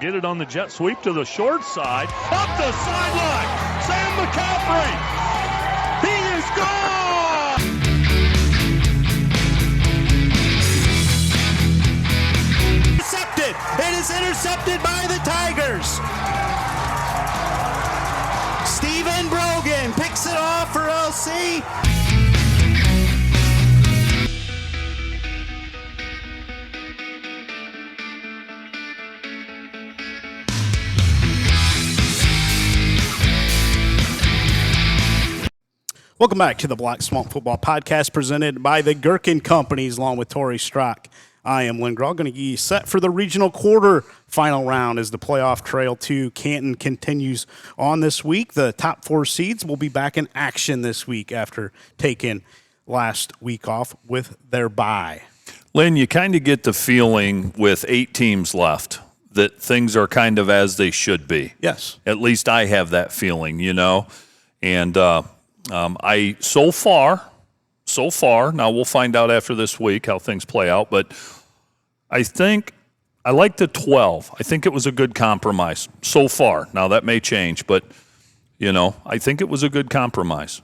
get it on the jet sweep to the short side. Up the sideline. Sam McCaffrey. He is gone. Intercepted. It is intercepted by the Tigers. Steven Brogan picks it off for LC. Welcome back to the Black Swamp Football Podcast presented by the Gherkin Companies along with Tory, Strock. I am Lynn, Groll, going to get you set for the regional quarter-final round as the playoff trail to Canton continues on this week. The top 4 seeds will be back in action this week after taking last week off with their bye. Lynn, you kind of get the feeling with 8 teams left that things are kind of as they should be. Yes. At least I have that feeling, you know. And so far, now we'll find out after this week how things play out, but I think I like the 12. I think it was a good compromise so far. Now that may change, but, you know, I think it was a good compromise.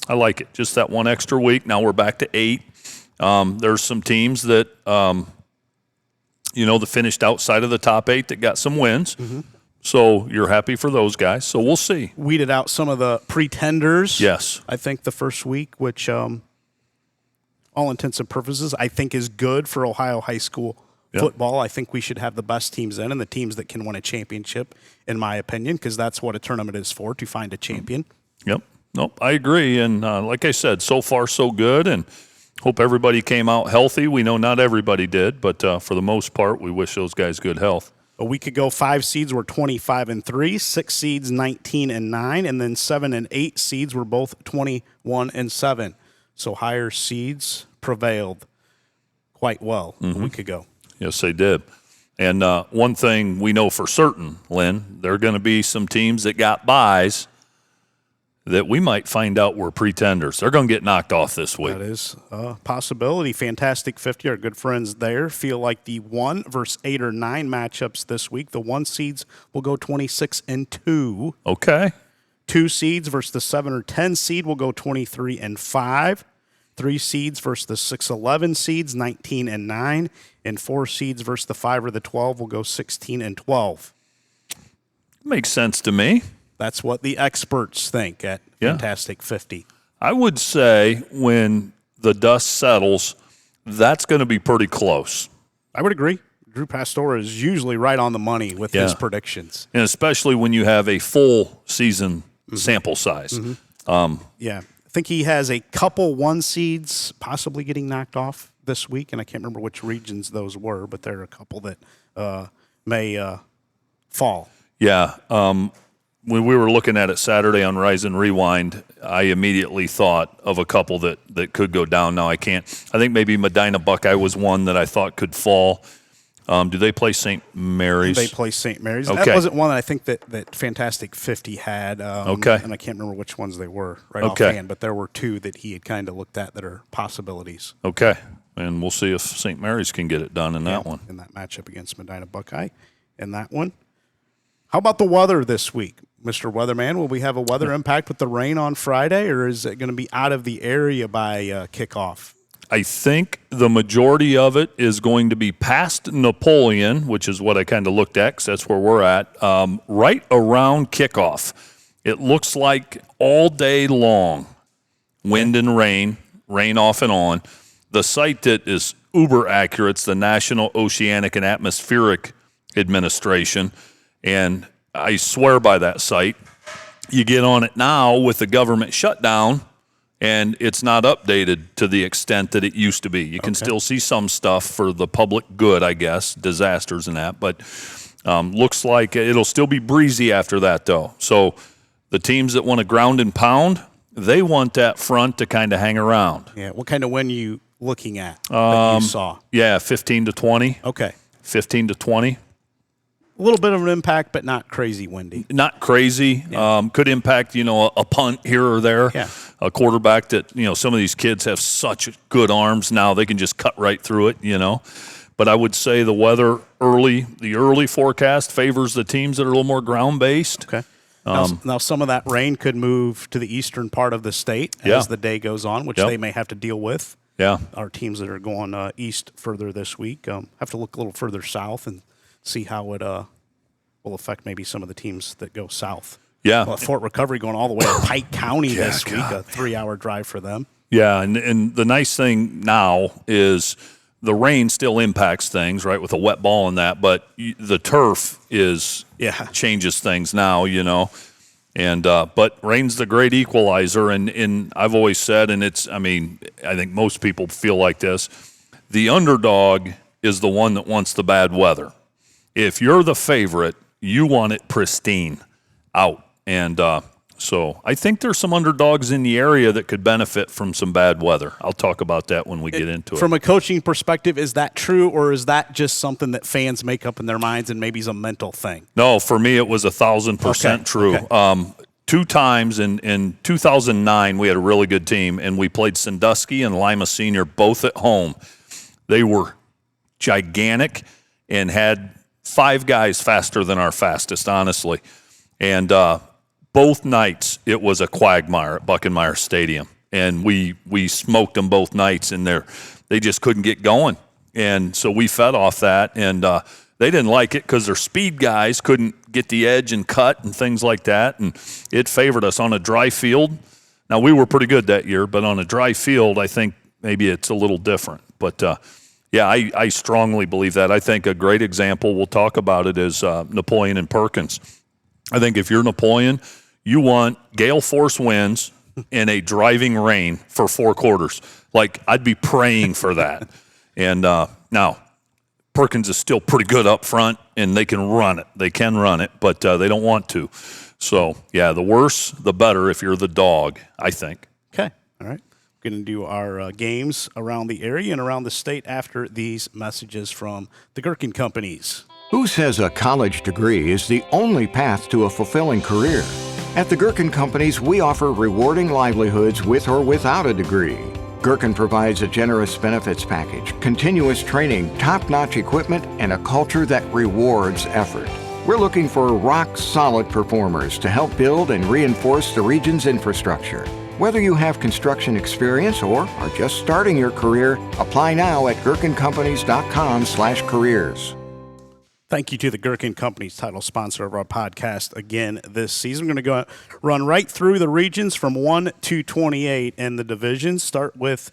I like it. Just that one extra week. Now we're back to 8. There's some teams that, that finished outside of the top 8 that got some wins. Mm-hmm. So you're happy for those guys. So we'll see. Weeded out some of the pretenders. Yes. I think the first week, which all intents and purposes, I think is good for Ohio high school football. I think we should have the best teams in and the teams that can win a championship, in my opinion, because that's what a tournament is for, to find a champion. Yep. Nope, I agree. And like I said, so far so good, and hope everybody came out healthy. We know not everybody did, but for the most part, we wish those guys good health. A week ago, 5 seeds were 25-3, 6 seeds 19-9, and then 7 and 8 seeds were both 21-7. So higher seeds prevailed quite well a week ago. Yes, they did. And one thing we know for certain, Lynn, there are going to be some teams that got byes that we might find out were pretenders. They're going to get knocked off this week. That is a possibility. Fantastic 50, our good friends there, feel like the 1 versus 8 or 9 matchups this week. The 1 seeds will go 26-2. Okay. 2 seeds versus the 7 or 10 seed will go 23-5. 3 seeds versus the 6-11 seeds, 19-9. And 4 seeds versus the 5 or the 12 will go 16-12. Makes sense to me. That's what the experts think at Fantastic 50. I would say when the dust settles, that's going to be pretty close. I would agree. Drew Pastor is usually right on the money with his predictions. And especially when you have a full season sample size. Mm-hmm. I think he has a couple 1 seeds possibly getting knocked off this week, and I can't remember which regions those were, but there are a couple that may fall. Yeah. When we were looking at it Saturday on Rise and Rewind, I immediately thought of a couple that could go down. Now I can't. I think maybe Medina Buckeye was one that I thought could fall. Do they play St. Mary's? They play St. Mary's. Okay. That wasn't one that I think that Fantastic 50 had. Okay. And I can't remember which ones they were offhand, but there were 2 that he had kind of looked at that are possibilities. Okay. And we'll see if St. Mary's can get it done in that one. In that matchup against Medina Buckeye in that one. How about the weather this week, Mr. Weatherman? Will we have a weather impact with the rain on Friday, or is it going to be out of the area by kickoff? I think the majority of it is going to be past Napoleon, which is what I kind of looked at because that's where we're at, right around kickoff. It looks like all day long, wind and rain off and on. The site that is uber accurate is the National Oceanic and Atmospheric Administration, and I swear by that site. You get on it now with the government shutdown, and it's not updated to the extent that it used to be. You can still see some stuff for the public good, I guess, disasters and that, but looks like it'll still be breezy after that, though. So the teams that want to ground and pound, they want that front to kind of hang around. Yeah, what kind of wind are you looking at that you saw? Yeah, 15 to 20. Okay. 15 to 20. A little bit of an impact, but not crazy windy. Not crazy. Yeah. Could impact, a punt here or there. Yeah. A quarterback that, some of these kids have such good arms now. They can just cut right through it, But I would say the early forecast favors the teams that are a little more ground-based. Okay. Now, some of that rain could move to the eastern part of the state as the day goes on, which they may have to deal with. Yeah. Our teams that are going east further this week have to look a little further south and see how it will affect maybe some of the teams that go south. Yeah. Well, Fort Recovery going all the way to Pike County this week, a 3-hour drive for them. Yeah, and the nice thing now is the rain still impacts things, right, with a wet ball and that, but the turf changes things now, And but rain's the great equalizer, and I've always said, and I think most people feel like this, the underdog is the one that wants the bad weather. If you're the favorite, you want it pristine out. And so I think there's some underdogs in the area that could benefit from some bad weather. I'll talk about that when we get into it. From a coaching perspective, is that true, or is that just something that fans make up in their minds and maybe is a mental thing? No, for me it was 1,000% true. Okay. 2 times in 2009, we had a really good team, and we played Sandusky and Lima Senior both at home. They were gigantic and had 5 guys faster than our fastest, honestly. And both nights, it was a quagmire at Buckenmeyer Stadium. And we smoked them both nights, and they just couldn't get going. And so we fed off that, and they didn't like it because their speed guys couldn't get the edge and cut and things like that. And it favored us on a dry field. Now, we were pretty good that year, but on a dry field, I think maybe it's a little different. But, I strongly believe that. I think a great example, we'll talk about it, is Napoleon and Perkins. I think if you're Napoleon, you want gale force winds in a driving rain for 4 quarters. Like, I'd be praying for that. And now, Perkins is still pretty good up front, and they can run it. They can run it, but they don't want to. So, the worse, the better if you're the dog, I think. Okay, all right. We're going to do our games around the area and around the state after these messages from the Gherkin Companies. Who says a college degree is the only path to a fulfilling career? At the Gherkin Companies, we offer rewarding livelihoods with or without a degree. Gherkin provides a generous benefits package, continuous training, top-notch equipment, and a culture that rewards effort. We're looking for rock-solid performers to help build and reinforce the region's infrastructure. Whether you have construction experience or are just starting your career, apply now at gherkincompanies.com/careers. Thank you to the Gherkin Companies, title sponsor of our podcast again this season. We're going to run right through the regions from 1 to 28 in the divisions. Start with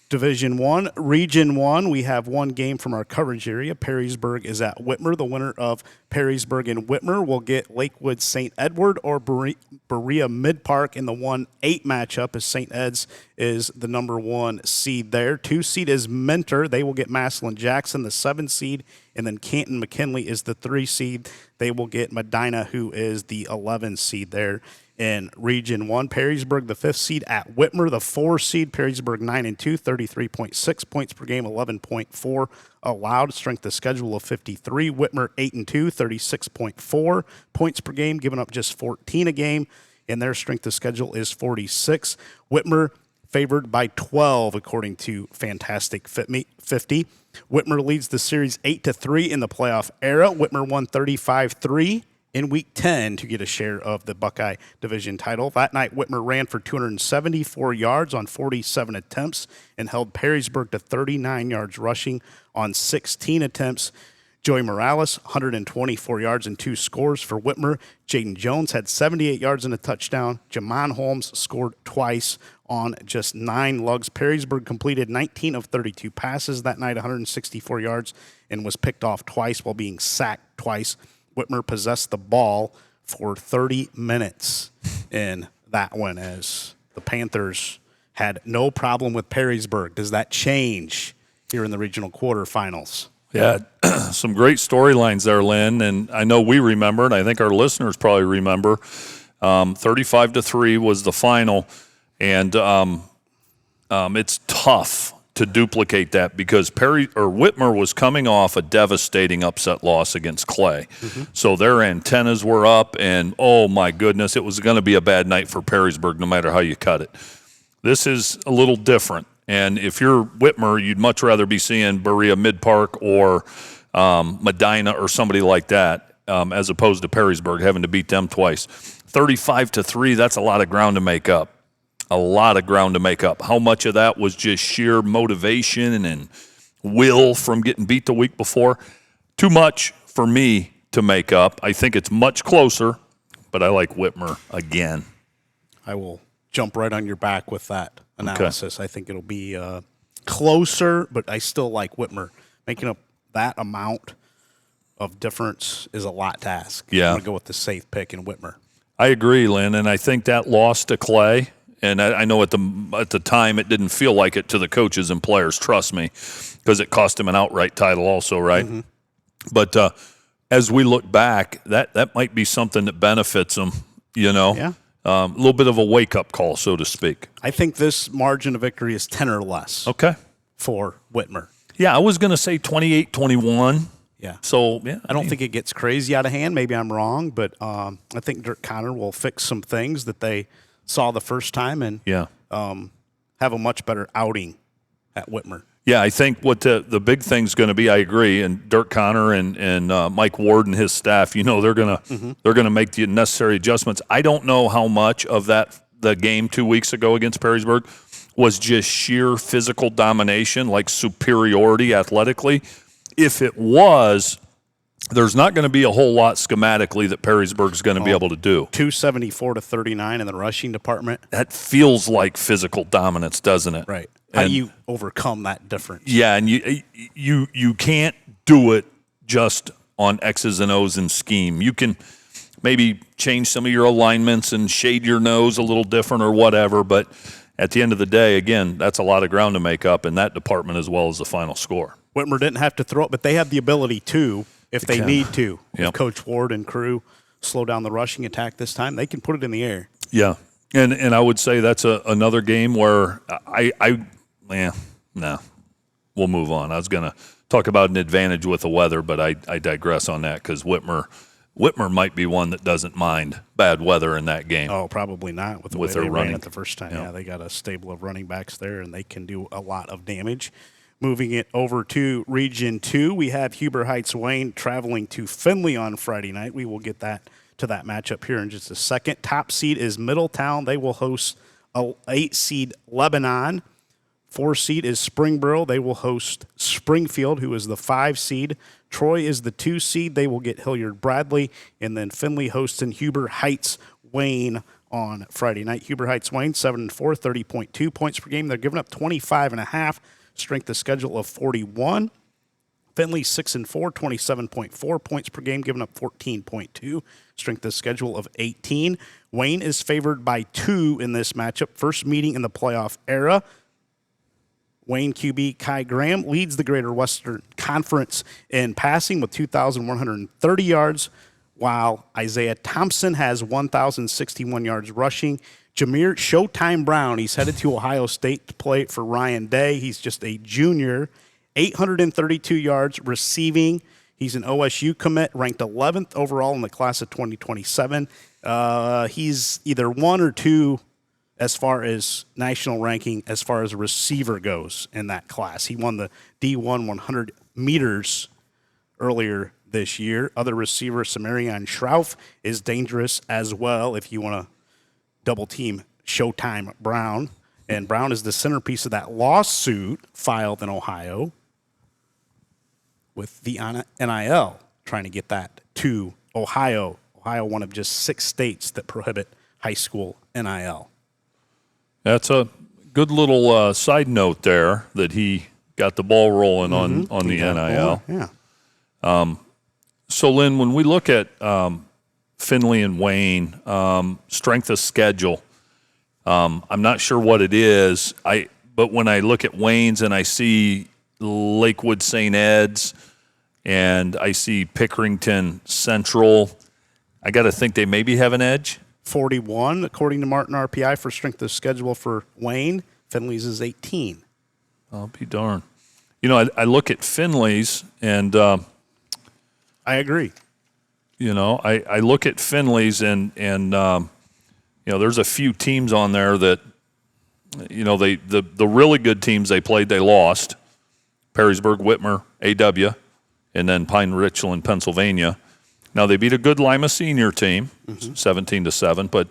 Division 1. Region 1, we have one game from our coverage area. Perrysburg is at Whitmer. The winner of Perrysburg and Whitmer will get Lakewood St. Edward or Berea Mid-Park in the 1-8 matchup, as St. Ed's is the number 1 seed there. 2 seed is Mentor. They will get Massillon Jackson, the 7 seed. And then Canton McKinley is the 3 seed. They will get Medina, who is the 11 seed there. In Region 1, Perrysburg, the 5th seed at Whitmer, the 4 seed. Perrysburg 9-2, 33.6 points per game, 11.4 allowed. Strength of schedule of 53. Whitmer 8-2, 36.4 points per game, giving up just 14 a game. And their strength of schedule is 46. Whitmer favored by 12, according to Fantastic 50. Whitmer leads the series 8-3 in the playoff era. Whitmer won 35-3 in Week 10 to get a share of the Buckeye Division title. That night, Whitmer ran for 274 yards on 47 attempts and held Perrysburg to 39 yards rushing on 16 attempts. Joey Morales, 124 yards and 2 scores for Whitmer. Jaden Jones had 78 yards and a touchdown. Jamon Holmes scored twice on just 9 lugs. Perrysburg completed 19 of 32 passes that night, 164 yards, and was picked off twice while being sacked twice. Whitmer possessed the ball for 30 minutes in that one, as the Panthers had no problem with Perrysburg. Does that change here in the regional quarterfinals? Yeah, some great storylines there, Lynn, and I know we remember, and I think our listeners probably remember. 35-3 was the final, and it's tough to duplicate that because Whitmer was coming off a devastating upset loss against Clay. Mm-hmm. So their antennas were up, and oh my goodness, it was going to be a bad night for Perrysburg no matter how you cut it. This is a little different, And if you're Whitmer, you'd much rather be seeing Berea Mid-Park or Medina or somebody like that, as opposed to Perrysburg having to beat them twice. 35-3, that's a lot of ground to make up. A lot of ground to make up. How much of that was just sheer motivation and will from getting beat the week before? Too much for me to make up. I think it's much closer, but I like Whitmer again. I will jump right on your back with that analysis. Okay. I think it'll be closer, but I still like Whitmer. Making up that amount of difference is a lot to ask. Yeah. I'm going to go with the safe pick in Whitmer. I agree, Lynn, and I think that loss to Clay, and I know at the time it didn't feel like it to the coaches and players, trust me, because it cost him an outright title also, right? Mm-hmm. But as we look back, that might be something that benefits him, you know? Yeah. A little bit of a wake-up call, so to speak. I think this margin of victory is 10 or less. Okay. For Whitmer. Yeah, I was going to say 28-21. Yeah. So, yeah. I don't think it gets crazy out of hand. Maybe I'm wrong, but I think Dirk Connor will fix some things that they saw the first time and have a much better outing at Whitmer. Yeah, I think what the big thing's going to be, I agree, and Dirk Connor and Mike Ward and his staff, you know, they're gonna make the necessary adjustments. I don't know how much of the game 2 weeks ago against Perrysburg was just sheer physical domination, like superiority athletically. If it was, there's not going to be a whole lot schematically that Perrysburg's going to be able to do. 274-39 in the rushing department. That feels like physical dominance, doesn't it? Right. How do you overcome that difference? Yeah, and you can't do it just on X's and O's and scheme. You can maybe change some of your alignments and shade your nose a little different or whatever, but at the end of the day, again, that's a lot of ground to make up in that department as well as the final score. Whitmer didn't have to throw it, but they have the ability to, if they need to. Yep. If Coach Ward and crew slow down the rushing attack this time, they can put it in the air. Yeah, and I would say that's another game where we'll move on. I was going to talk about an advantage with the weather, but I digress on that because Whitmer might be one that doesn't mind bad weather in that game. Oh, probably not with the way they ran it the first time. Yeah. Yeah, they got a stable of running backs there, and they can do a lot of damage. Moving it over to Region 2, we have Huber Heights Wayne traveling to Findlay on Friday night. We will get to that matchup here in just a second. Top seed is Middletown. They will host 8 seed Lebanon. 4 seed is Springboro. They will host Springfield, who is the 5 seed. Troy is the 2 seed. They will get Hilliard Bradley. And then Findlay hosting Huber Heights Wayne on Friday night. Huber Heights Wayne, 7-4, 30.2 points per game. They're giving up 25.5. Strength of schedule of 41. Findlay 6-4, 27.4 points per game, giving up 14.2. Strength of schedule of 18. Wayne is favored by 2 in this matchup. First meeting in the playoff era. Wayne QB Kai Graham leads the Greater Western Conference in passing with 2,130 yards, while Isaiah Thompson has 1,061 yards rushing. Jameer Showtime Brown, he's headed to Ohio State to play for Ryan Day. He's just a junior, 832 yards receiving. He's an OSU commit, ranked 11th overall in the class of 2027. He's either 1 or 2 as far as national ranking, as far as a receiver goes in that class. He won the D1 100 meters earlier this year. Other receiver, Samarian Schrauf, is dangerous as well if you want to double team Showtime Brown. And Brown is the centerpiece of that lawsuit filed in Ohio with the NIL, trying to get that to Ohio. Ohio, one of just 6 states that prohibit high school NIL. That's a good little side note there that he got the ball rolling on the NIL. Yeah. So, Lynn, when we look at Findlay and Wayne, strength of schedule, I'm not sure what it is. But when I look at Wayne's and I see Lakewood St. Ed's and I see Pickerington Central, I got to think they maybe have an edge. 41, according to Martin RPI, for strength of schedule for Wayne. Findlay's is 18. I'll be darned. You know, I look at Findlay's and I agree. You know, I look at Findlay's and you know, there's a few teams on there that the really good teams they played, they lost. Perrysburg, Whitmer, AW, and then Pine Richland, Pennsylvania. Now, they beat a good Lima Senior team, 17-7, but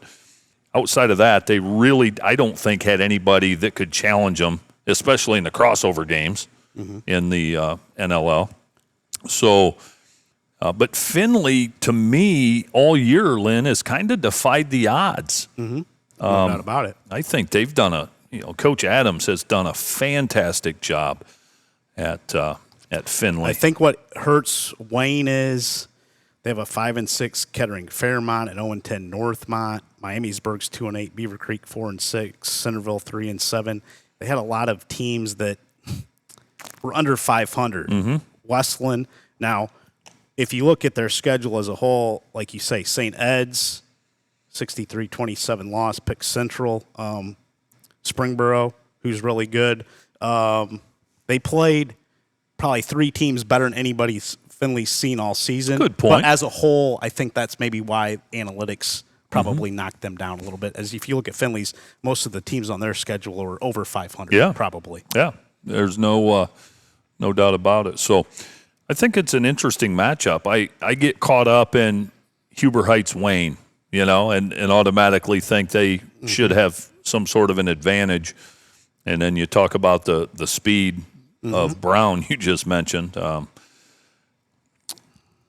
outside of that, they really, I don't think, had anybody that could challenge them, especially in the crossover games in the NLL. So, but Findlay, to me, all year, Lynn, has kind of defied the odds. No doubt about it. I think they've done Coach Adams has done a fantastic job at Findlay. I think what hurts Wayne is they have a 5-6 Kettering Fairmont and 0-10 Northmont. Miamisburg's 2-8, Beaver Creek 4-6, Centerville 3-7. They had a lot of teams that were under 500. Westland. Now, if you look at their schedule as a whole, like you say, St. Ed's 63-27 loss, Pick Central, Springboro, who's really good. They played probably 3 teams better than anybody's Findlay's seen all season. Good point. But as a whole, I think that's maybe why analytics probably knocked them down a little bit. As if you look at Findlay's, most of the teams on their schedule are over 500, probably. Yeah, there's no doubt about it. So I think it's an interesting matchup. I get caught up in Huber Heights Wayne, and automatically think they should have some sort of an advantage. And then you talk about the speed of Brown you just mentioned.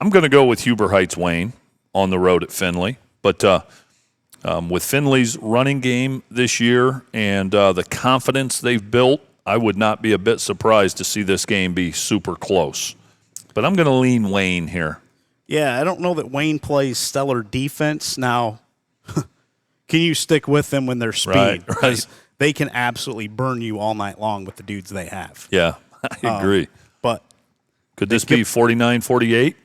I'm going to go with Huber Heights Wayne on the road at Findlay. But with Findlay's running game this year and the confidence they've built, I would not be a bit surprised to see this game be super close. But I'm going to lean Wayne here. Yeah, I don't know that Wayne plays stellar defense. Now, can you stick with them when they're speed? Right. Because they can absolutely burn you all night long with the dudes they have. Yeah, I agree. But could this be 49-48?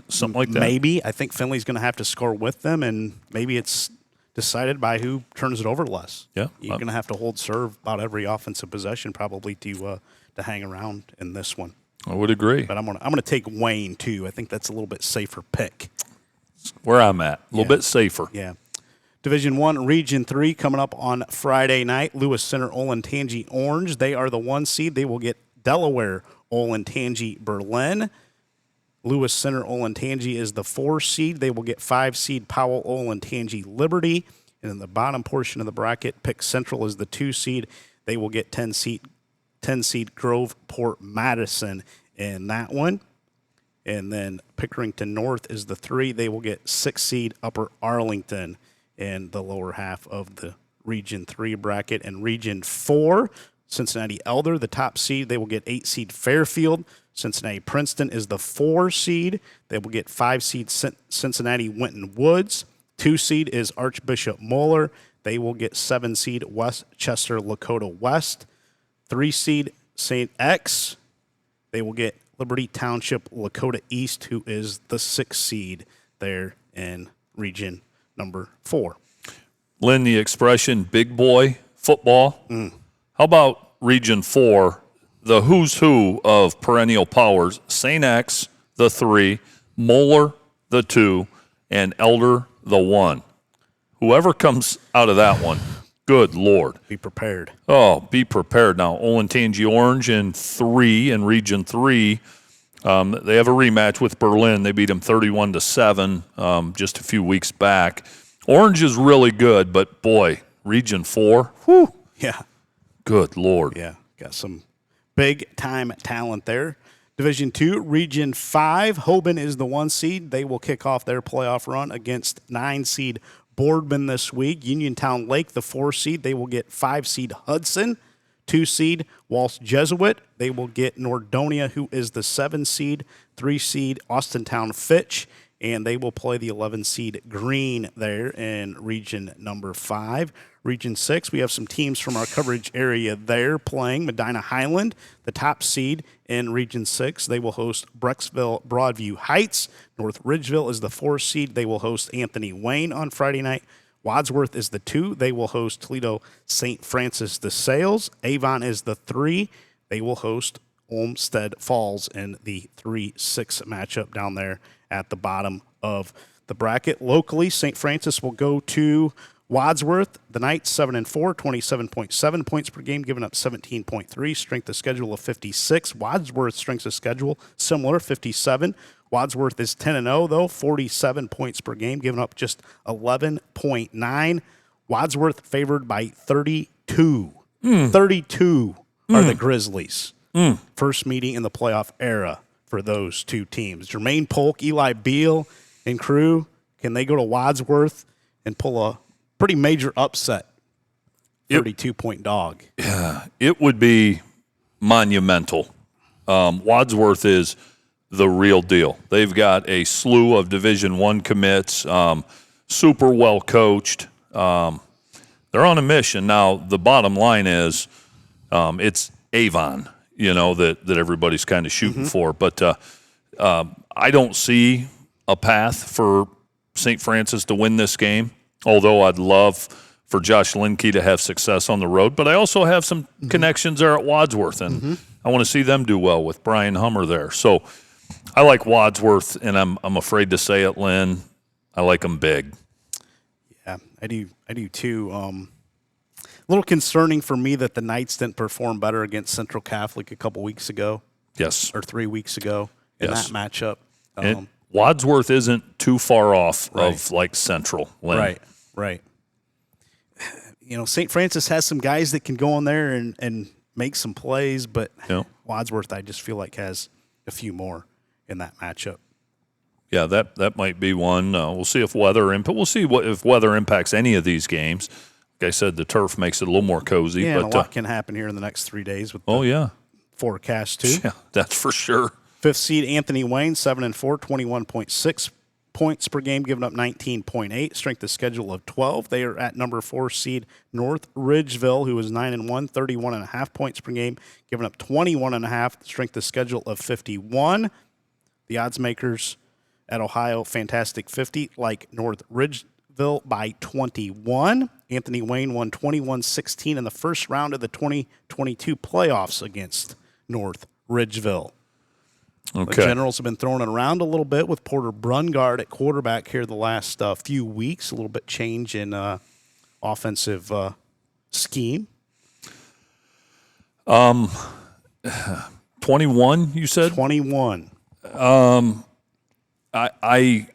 Something like that? Maybe. I think Findlay's going to have to score with them, and maybe it's decided by who turns it over less. Yeah. You're going to have to hold serve about every offensive possession probably to hang around in this one. I would agree. But I'm gonna take Wayne too. I think that's a little bit safer pick. Where I'm at, a little bit safer. Yeah. Division 1, Region 3 coming up on Friday night. Lewis Center, Olentangy Orange. They are the 1 seed. They will get Delaware, Olentangy Berlin. Lewis Center, Olentangy is the 4 seed. They will get 5 seed Powell, Olentangy Liberty. And in the bottom portion of the bracket, Pick Central is the 2 seed. They will get 10 seed Groveport Madison in that one. And then Pickerington North is the 3. They will get 6 seed Upper Arlington in the lower half of the Region 3 bracket. And Region 4, Cincinnati Elder, the top seed. They will get 8 seed Fairfield. Cincinnati Princeton is the 4 seed. They will get 5 seed Cincinnati Winton Woods. 2 seed is Archbishop Moeller. They will get 7 seed Westchester Lakota West. 3 seed St. X. They will get Liberty Township Lakota East, who is the 6 seed there in Region number 4. Lynn, the expression big boy football. How about Region 4, the who's who of perennial powers? St. X, the 3, Moeller, the 2, and Elder, the 1. Whoever comes out of that one, good Lord. Be prepared. Oh, be prepared. Now, Olentangy Orange in 3 in Region 3. They have a rematch with Berlin. They beat them 31-7 just a few weeks back. Orange is really good, but boy, Region 4, whew. Yeah. Good Lord. Yeah, got some big-time talent there. Division 2, Region 5, Hoban is the 1 seed. They will kick off their playoff run against 9 seed Boardman this week. Uniontown Lake, the 4 seed. They will get 5 seed Hudson. 2 seed Walsh Jesuit. They will get Nordonia, who is the 7 seed. 3 seed Austintown Fitch. And they will play the 11 seed Green there in Region number 5. Region 6, we have some teams from our coverage area there playing. Medina Highland, the top seed in Region 6. They will host Brecksville Broadview Heights. North Ridgeville is the 4 seed. They will host Anthony Wayne on Friday night. Wadsworth is the 2. They will host Toledo St. Francis de Sales. Avon is the 3. They will host Olmsted Falls in the 3-6 matchup down there at the bottom of the bracket. Locally, St. Francis will go to Wadsworth, the Knights, 7-4, 27.7 points per game, giving up 17.3. Strength of schedule of 56. Wadsworth strength of schedule, similar, 57. Wadsworth is 10-0, though, 47 points per game, giving up just 11.9. Wadsworth favored by 32. 32 are the Grizzlies. First meeting in the playoff era for those two teams. Jermaine Polk, Eli Beal, and crew, can they go to Wadsworth and pull a pretty major upset? 32-point dog. Yeah, it would be monumental. Wadsworth is the real deal. They've got a slew of Division I commits, super well coached. They're on a mission. Now, the bottom line is it's Avon, that everybody's kind of shooting for. But I don't see a path for St. Francis to win this game, although I'd love for Josh Linkey to have success on the road. But I also have some connections there at Wadsworth, and I want to see them do well with Brian Hummer there. So I like Wadsworth, and I'm afraid to say it, Lynn. I like them big. Yeah, I do too. A little concerning for me that the Knights didn't perform better against Central Catholic a couple weeks ago. Yes. Or 3 weeks ago in that matchup. And Wadsworth isn't too far off of like Central, Lynn. Right. St. Francis has some guys that can go in there and make some plays, but Wadsworth, I just feel like, has a few more in that matchup. Yeah, that might be one. We'll see if weather if weather impacts any of these games. Like I said, the turf makes it a little more cozy. Yeah, but and a lot can happen here in the next 3 days with forecast too. Yeah, that's for sure. 5th seed Anthony Wayne, 7-4, 21.6 points per game, giving up 19.8. Strength of schedule of 12. They are at number 4 seed North Ridgeville, who is 9-1, 31.5 points per game, giving up 21.5. Strength of schedule of 51. The odds makers at Ohio, Fantastic 50, like North Ridgeville by 21. Anthony Wayne won 21-16 in the first round of the 2022 playoffs against North Ridgeville. Okay. The Generals have been throwing it around a little bit with Porter Brungard at quarterback here the last few weeks. A little bit change in offensive scheme. 21, you said? 21. I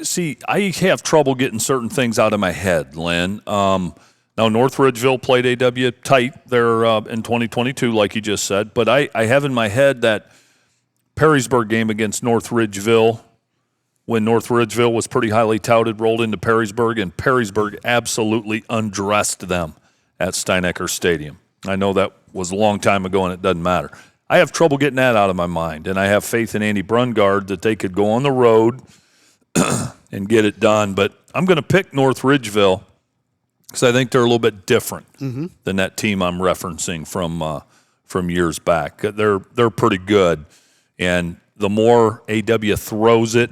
see. I have trouble getting certain things out of my head, Lynn. Now, North Ridgeville played AW tight there in 2022, like you just said. But I have in my head that Perrysburg game against North Ridgeville, when North Ridgeville was pretty highly touted, rolled into Perrysburg, and Perrysburg absolutely undressed them at Steinecker Stadium. I know that was a long time ago, and it doesn't matter. I have trouble getting that out of my mind, and I have faith in Andy Brungard that they could go on the road and get it done. But I'm going to pick North Ridgeville because I think they're a little bit different than that team I'm referencing from years back. They're pretty good, and the more AW throws it,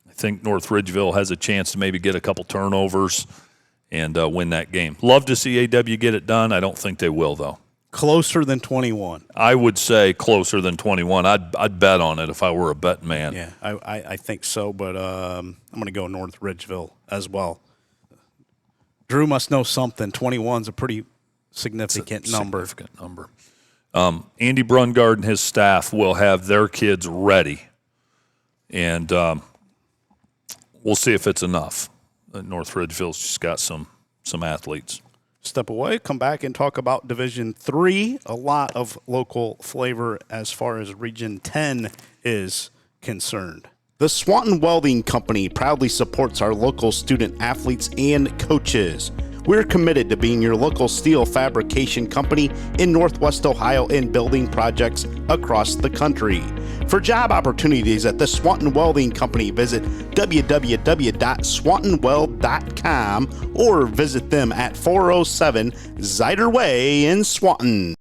I think North Ridgeville has a chance to maybe get a couple turnovers and win that game. Love to see AW get it done. I don't think they will, though. Closer than 21. I would say closer than 21. I'd bet on it if I were a bet man. Yeah, I think so, but I'm going to go North Ridgeville as well. Drew must know something. 21's a pretty significant number. Andy Brungard and his staff will have their kids ready, and we'll see if it's enough. North Ridgeville's just got some athletes. Step away, come back and talk about Division 3. A lot of local flavor as far as Region 10 is concerned. The Swanton Welding Company proudly supports our local student athletes and coaches. We're committed to being your local steel fabrication company in Northwest Ohio and building projects across the country. For job opportunities at the Swanton Welding Company, visit www.swantonweld.com or visit them at 407 Zider Way in Swanton.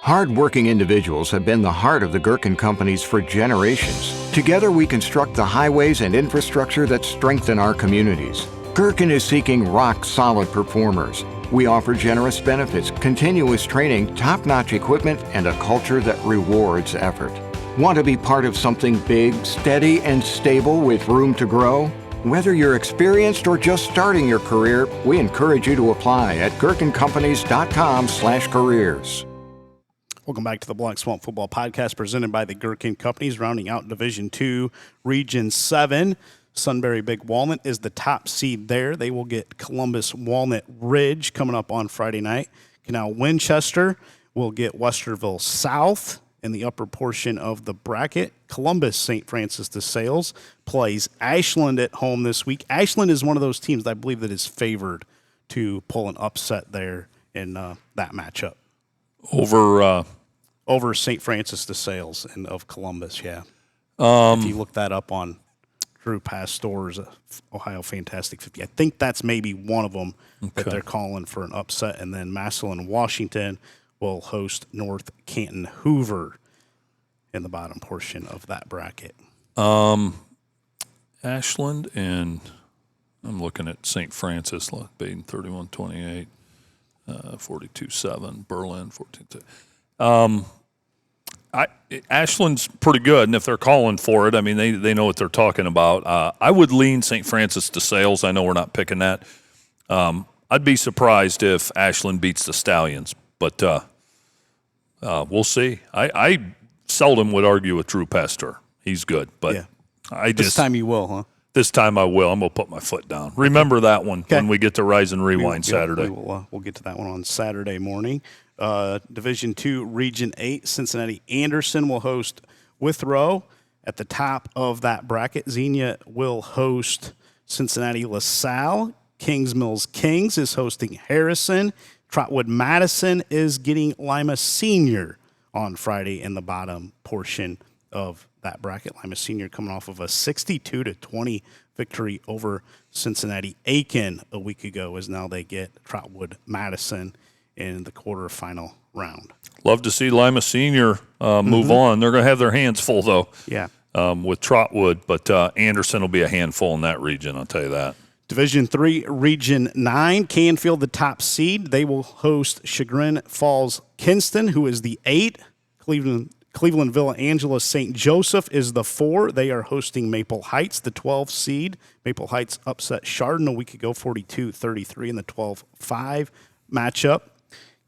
Hard-working individuals have been the heart of the Gherkin companies for generations. Together we construct the highways and infrastructure that strengthen our communities. Gherkin is seeking rock-solid performers. We offer generous benefits, continuous training, top-notch equipment, and a culture that rewards effort. Want to be part of something big, steady, and stable with room to grow? Whether you're experienced or just starting your career, we encourage you to apply at gherkincompanies.com/careers. Welcome back to the Black Swamp Football Podcast presented by the Gherkin Companies, rounding out Division II, Region 7. Sunbury Big Walnut is the top seed there. They will get Columbus Walnut Ridge coming up on Friday night. Canal Winchester will get Westerville South in the upper portion of the bracket. Columbus St. Francis de Sales plays Ashland at home this week. Ashland is one of those teams I believe that is favored to pull an upset there in that matchup. Over St. Francis de Sales and of Columbus, yeah. If you look that up on Drew Pastor's Ohio Fantastic 50, I think that's maybe one of them that they're calling for an upset. And then Massillon, Washington will host North Canton Hoover in the bottom portion of that bracket. Ashland and I'm looking at St. Francis, Baden 31-28, 42-7, Berlin 14-2. Ashland's pretty good, and if they're calling for it, I mean, they know what they're talking about. I would lean St. Francis de Sales. I know we're not picking that. I'd be surprised if Ashland beats the Stallions, but we'll see. I seldom would argue with Drew Pastor. He's good, but this time you will, huh? This time I will. I'm going to put my foot down. Remember that one when we get to Rise and Rewind Saturday. We'll get to that one on Saturday morning. Division II, Region 8, Cincinnati Anderson will host Withrow. At the top of that bracket, Xenia will host Cincinnati LaSalle. Kings Mills Kings is hosting Harrison. Trotwood Madison is getting Lima Senior on Friday in the bottom portion of that bracket. Lima Senior coming off of a 62-20 victory over Cincinnati Aiken a week ago, as now they get Trotwood Madison in the quarterfinal round. Love to see Lima Senior move on. They're going to have their hands full, though, with Trotwood, but Anderson will be a handful in that region, I'll tell you that. Division III, Region 9, Canfield, the top seed. They will host Chagrin Falls Kinston, who is the 8. Cleveland Villa Angela St. Joseph is the 4. They are hosting Maple Heights, the 12 seed. Maple Heights upset Chardon a week ago, 42-33 in the 12-5 matchup.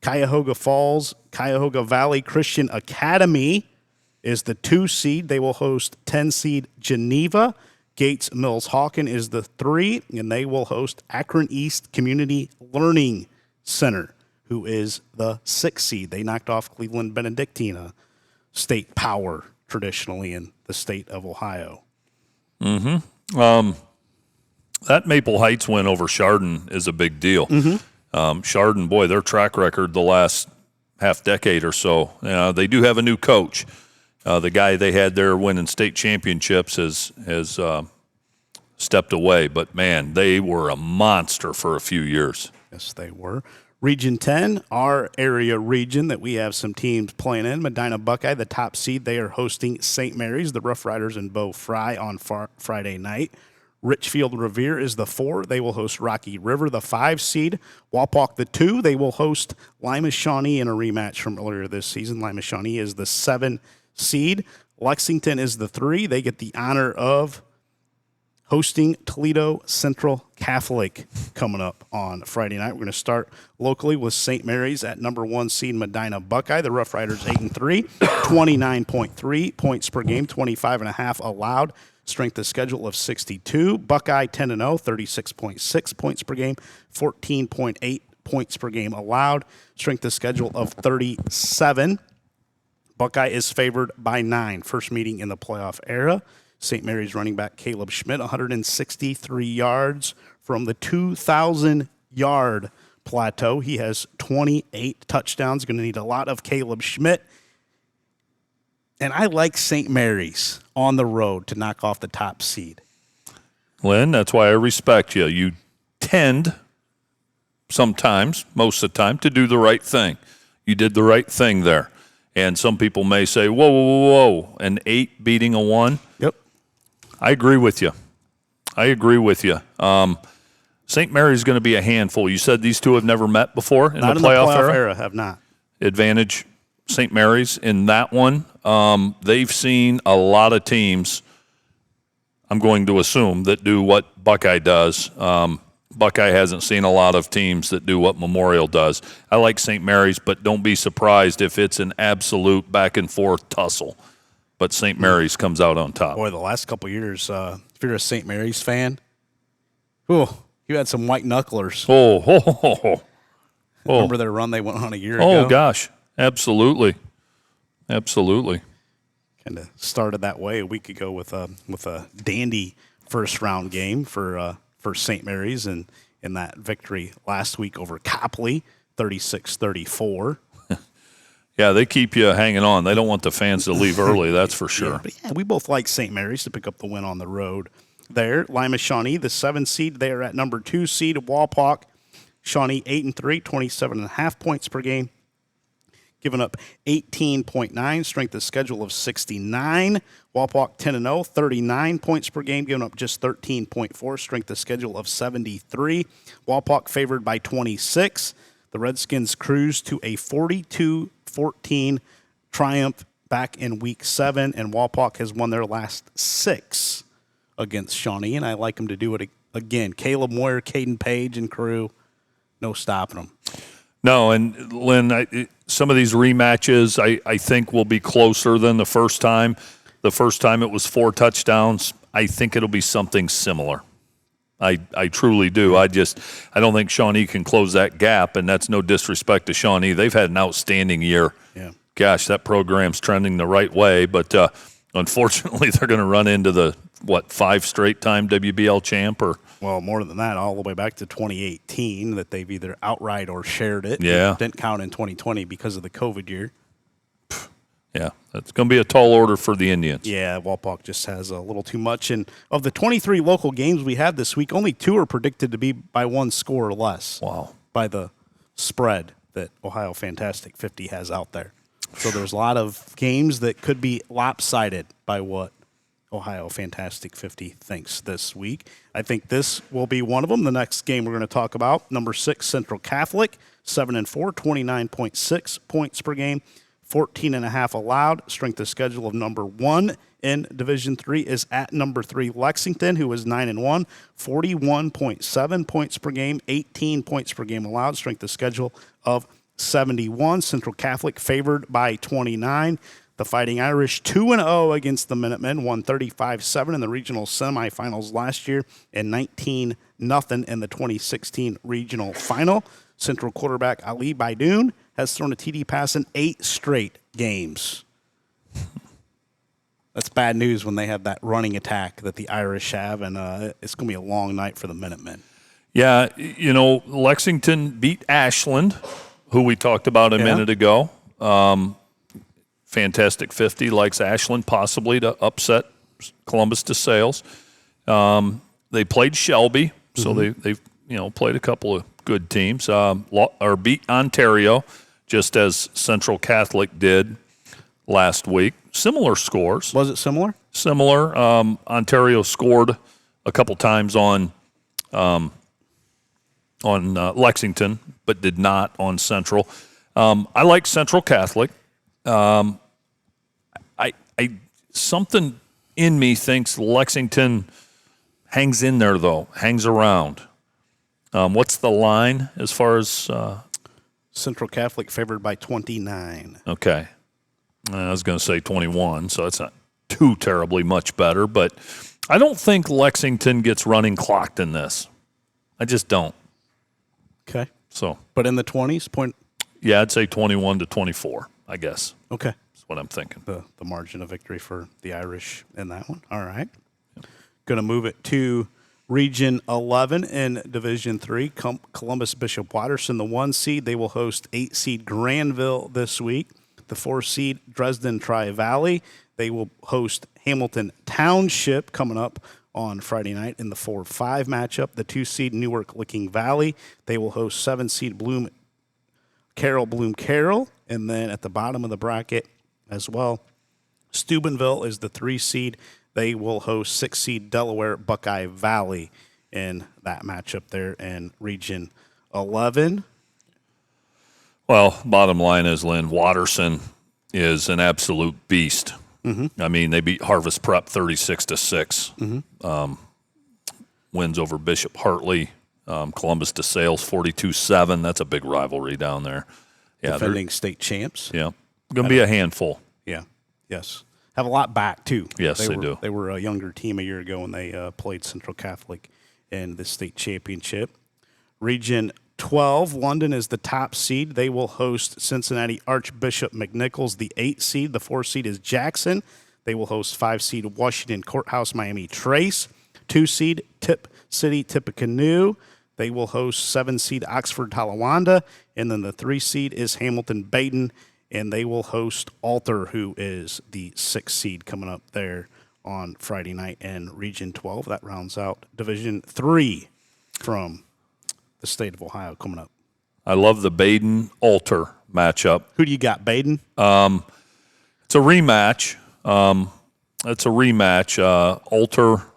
Cuyahoga Falls, Cuyahoga Valley Christian Academy is the 2 seed. They will host 10 seed Geneva. Gates Mills Hawken is the 3, and they will host Akron East Community Learning Center, who is the 6 seed. They knocked off Cleveland Benedictine, a state power traditionally in the state of Ohio. That Maple Heights win over Chardon is a big deal. Chardon, boy, their track record the last half decade or so, they do have a new coach. The guy they had there winning state championships has stepped away. But, man, they were a monster for a few years. Yes, they were. Region 10, our area region that we have some teams playing in. Medina Buckeye, the top seed, they are hosting St. Mary's, the Rough Riders, and Beau Fry on Friday night. Richfield Revere is the 4. They will host Rocky River, the 5 seed. Wapak, the 2. They will host Lima Shawnee in a rematch from earlier this season. Lima Shawnee is the 7 seed. Lexington is the 3. They get the honor of hosting Toledo Central Catholic coming up on Friday night. We're going to start locally with St. Mary's at number 1 seed Medina Buckeye. The Rough Riders 8-3, 29.3 points per game, 25.5 allowed. Strength of schedule of 62. Buckeye 10-0, 36.6 points per game, 14.8 points per game allowed. Strength of schedule of 37. Buckeye is favored by 9. First meeting in the playoff era. St. Mary's running back Caleb Schmidt, 163 yards from the 2,000-yard plateau. He has 28 touchdowns. Going to need a lot of Caleb Schmidt. And I like St. Mary's on the road to knock off the top seed. Lynn, that's why I respect you. You tend sometimes, most of the time, to do the right thing. You did the right thing there. And some people may say, whoa, an 8 beating a 1. Yep. I agree with you. St. Mary's is going to be a handful. You said these two have never met before in the playoff era? Have not. Advantage St. Mary's in that one. They've seen a lot of teams. I'm going to assume, that do what Buckeye does. Buckeye hasn't seen a lot of teams that do what Memorial does. I like St. Mary's, but don't be surprised if it's an absolute back-and-forth tussle. But St. Mary's comes out on top. Boy, the last couple of years, if you're a St. Mary's fan, you had some white knucklers. Remember their run they went on a year ago? Oh, gosh. Absolutely. Absolutely. Kind of started that way a week ago with a dandy first-round game for St. Mary's and in that victory last week over Copley, 36-34. Yeah, they keep you hanging on. They don't want the fans to leave early, that's for sure. We both like St. Mary's to pick up the win on the road there. Lima Shawnee, the 7 seed, they are at number 2 seed. Walpock, Shawnee 8-3, 27.5 points per game. Giving up 18.9, strength of schedule of 69. Walpock 10-0, 39 points per game, giving up just 13.4, strength of schedule of 73. Walpock favored by 26. The Redskins cruise to a 42-14 triumph back in Week 7, and Walpock has won their last 6 against Shawnee, and I like them to do it again. Caleb Moyer, Caden Page, and crew, no stopping them. No, and Lynn, some of these rematches I think will be closer than the first time. The first time it was 4 touchdowns. I think it'll be something similar. I truly do. I don't think Shawnee can close that gap, and that's no disrespect to Shawnee. They've had an outstanding year. Yeah. Gosh, that program's trending the right way, but unfortunately they're going to run into the, 5 straight time WBL champ or – Well, more than that, all the way back to 2018 that they've either outright or shared it. Yeah. It didn't count in 2020 because of the COVID year. Yeah, that's going to be a tall order for the Indians. Yeah, Walpock just has a little too much. And of the 23 local games we had this week, only 2 are predicted to be by 1 score or less. Wow. By the spread that Ohio Fantastic 50 has out there. So there's a lot of games that could be lopsided by what Ohio Fantastic 50 thinks this week. I think this will be one of them. The next game we're going to talk about, number 6, Central Catholic, 7-4, 29.6 points per game, 14.5 allowed. Strength of schedule of number 1 in Division III is at number 3, Lexington, who is 9-1, 41.7 points per game, 18 points per game allowed. Strength of schedule of 71. Central Catholic favored by 29. The Fighting Irish 2-0 against the Minutemen, won 35-7 in the regional semifinals last year and 19-0 in the 2016 regional final. Central quarterback Ali Baidoun has thrown a TD pass in 8 straight games. That's bad news when they have that running attack that the Irish have, and it's going to be a long night for the Minutemen. Yeah, Lexington beat Ashland, who we talked about a minute ago. Fantastic 50 likes Ashland possibly to upset Columbus DeSales. They played Shelby, so they've played a couple of good teams. Or beat Ontario, just as Central Catholic did last week. Similar scores. Was it similar? Similar. Ontario scored a couple times on Lexington, but did not on Central. I like Central Catholic. Something in me thinks Lexington hangs in there, though, hangs around. What's the line as far as Central Catholic favored by 29. Okay. I was going to say 21, so that's not too terribly much better, but I don't think Lexington gets running clocked in this. I just don't. Okay. So, but in the 20s? Yeah, I'd say 21-24, I guess. Okay. That's what I'm thinking. The margin of victory for the Irish in that one. All right. Going to move it to Region 11 in Division 3. Columbus Bishop Watterson, the 1 seed. They will host 8 seed Granville this week. The 4 seed Dresden Tri-Valley. They will host Hamilton Township coming up on Friday night in the 4-5 matchup. The 2 seed Newark Licking Valley. They will host 7 seed Bloom Carroll. And then at the bottom of the bracket as well, Steubenville is the 3 seed. They will host 6 seed Delaware Buckeye Valley in that matchup there in Region 11. Well, bottom line is, Lynn, Watterson is an absolute beast. I mean, they beat Harvest Prep 36-6. Wins over Bishop Hartley, Columbus DeSales 42-7. That's a big rivalry down there. Yeah, Defending state champs. Yeah, going to be a handful. Yeah. Yes. Have a lot back, too. Yes, they were, do. They were a younger team a year ago when they played Central Catholic in the state championship. Region 12, London is the top seed. They will host Cincinnati Archbishop McNichols, the 8 seed. The 4 seed is Jackson. They will host 5 seed Washington Courthouse Miami Trace. 2 seed Tip City Tippecanoe. They will host 7 seed Oxford Talawanda. And then the 3 seed is Hamilton Baden. And they will host Alter, who is the 6 seed coming up there on Friday night in Region 12. That rounds out Division 3 from the state of Ohio coming up. I love the Baden-Alter matchup. Who do you got, Baden? It's a rematch. Alter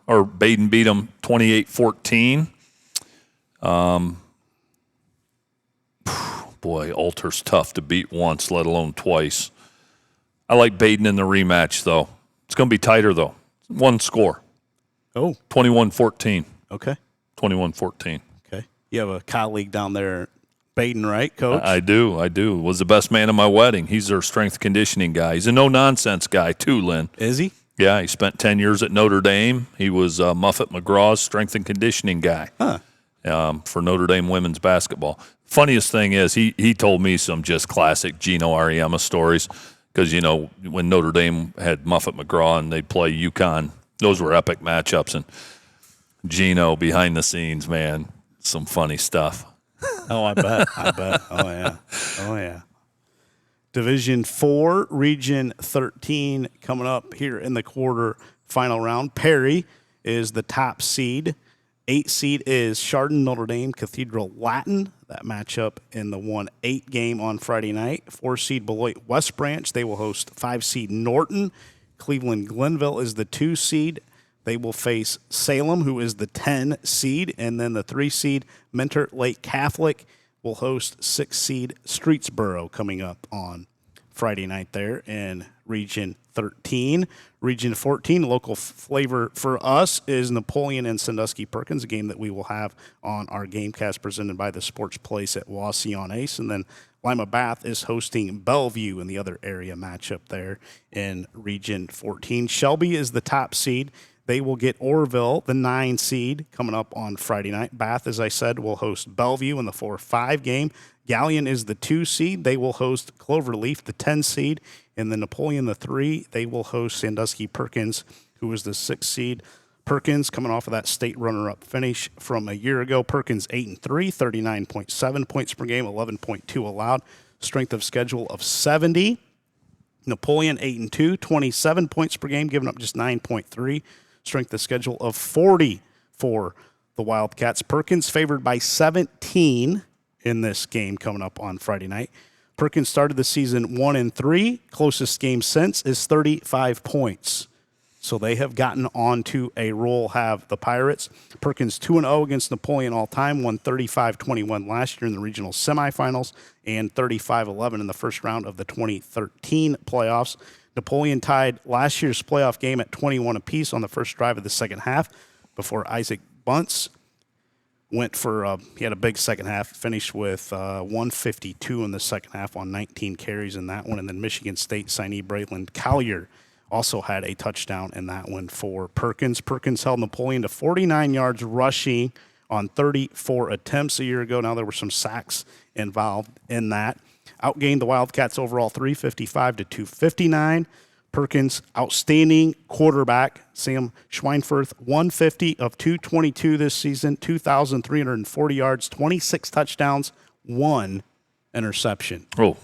or Baden beat them 28-14. Boy, Alter's tough to beat once, let alone twice. I like Baden in the rematch, though. It's going to be tighter, though. One score. Oh. 21-14. Okay. 21-14. Okay. You have a colleague down there, Baden, right, Coach? I do. Was the best man at my wedding. He's their strength conditioning guy. He's a no-nonsense guy, too, Lynn. Is he? Yeah, he spent 10 years at Notre Dame. He was Muffet McGraw's strength and conditioning guy for Notre Dame women's basketball. Funniest thing is he told me some just classic Gino Ariema stories because, you know, when Notre Dame had Muffet McGraw and they'd play UConn, those were epic matchups. And Gino, behind the scenes, man, some funny stuff. Oh, I bet. Oh, yeah. Division 4, Region 13 coming up here in the quarter final round. Perry is the top seed. 8 seed is Chardon Notre Dame Cathedral Latin. That matchup in the 1-8 game on Friday night. 4 seed Beloit West Branch. They will host 5 seed Norton. Cleveland Glenville is the 2 seed. They will face Salem, who is the 10 seed. And then the 3 seed Mentor Lake Catholic will host 6 seed Streetsboro coming up on Friday night there in Region 13. Region 14, local flavor for us is Napoleon and Sandusky Perkins, a game that we will have on our Gamecast presented by the Sports Place at Wassee on Ace. And then Lima Bath is hosting Bellevue in the other area matchup there in Region 14. Shelby is the top seed. They will get Orville, the 9 seed, coming up on Friday night. Bath, as I said, will host Bellevue in the 4-5 game. Galleon is the 2 seed. They will host Cloverleaf, the 10 seed. And then Napoleon, the 3, they will host Sandusky Perkins, who is the 6 seed. Perkins coming off of that state runner-up finish from a year ago. Perkins 8-3, 39.7 points per game, 11.2 allowed. Strength of schedule of 70. Napoleon 8-2, 27 points per game, giving up just 9.3. Strength of schedule of 40 for the Wildcats. Perkins favored by 17 in this game coming up on Friday night. Perkins started the season 1-3. Closest game since is 35 points. So they have gotten onto a roll, have the Pirates. Perkins 2-0 against Napoleon all-time, won 35-21 last year in the regional semifinals and 35-11 in the first round of the 2013 playoffs. Napoleon tied last year's playoff game at 21 apiece on the first drive of the second half before Isaac Bunce went for, he had a big second half, finished with 152 in the second half on 19 carries in that one. And then Michigan State signee Braylon Collier also had a touchdown in that one for Perkins. Perkins held Napoleon to 49 yards rushing on 34 attempts a year ago. Now there were some sacks involved in that. Outgained the Wildcats overall 355 to 259. Perkins, outstanding quarterback, Sam Schweinfurth, 150 of 222 this season, 2,340 yards, 26 touchdowns, 1 interception. Oh.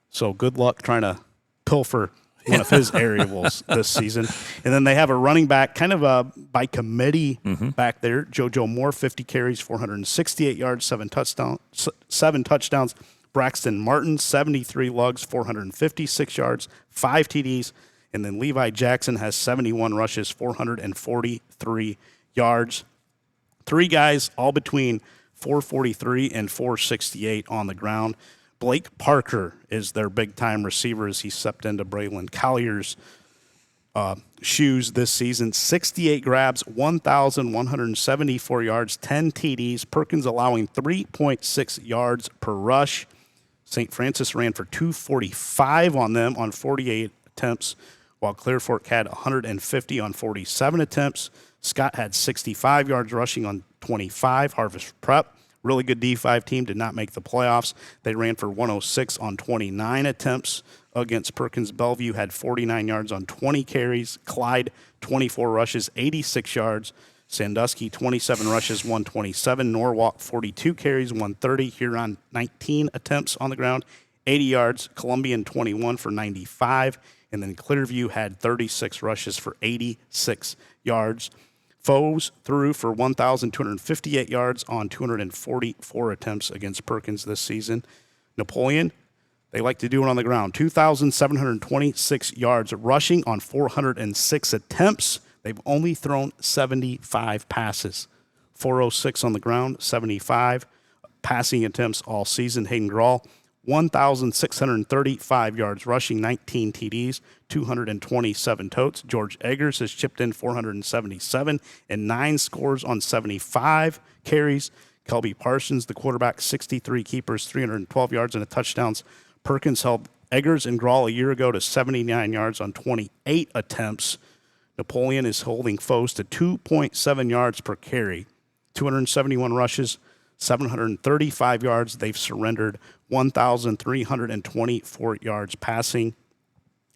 So good luck trying to pilfer one of his aerials this season. And then they have a running back, kind of by committee back there, JoJo Moore, 50 carries, 468 yards, 7 touchdowns. Braxton Martin, 73 lugs, 456 yards, 5 TDs. And then Levi Jackson has 71 rushes, 443 yards. 3 guys all between 443 and 468 on the ground. Blake Parker is their big-time receiver as he stepped into Braylon Collier's shoes this season. 68 grabs, 1,174 yards, 10 TDs. Perkins allowing 3.6 yards per rush. St. Francis ran for 245 on them on 48 attempts, while Clear Fork had 150 on 47 attempts. Scott had 65 yards rushing on 25. Harvest Prep, really good D5 team, did not make the playoffs. They ran for 106 on 29 attempts against Perkins. Bellevue had 49 yards on 20 carries. Clyde, 24 rushes, 86 yards. Sandusky, 27 rushes, 127. Norwalk, 42 carries, 130. Huron, 19 attempts on the ground, 80 yards. Columbian, 21 for 95. And then Clearview had 36 rushes for 86 yards. Foes threw for 1,258 yards on 244 attempts against Perkins this season. Napoleon, they like to do it on the ground. 2,726 yards rushing on 406 attempts. They've only thrown 75 passes. 406 on the ground, 75 passing attempts all season. Hayden Groll, 1,635 yards rushing, 19 TDs, 227 totes. George Eggers has chipped in 477 and 9 scores on 75 carries. Kelby Parsons, the quarterback, 63 keepers, 312 yards and a touchdowns. Perkins held Eggers and Groll a year ago to 79 yards on 28 attempts. Napoleon is holding foes to 2.7 yards per carry, 271 rushes, 735 yards. They've surrendered 1,324 yards passing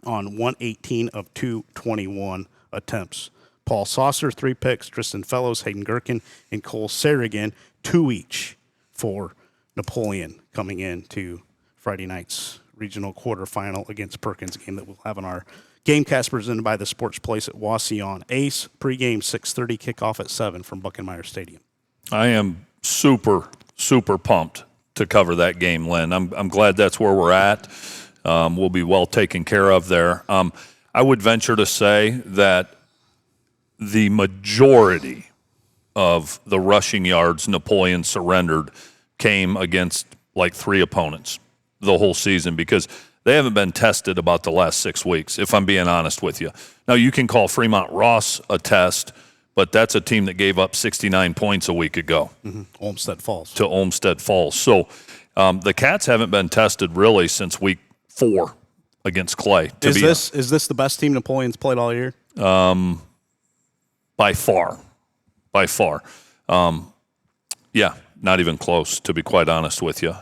on 118 of 221 attempts. Paul Saucer, 3 picks. Tristan Fellows, Hayden Gherkin, and Cole Sarrigan, 2 each for Napoleon coming into Friday night's regional quarterfinal against Perkins, game that we'll have on our Gamecast presented by the Sports Place at Wasion. Ace, pregame 6:30, kickoff at 7 from Buckenmeyer Stadium. I am super, super pumped to cover that game, Lynn. I'm glad that's where we're at. We'll be well taken care of there. I would venture to say that the majority of the rushing yards Napoleon surrendered came against like 3 opponents the whole season, because they haven't been tested about the last 6 weeks, if I'm being honest with you. Now, you can call Fremont Ross a test, but that's a team that gave up 69 points a week ago. Olmsted Falls. To Olmsted Falls. So the Cats haven't been tested really since week 4 against Clay. Is this the best team Napoleon's played all year? By far. Yeah, not even close, to be quite honest with you.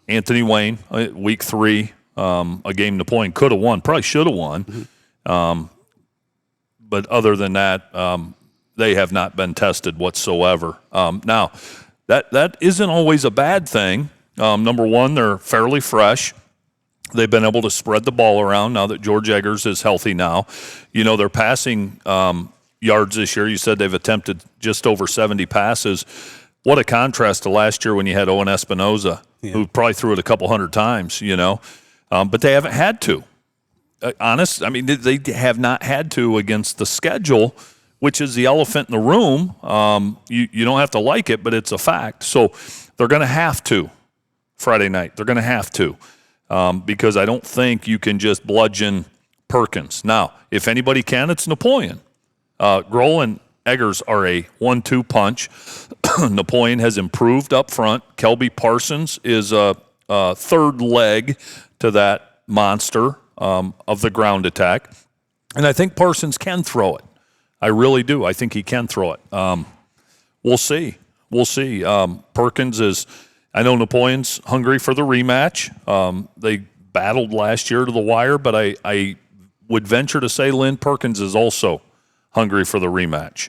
Anthony Wayne, week 3, a game Napoleon could have won, probably should have won. But other than that, they have not been tested whatsoever. Now, that isn't always a bad thing. Number one, they're fairly fresh. They've been able to spread the ball around now that George Eggers is healthy now. You know, their passing yards this year, you said they've attempted just over 70 passes. What a contrast to last year when you had Owen Espinoza, who probably threw it a couple hundred times, you know. But they haven't had to. They have not had to against the schedule, which is the elephant in the room. You don't have to like it, but it's a fact. So they're going to have to Friday night. They're going to have to because I don't think you can just bludgeon Perkins. Now, if anybody can, it's Napoleon. Groll and Eggers are a 1-2 punch. Napoleon has improved up front. Kelby Parsons is a third leg to that monster of the ground attack. And I think Parsons can throw it. I really do. I think he can throw it. We'll see. Perkins is, I know Napoleon's hungry for the rematch. They battled last year to the wire, but I would venture to say Lynn Perkins is also hungry for the rematch.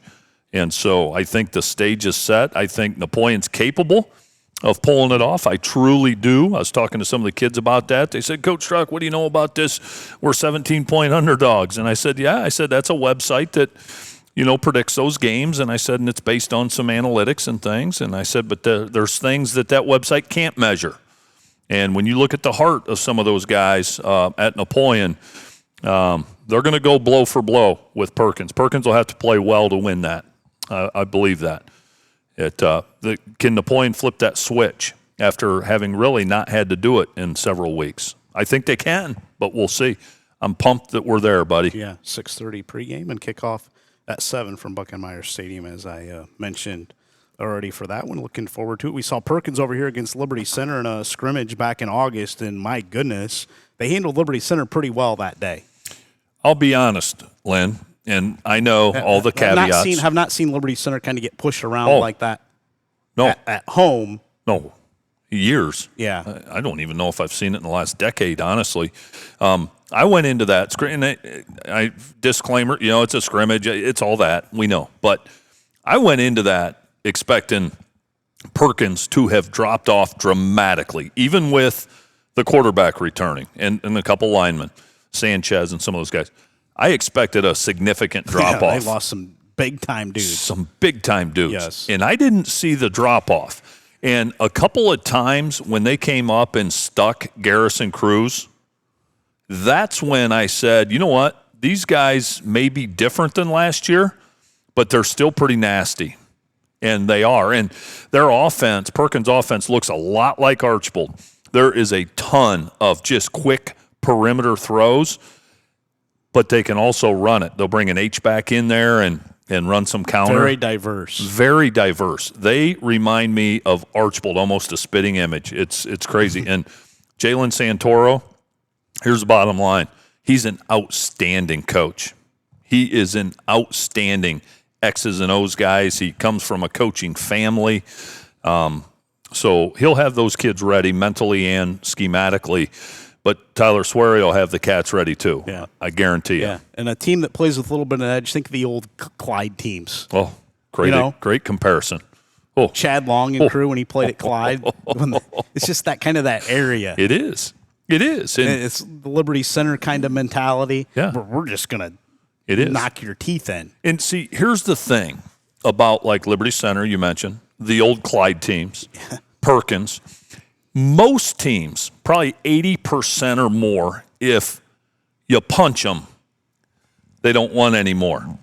And so I think the stage is set. I think Napoleon's capable of pulling it off. I truly do. I was talking to some of the kids about that. They said, Coach Strock, what do you know about this? We're 17-point underdogs. And I said, that's a website that, predicts those games. And I said, and it's based on some analytics and things. And I said, but there's things that website can't measure. And when you look at the heart of some of those guys at Napoleon, they're going to go blow for blow with Perkins. Perkins will have to play well to win that. I believe that. Can Napoleon flip that switch after having really not had to do it in several weeks? I think they can, but we'll see. I'm pumped that we're there, buddy. Yeah, 6:30 pregame and kickoff at 7 from Buckenmeyer Stadium, as I mentioned already for that one. Looking forward to it. We saw Perkins over here against Liberty Center in a scrimmage back in August, and my goodness, they handled Liberty Center pretty well that day. I'll be honest, Lynn, and I know all the caveats. Have not seen Liberty Center kind of get pushed around like that. No. At home. No. Years. Yeah. I don't even know if I've seen it in the last decade, honestly. I went into that, and I disclaimer, it's a scrimmage. It's all that. We know. But I went into that expecting Perkins to have dropped off dramatically, even with the quarterback returning and a couple linemen, Sanchez and some of those guys. I expected a significant drop-off. They lost some big-time dudes. Some big-time dudes. Yes. And I didn't see the drop-off. And a couple of times when they came up and stuck Garrison Cruz, that's when I said, you know what? These guys may be different than last year, but they're still pretty nasty. And they are. And their offense, Perkins' offense, looks a lot like Archbold. There is a ton of just quick perimeter throws, but they can also run it. They'll bring an H-back in there and run some counter. Very diverse. Very diverse. They remind me of Archbold, almost a spitting image. It's crazy. And Jalen Santoro, here's the bottom line. He's an outstanding coach. He is an outstanding X's and O's guys. He comes from a coaching family. So he'll have those kids ready mentally and schematically. But Tyler Swery will have the cats ready too. Yeah. I guarantee you. Yeah, and a team that plays with a little bit of edge. Think of the old Clyde teams. Oh, great comparison. Oh, Chad Long and crew when he played at Clyde. It's just that kind of that area. It is. And it's the Liberty Center kind of mentality. Yeah. We're just going to knock your teeth in. And see, here's the thing about like Liberty Center, you mentioned, the old Clyde teams, Perkins. Most teams, probably 80% or more, if you punch them, they don't want anymore.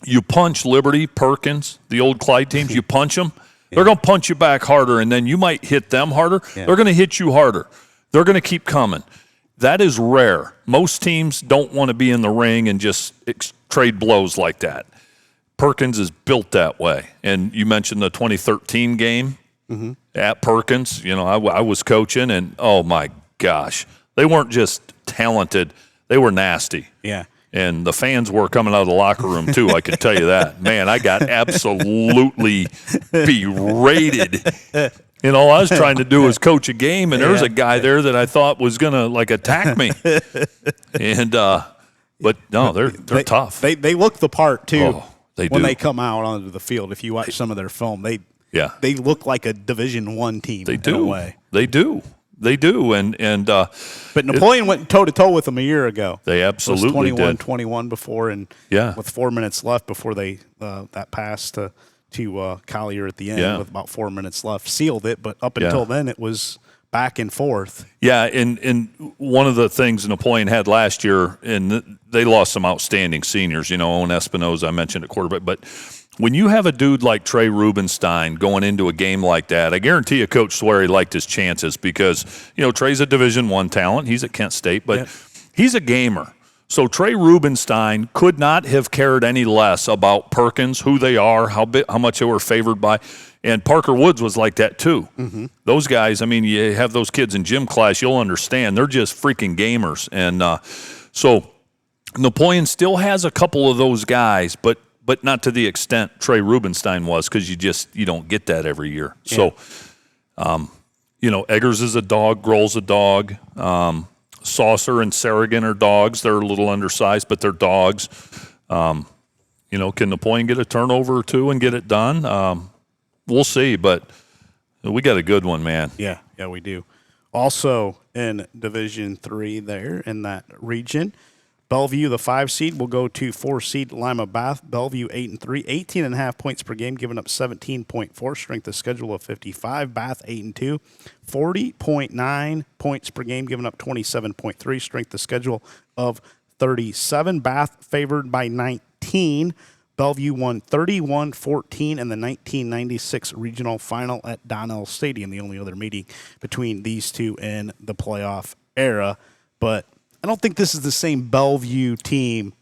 You punch Liberty, Perkins, the old Clyde teams, you punch them, they're going to punch you back harder, and then you might hit them harder. Yeah. They're going to hit you harder. They're going to keep coming. That is rare. Most teams don't want to be in the ring and just trade blows like that. Perkins is built that way. And you mentioned the 2013 game. Mm-hmm. At Perkins, I was coaching, and oh my gosh, they weren't just talented; they were nasty. Yeah, and the fans were coming out of the locker room too. I can tell you that. Man, I got absolutely berated. All I was trying to do was coach a game, and there was a guy there that I thought was gonna attack me. And but no, they're tough. They look the part too. Oh, they when do. they come out onto the field. If you watch some of their film, they look like a Division I team. They do. In a way. They do. And but Napoleon went toe to toe with them a year ago. They absolutely did. 21 before, and with 4 minutes left before they that pass to Collier at the end with about 4 minutes left sealed it. But up until then, it was back and forth. Yeah, and one of the things Napoleon had last year, and they lost some outstanding seniors. Owen Espinoza, I mentioned at quarterback, but when you have a dude like Trey Rubenstein going into a game like that, I guarantee you Coach Swery liked his chances because, Trey's a Division I talent. He's at Kent State, but he's a gamer. So Trey Rubenstein could not have cared any less about Perkins, who they are, how much they were favored by. And Parker Woods was like that too. Mm-hmm. Those guys, you have those kids in gym class, you'll understand. They're just freaking gamers. And so Napoleon still has a couple of those guys, but not to the extent Trey Rubenstein was, because you don't get that every year. Yeah. So, Eggers is a dog, Groll's a dog. Saucer and Sarragan are dogs. They're a little undersized, but they're dogs. Can Napoleon get a turnover or two and get it done? We'll see, but we got a good one, man. Yeah, we do. Also in Division III there in that region, Bellevue, the 5 seed, will go to 4 seed Lima Bath. Bellevue 8-3, 18.5 points per game, giving up 17.4. Strength of schedule of 55. Bath 8-2, 40.9 points per game, giving up 27.3. Strength of schedule of 37. Bath favored by 19. Bellevue won 31-14 in the 1996 regional final at Donnell Stadium, the only other meeting between these two in the playoff era. But I don't think this is the same Bellevue team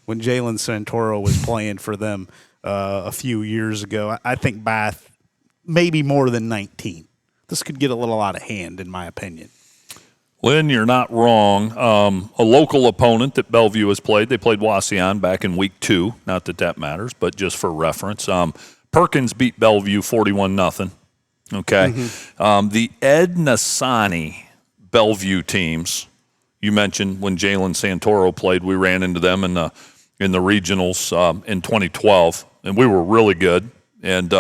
when Jalen Santoro was playing for them a few years ago. I think Bath maybe more than 19. This could get a little out of hand, in my opinion. Lynn, you're not wrong. A local opponent that Bellevue has played, they played Wauseon back in week 2. Not that that matters, but just for reference. Perkins beat Bellevue 41-0. Okay. The Ed Nasani Bellevue teams, you mentioned when Jalen Santoro played, we ran into them in the regionals in 2012, and we were really good, and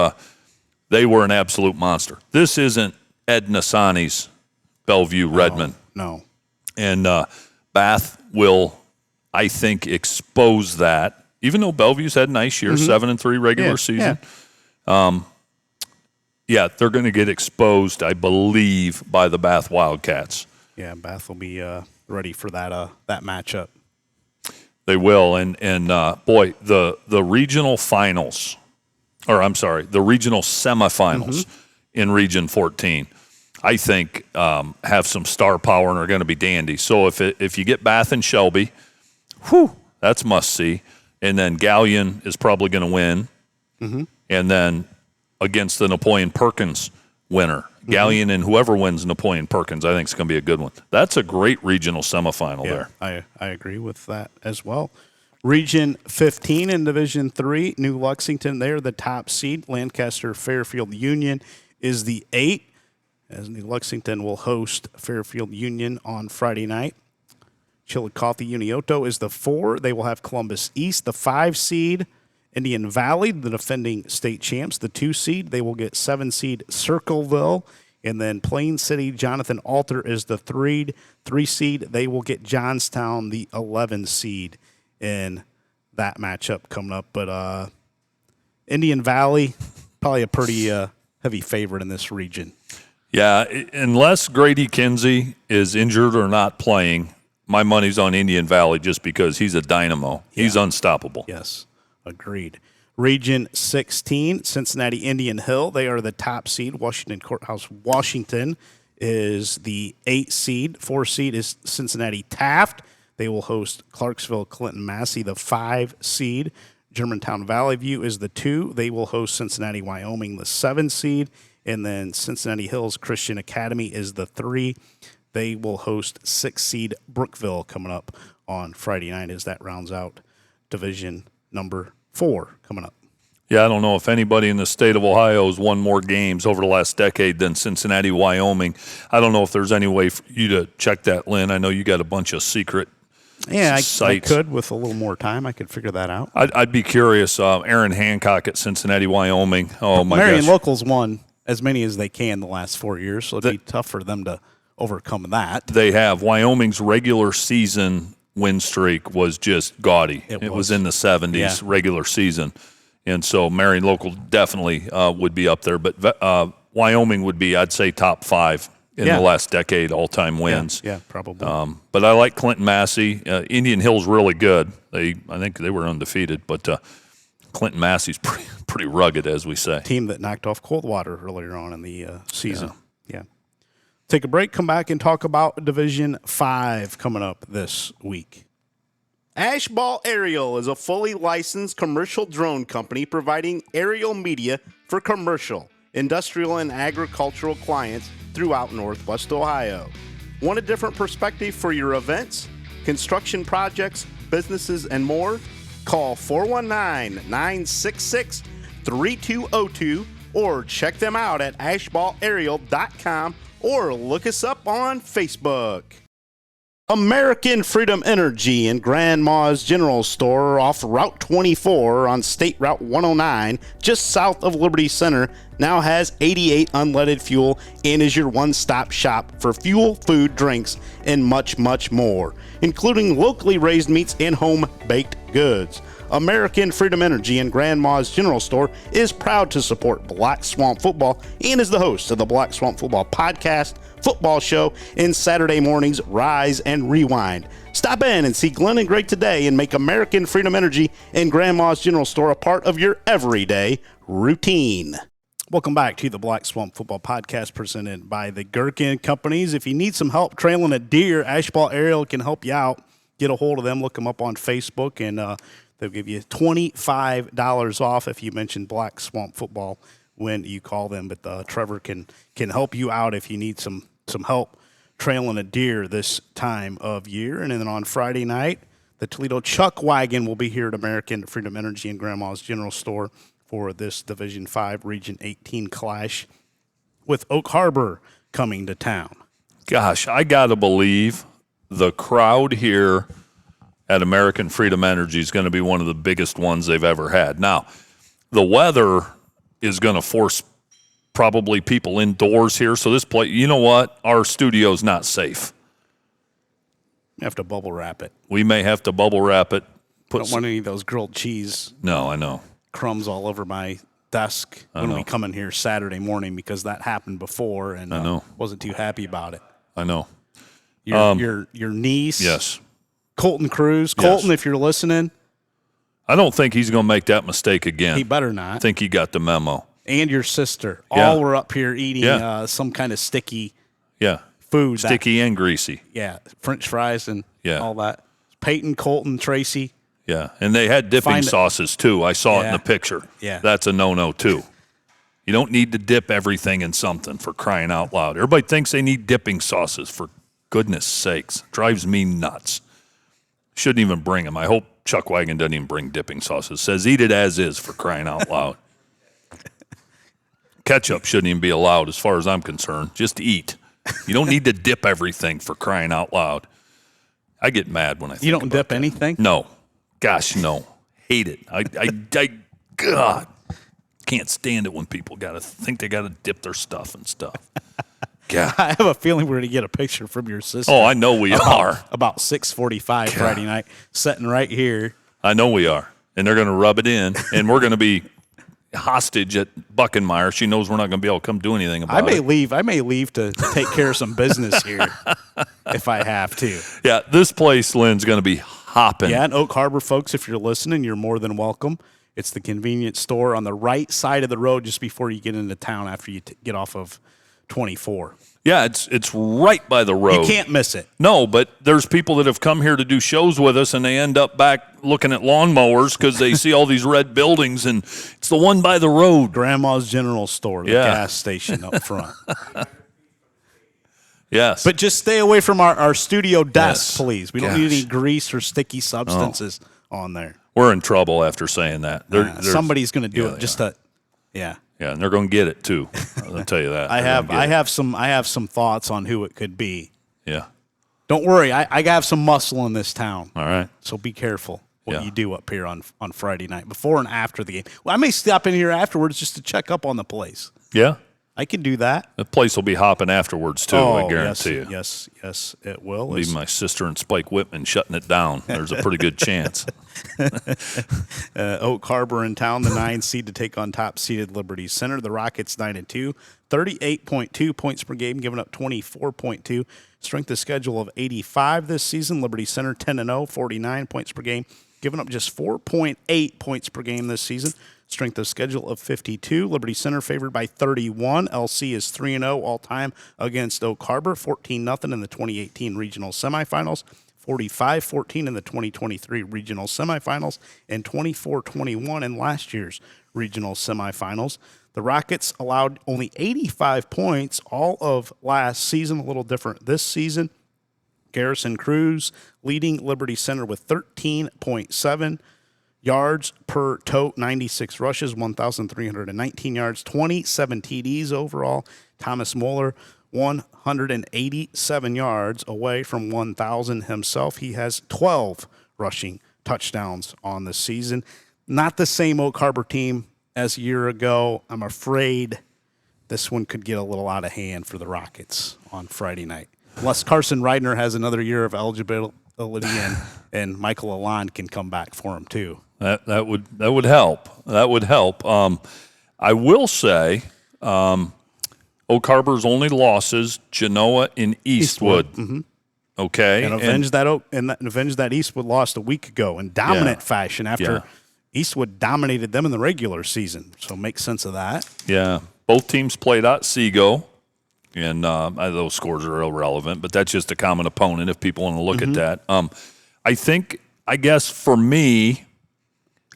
they were an absolute monster. This isn't Ed Nasani's Bellevue Redmond. No. And Bath will, I think, expose that, even though Bellevue's had a nice year, 7-3 regular season. Yeah, they're going to get exposed, I believe, by the Bath Wildcats. Yeah, Bath will be ready for that matchup. They will, and boy, the regional finals, the regional semifinals in Region 14, I think have some star power and are going to be dandy. So if you get Bath and Shelby, that's must see. And then Galleon is probably going to win, and then against the Napoleon Perkins winner. Galleon and whoever wins Napoleon Perkins, I think is going to be a good one. That's a great regional semifinal there. I agree with that as well. Region 15 in Division 3, New Lexington, they're the top seed. Lancaster Fairfield Union is the 8, as New Lexington will host Fairfield Union on Friday night. Chillicothe Unioto is the 4. They will have Columbus East, the 5 seed. Indian Valley, the defending state champs, the 2 seed. They will get 7 seed Circleville. And then Plain City, Jonathan Alter is the 3 seed. They will get Johnstown, the 11 seed in that matchup coming up. But Indian Valley, probably a pretty heavy favorite in this region. Yeah, unless Grady Kinsey is injured or not playing, my money's on Indian Valley just because he's a dynamo. Yeah. He's unstoppable. Yes. Agreed. Region 16, Cincinnati Indian Hill. They are the top seed. Washington Courthouse, Washington is the 8 seed. 4 seed is Cincinnati Taft. They will host Clarksville Clinton Massey, the 5 seed. Germantown Valley View is the 2. They will host Cincinnati Wyoming, the 7 seed. And then Cincinnati Hills Christian Academy is the 3. They will host 6 seed Brookville coming up on Friday night as that rounds out Division number 4 coming up. Yeah, I don't know if anybody in the state of Ohio has won more games over the last decade than Cincinnati, Wyoming. I don't know if there's any way for you to check that, Lynn. I know you got a bunch of secret sites. I could with a little more time. I could figure that out. I'd be curious. Aaron Hancock at Cincinnati, Wyoming. Oh, my gosh. Marion Locals won as many as they can the last 4 years, so it'd be tough for them to overcome that. They have. Wyoming's regular season win streak was just gaudy. It was in the 70s regular season. And so Marion Local definitely would be up there. But Wyoming would be, I'd say, top 5 in the last decade all-time wins. Yeah, probably. But I like Clinton Massey. Indian Hill's really good. I think they were undefeated. But Clinton Massey's pretty rugged, as we say. Team that knocked off Coldwater earlier on in the season. Yeah. Take a break, come back and talk about Division 5 coming up this week. Ashball Aerial is a fully licensed commercial drone company providing aerial media for commercial, industrial, and agricultural clients throughout Northwest Ohio. Want a different perspective for your events, construction projects, businesses, and more? Call 419-966-3202 or check them out at ashballaerial.com or look us up on Facebook. American Freedom Energy and Grandma's General Store off Route 24 on State Route 109, just south of Liberty Center, now has 88 unleaded fuel and is your one-stop shop for fuel, food, drinks, and much, much more, including locally raised meats and home-baked goods. American Freedom Energy and Grandma's General Store is proud to support Black Swamp Football and is the host of the Black Swamp Football podcast, football show, and Saturday mornings Rise and Rewind. Stop in and see Glenn and Greg today and make American Freedom Energy and Grandma's General Store a part of your everyday routine. Welcome back to the Black Swamp Football Podcast presented by the Gherkin Companies. If you need some help trailing a deer, Ashball Aerial can help you out. Get a hold of them. Look them up on Facebook, and they'll give you $25 off if you mention Black Swamp Football when you call them. But Trevor can help you out if you need some help trailing a deer this time of year. And then on Friday night, the Toledo Chuck Wagon will be here at American Freedom Energy and Grandma's General Store for this Division 5 Region 18 clash with Oak Harbor coming to town. Gosh, I got to believe the crowd here at American Freedom Energy is going to be one of the biggest ones they've ever had. Now, the weather is going to force probably people indoors here. So this place, you know what? Our studio's not safe. You have to bubble wrap it. We may have to bubble wrap it. Don't want any of those grilled cheese. No, I know. Crumbs all over my desk when we come in here Saturday morning because that happened before and I know. Wasn't too happy about it. I know. Your niece, Yes. Colton Cruz. Colton, if you're listening, I don't think he's going to make that mistake again. he better not. I think he got the memo. And your sister, Yeah. all were up here eating Yeah. some kind of sticky Yeah. food. Sticky and greasy. French fries and Yeah. all that. Peyton, Colton, Tracy. Yeah. And they had dipping sauces, too. I saw it in the picture. Yeah. That's a no-no, too. You don't need to dip everything in something, for crying out loud. Everybody thinks they need dipping sauces, for goodness sakes. Drives me nuts. Shouldn't even bring them. I hope Chuck Wagon doesn't even bring dipping sauces. Says eat it as is, for crying out loud. Ketchup shouldn't even be allowed as far as I'm concerned. Just eat. You don't need to dip everything, for crying out loud. I get mad when I think You don't about dip that. anything? No. Gosh, no. Hate it. God, can't stand it when people think they got to dip their stuff and stuff. God. I have a feeling we're going to get a picture from your sister. Oh, I know we are. About 6:45 Friday night, sitting right here. I know we are. And they're going to rub it in, and we're going to be hostage at Buckenmeyer. She knows we're not going to be able to come do anything about it. I may leave to take care of some business here if I have to. Yeah, this place, Lynn's going to be hopping. Yeah, and Oak Harbor folks, if you're listening, you're more than welcome. It's the convenience store on the right side of the road just before you get into town after you get off of 24. Yeah, it's right by the road. You can't miss it. No, but there's people that have come here to do shows with us, and they end up back looking at lawnmowers because they see all these red buildings, and it's the one by the road. Grandma's General Store, the gas station up front. Yes. But just stay away from our studio desk, Yes. please. We don't need any grease or sticky substances on there. We're in trouble after saying that. Somebody's going to do it just to, Yeah, and they're going to get it too. I'll tell you that. I have some thoughts on who it could be. Yeah. Don't worry, I have some muscle in this town. All right. So be careful what you do up here on Friday night, before and after the game. Well, I may stop in here afterwards just to check up on the place. Yeah. I can do that. The place will be hopping afterwards too. I guarantee you. Yes, it will. It'll be my sister and Spike Whitman shutting it down. There's a pretty good chance. Oak Harbor in town, the 9 seed to take on top-seeded Liberty Center. The Rockets 9-2, 38.2 points per game, giving up 24.2. Strength of schedule of 85 this season. Liberty Center 10-0, 49 points per game, giving up just 4.8 points per game this season. Strength of schedule of 52. Liberty Center favored by 31. LC is 3-0 all-time against Oak Harbor, 14-0 in the 2018 regional semifinals, 45-14 in the 2023 regional semifinals, and 24-21 in last year's regional semifinals. The Rockets allowed only 85 points all of last season, a little different this season. Garrison Cruz leading Liberty Center with 13.7 yards per tote, 96 rushes, 1,319 yards, 27 TDs overall. Thomas Moeller, 187 yards away from 1,000 himself. He has 12 rushing touchdowns on the season. Not the same Oak Harbor team as a year ago. I'm afraid this one could get a little out of hand for the Rockets on Friday night. Unless Carson Reidner has another year of eligibility and Michael Alon can come back for him too. That would help. That would help. I will say, Oak Harbor's only losses: Genoa and Eastwood. Mm-hmm. Okay, and avenge that Eastwood lost a week ago in dominant fashion after Eastwood dominated them in the regular season, so make sense of that. Yeah, both teams played at Seago, and those scores are irrelevant, but that's just a common opponent if people want to look at that. I guess for me,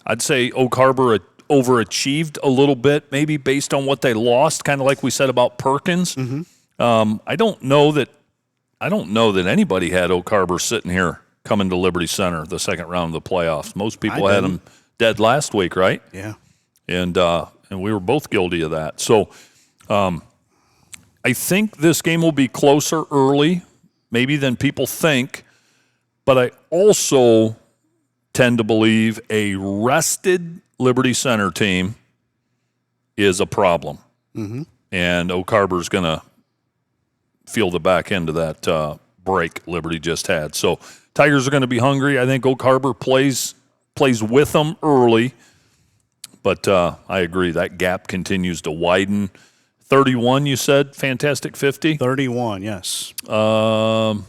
I'd say Oak Harbor overachieved a little bit, maybe based on what they lost, kind of like we said about Perkins. I don't know that anybody had Oak Harbor sitting here coming to Liberty Center the second round of the playoffs. Most people had them dead last week, right? Yeah. And we were both guilty of that. So I think this game will be closer early, maybe than people think. But I also tend to believe a rested Liberty Center team is a problem. And Oak Harbor's going to feel the back end of that break Liberty just had. So Tigers are going to be hungry. I think Oak Harbor plays with them early. But I agree, that gap continues to widen. 31, you said? Fantastic 50? 31, yes. I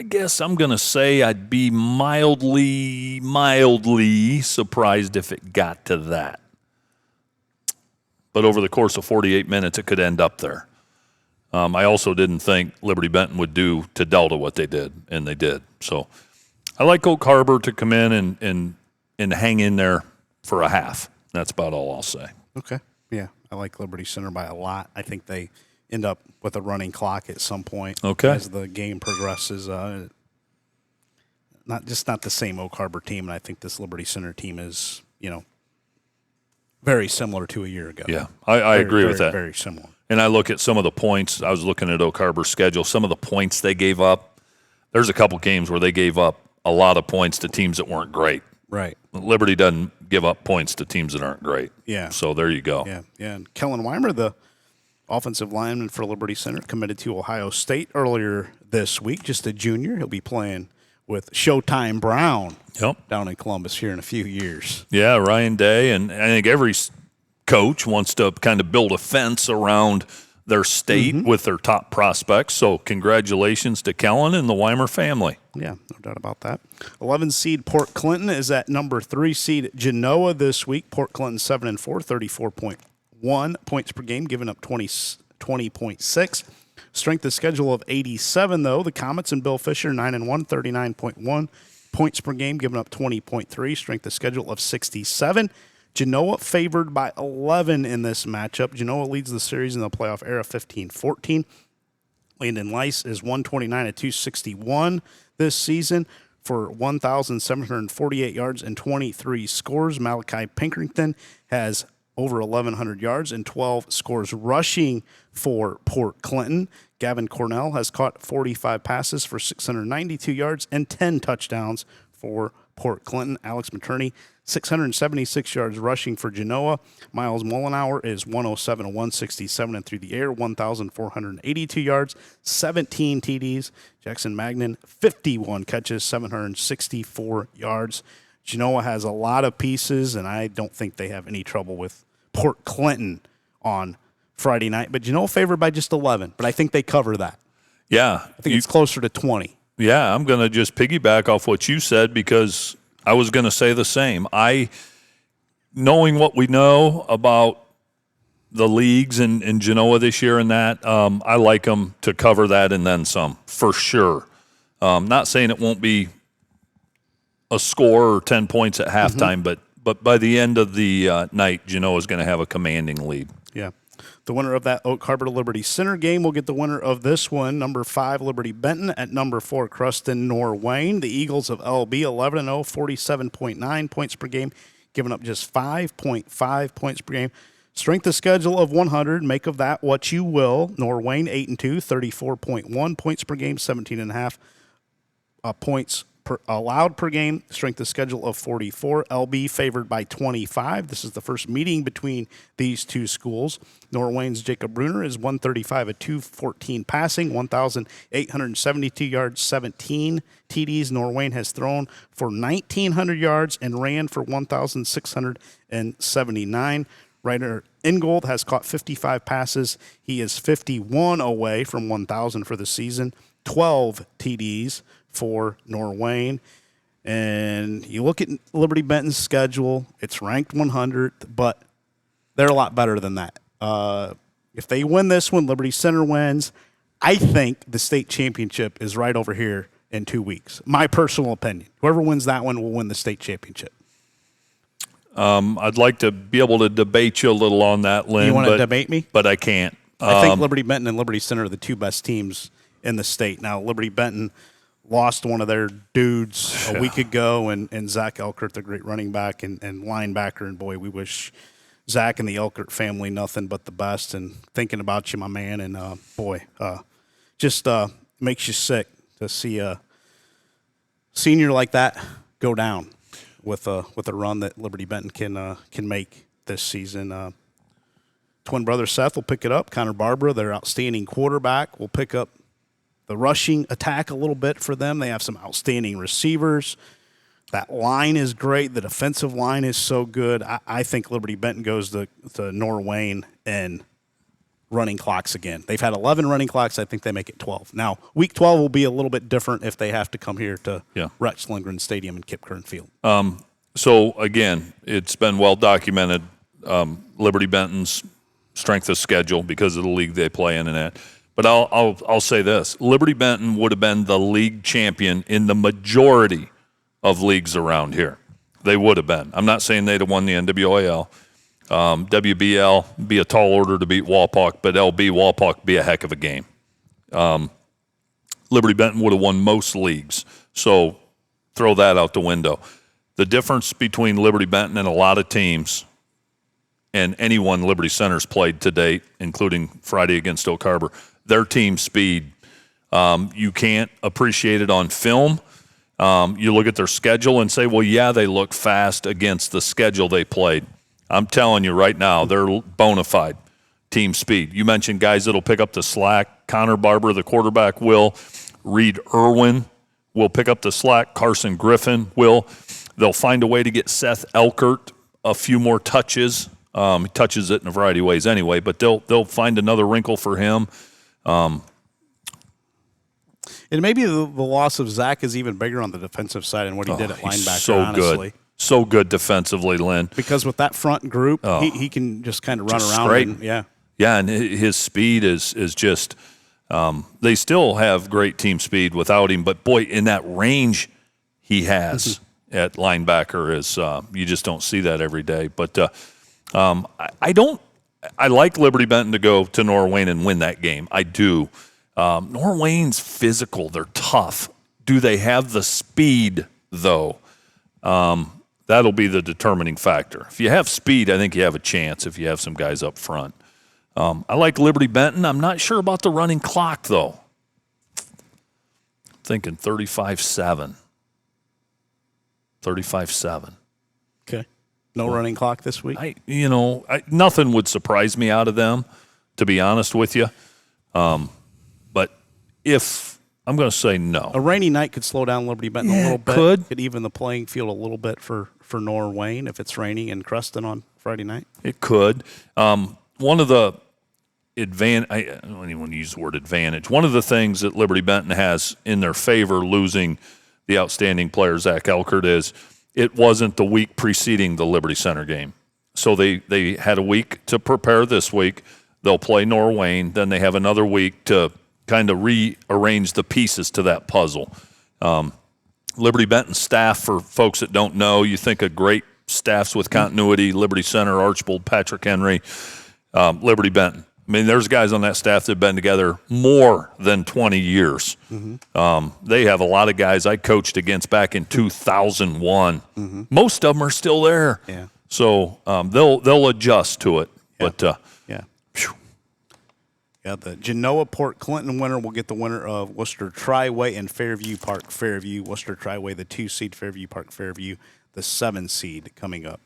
guess I'm going to say I'd be mildly surprised if it got to that. But over the course of 48 minutes, it could end up there. I also didn't think Liberty Benton would do to Delta what they did, and they did. So I like Oak Harbor to come in and hang in there for a half. That's about all I'll say. Okay. Yeah, I like Liberty Center by a lot. I think they end up with a running clock at some point as the game progresses. Not the same Oak Harbor team, and I think this Liberty Center team is, very similar to a year ago. Yeah, I agree with that. Very similar. And I look at some of the points. I was looking at Oak Harbor's schedule. Some of the points they gave up, there's a couple games where they gave up a lot of points to teams that weren't great. Right. Liberty doesn't give up points to teams that aren't great. Yeah. So there you go. Yeah. And Kellen Weimer, the offensive lineman for Liberty Center, committed to Ohio State earlier this week, just a junior. He'll be playing with Showtime Brown down in Columbus here in a few years. Yeah, Ryan Day, and I think every coach wants to kind of build a fence around their state with their top prospects. So congratulations to Kellen and the Weimer family. Yeah, no doubt about that. 11 seed Port Clinton is at number 3 seed Genoa this week. Port Clinton 7-4, 34.1 points per game, giving up 20.6. Strength of schedule of 87, though. The Comets and Bill Fisher 9-1, 39.1 points per game, giving up 20.3. Strength of schedule of 67. Genoa favored by 11 in this matchup. Genoa leads the series in the playoff era 15-14. Landon Lice is 129 at 261 this season for 1,748 yards and 23 scores. Malachi Pinkerton has over 1,100 yards and 12 scores rushing for Port Clinton. Gavin Cornell has caught 45 passes for 692 yards and 10 touchdowns for Port Clinton. Alex Materney, 676 yards rushing for Genoa. Miles Mollenauer is 107 and 167 and through the air, 1,482 yards, 17 TDs. Jackson Magnan, 51 catches, 764 yards. Genoa has a lot of pieces, and I don't think they have any trouble with Port Clinton on Friday night. But Genoa favored by just 11, but I think they cover that. Yeah. I think it's closer to 20. Yeah, I'm going to just piggyback off what you said because I was going to say the same. Knowing what we know about the leagues and Genoa this year and that, I like them to cover that and then some, for sure. Not saying it won't be a score or 10 points at halftime, but by the end of the night, Genoa is going to have a commanding lead. Yeah. The winner of that Oak Harbor Liberty Center game will get the winner of this one, number 5 Liberty Benton at number 4 Cruston Norwayne. The Eagles of LB 11-0, 47.9 points per game, giving up just 5.5 points per game. Strength of schedule of 100, make of that what you will. Norwayne 8-2, 34.1 points per game, 17.5 points allowed per game. Strength of schedule of 44. LB favored by 25. This is the first meeting between these two schools. Norwayne's Jacob Bruner is 135 at 214 passing, 1,872 yards, 17 TDs. Norwayne has thrown for 1,900 yards and ran for 1,679. Ryder Ingold has caught 55 passes. He is 51 away from 1,000 for the season. 12 TDs for Norwayne. And you look at Liberty Benton's schedule, it's ranked 100th, but they're a lot better than that. If they win this one, Liberty Center wins. I think the state championship is right over here in 2 weeks. My personal opinion. Whoever wins that one will win the state championship. I'd like to be able to debate you a little on that, Lynn. You want to debate me? But I can't. I think Liberty Benton and Liberty Center are the two best teams in the state. Now, Liberty Benton lost one of their dudes a week ago, and Zach Elkert, the great running back and linebacker. And, boy, we wish Zach and the Elkert family nothing but the best. And thinking about you, my man. And, just makes you sick to see a senior like that go down with a run that Liberty Benton can make this season. Twin brother Seth will pick it up. Connor Barbara, their outstanding quarterback, will pick up the rushing attack a little bit for them. They have some outstanding receivers. That line is great. The defensive line is so good. I think Liberty Benton goes to Norwayne and running clocks again. They've had 11 running clocks. I think they make it 12. Now, week 12 will be a little bit different if they have to come here to Rex Lindgren Stadium and Kip Kern Field. So, again, it's been well documented, Liberty Benton's strength of schedule because of the league they play in and that. But I'll say this. Liberty Benton would have been the league champion in the majority of leagues around here. They would have been. I'm not saying they'd have won the NWAL. WBL, be a tall order to beat Walpock, but LB Walpock be a heck of a game. Liberty Benton would have won most leagues. So throw that out the window. The difference between Liberty Benton and a lot of teams and anyone Liberty Center's played to date, including Friday against Oak Harbor, their team speed. You can't appreciate it on film. You look at their schedule and say, well, yeah, they look fast against the schedule they played. I'm telling you right now, they're bona fide team speed. You mentioned guys that'll pick up the slack. Connor Barber, the quarterback, will. Reed Irwin will pick up the slack. Carson Griffin will. They'll find a way to get Seth Elkert a few more touches. He touches it in a variety of ways anyway, but they'll find another wrinkle for him. And maybe the loss of Zach is even bigger on the defensive side than what he did at linebacker, so honestly. Good. So good defensively, Lynn. Because with that front group, he can just kind of run around. Straight. Yeah, and his speed is just they still have great team speed without him. But, boy, in that range he has at linebacker is you just don't see that every day. But I like Liberty Benton to go to Norwayne and win that game. I do. Norwayne's physical. They're tough. Do they have the speed, though? That'll be the determining factor. If you have speed, I think you have a chance if you have some guys up front. I like Liberty Benton. I'm not sure about the running clock, though. I'm thinking 35-7. 35-7. Okay. No running clock this week? Nothing would surprise me out of them, to be honest with you. But if I'm going to say no. A rainy night could slow down Liberty Benton a little bit. Could even the playing field a little bit for Norwayne if it's raining in Creston on Friday night. It could. One of the I don't even want to use the word advantage. One of the things that Liberty Benton has in their favor, losing the outstanding player Zach Elkert, is it wasn't the week preceding the Liberty Center game. So they had a week to prepare this week. They'll play Norwayne. Then they have another week to kind of rearrange the pieces to that puzzle. Liberty Benton staff, for folks that don't know, you think of great staffs with continuity, Liberty Center, Archbold, Patrick Henry, Liberty Benton. I mean, there's guys on that staff that have been together more than 20 years. They have a lot of guys I coached against back in 2001. Most of them are still there. Yeah. So they'll adjust to it. Yeah. But Yeah, the Genoa Port Clinton winner will get the winner of Worcester Triway and Fairview Park Fairview. Worcester Triway, the 2 seed, Fairview Park Fairview, the 7 seed coming up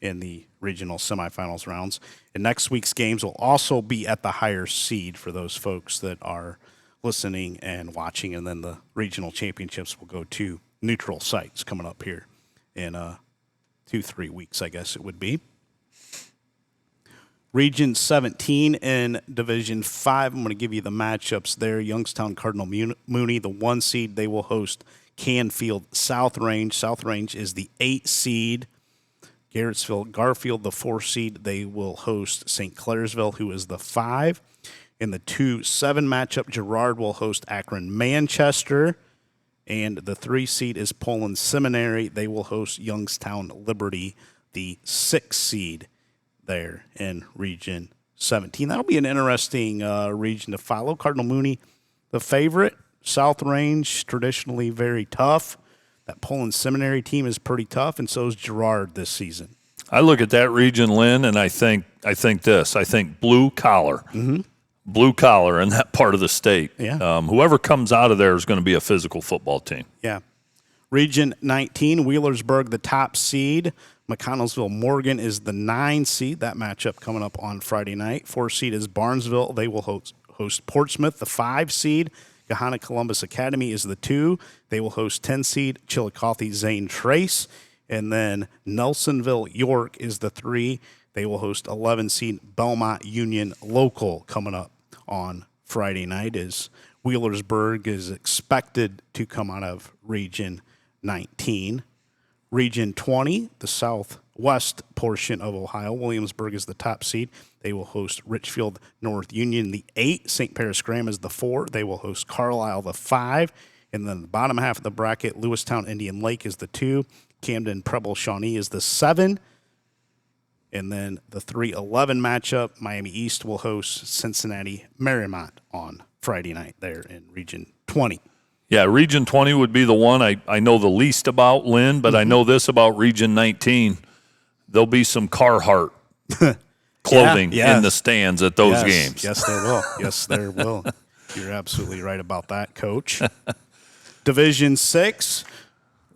in the regional semifinals rounds. And next week's games will also be at the higher seed for those folks that are listening and watching. And then the regional championships will go to neutral sites coming up here in 2-3 weeks, I guess it would be. Region 17 in Division 5. I'm going to give you the matchups there. Youngstown Cardinal Mooney, the 1 seed, they will host Canfield South Range. South Range is the 8 seed. Garrettsville Garfield, the 4 seed. They will host St. Clairsville, who is the 5. In the 2-7 matchup, Girard will host Akron Manchester. And the 3 seed is Poland Seminary. They will host Youngstown Liberty, the 6 seed there in Region 17. That'll be an interesting region to follow. Cardinal Mooney, the favorite. South Range, traditionally very tough. That Poland Seminary team is pretty tough, and so is Girard this season. I look at that region, Lynn, and I think this. I think blue collar. Mm-hmm. Blue collar in that part of the state. Yeah. Whoever comes out of there is going to be a physical football team. Yeah. Region 19, Wheelersburg, the top seed. McConnellsville Morgan is the 9 seed. That matchup coming up on Friday night. 4 seed is Barnesville. They will host Portsmouth, the 5 seed. Gahanna Columbus Academy is the 2. They will host 10 seed Chillicothe Zane Trace. And then Nelsonville York is the 3. They will host 11 seed Belmont Union Local coming up on Friday night, as Wheelersburg is expected to come out of Region 19. Region 20, the southwest portion of Ohio, Williamsburg is the top seed. They will host Richfield North Union, the 8. St. Paris Graham is the 4. They will host Carlisle, the 5. And then the bottom half of the bracket, Lewistown Indian Lake is the 2. Camden Preble Shawnee is the 7. And then the 3-11 matchup, Miami East will host Cincinnati Marymount on Friday night there in Region 20. Yeah, Region 20 would be the one I know the least about, Lynn, but I know this about Region 19. There'll be some Carhartt clothing in the stands at those games. Yes, there will. Yes, there will. You're absolutely right about that, Coach. Division 6,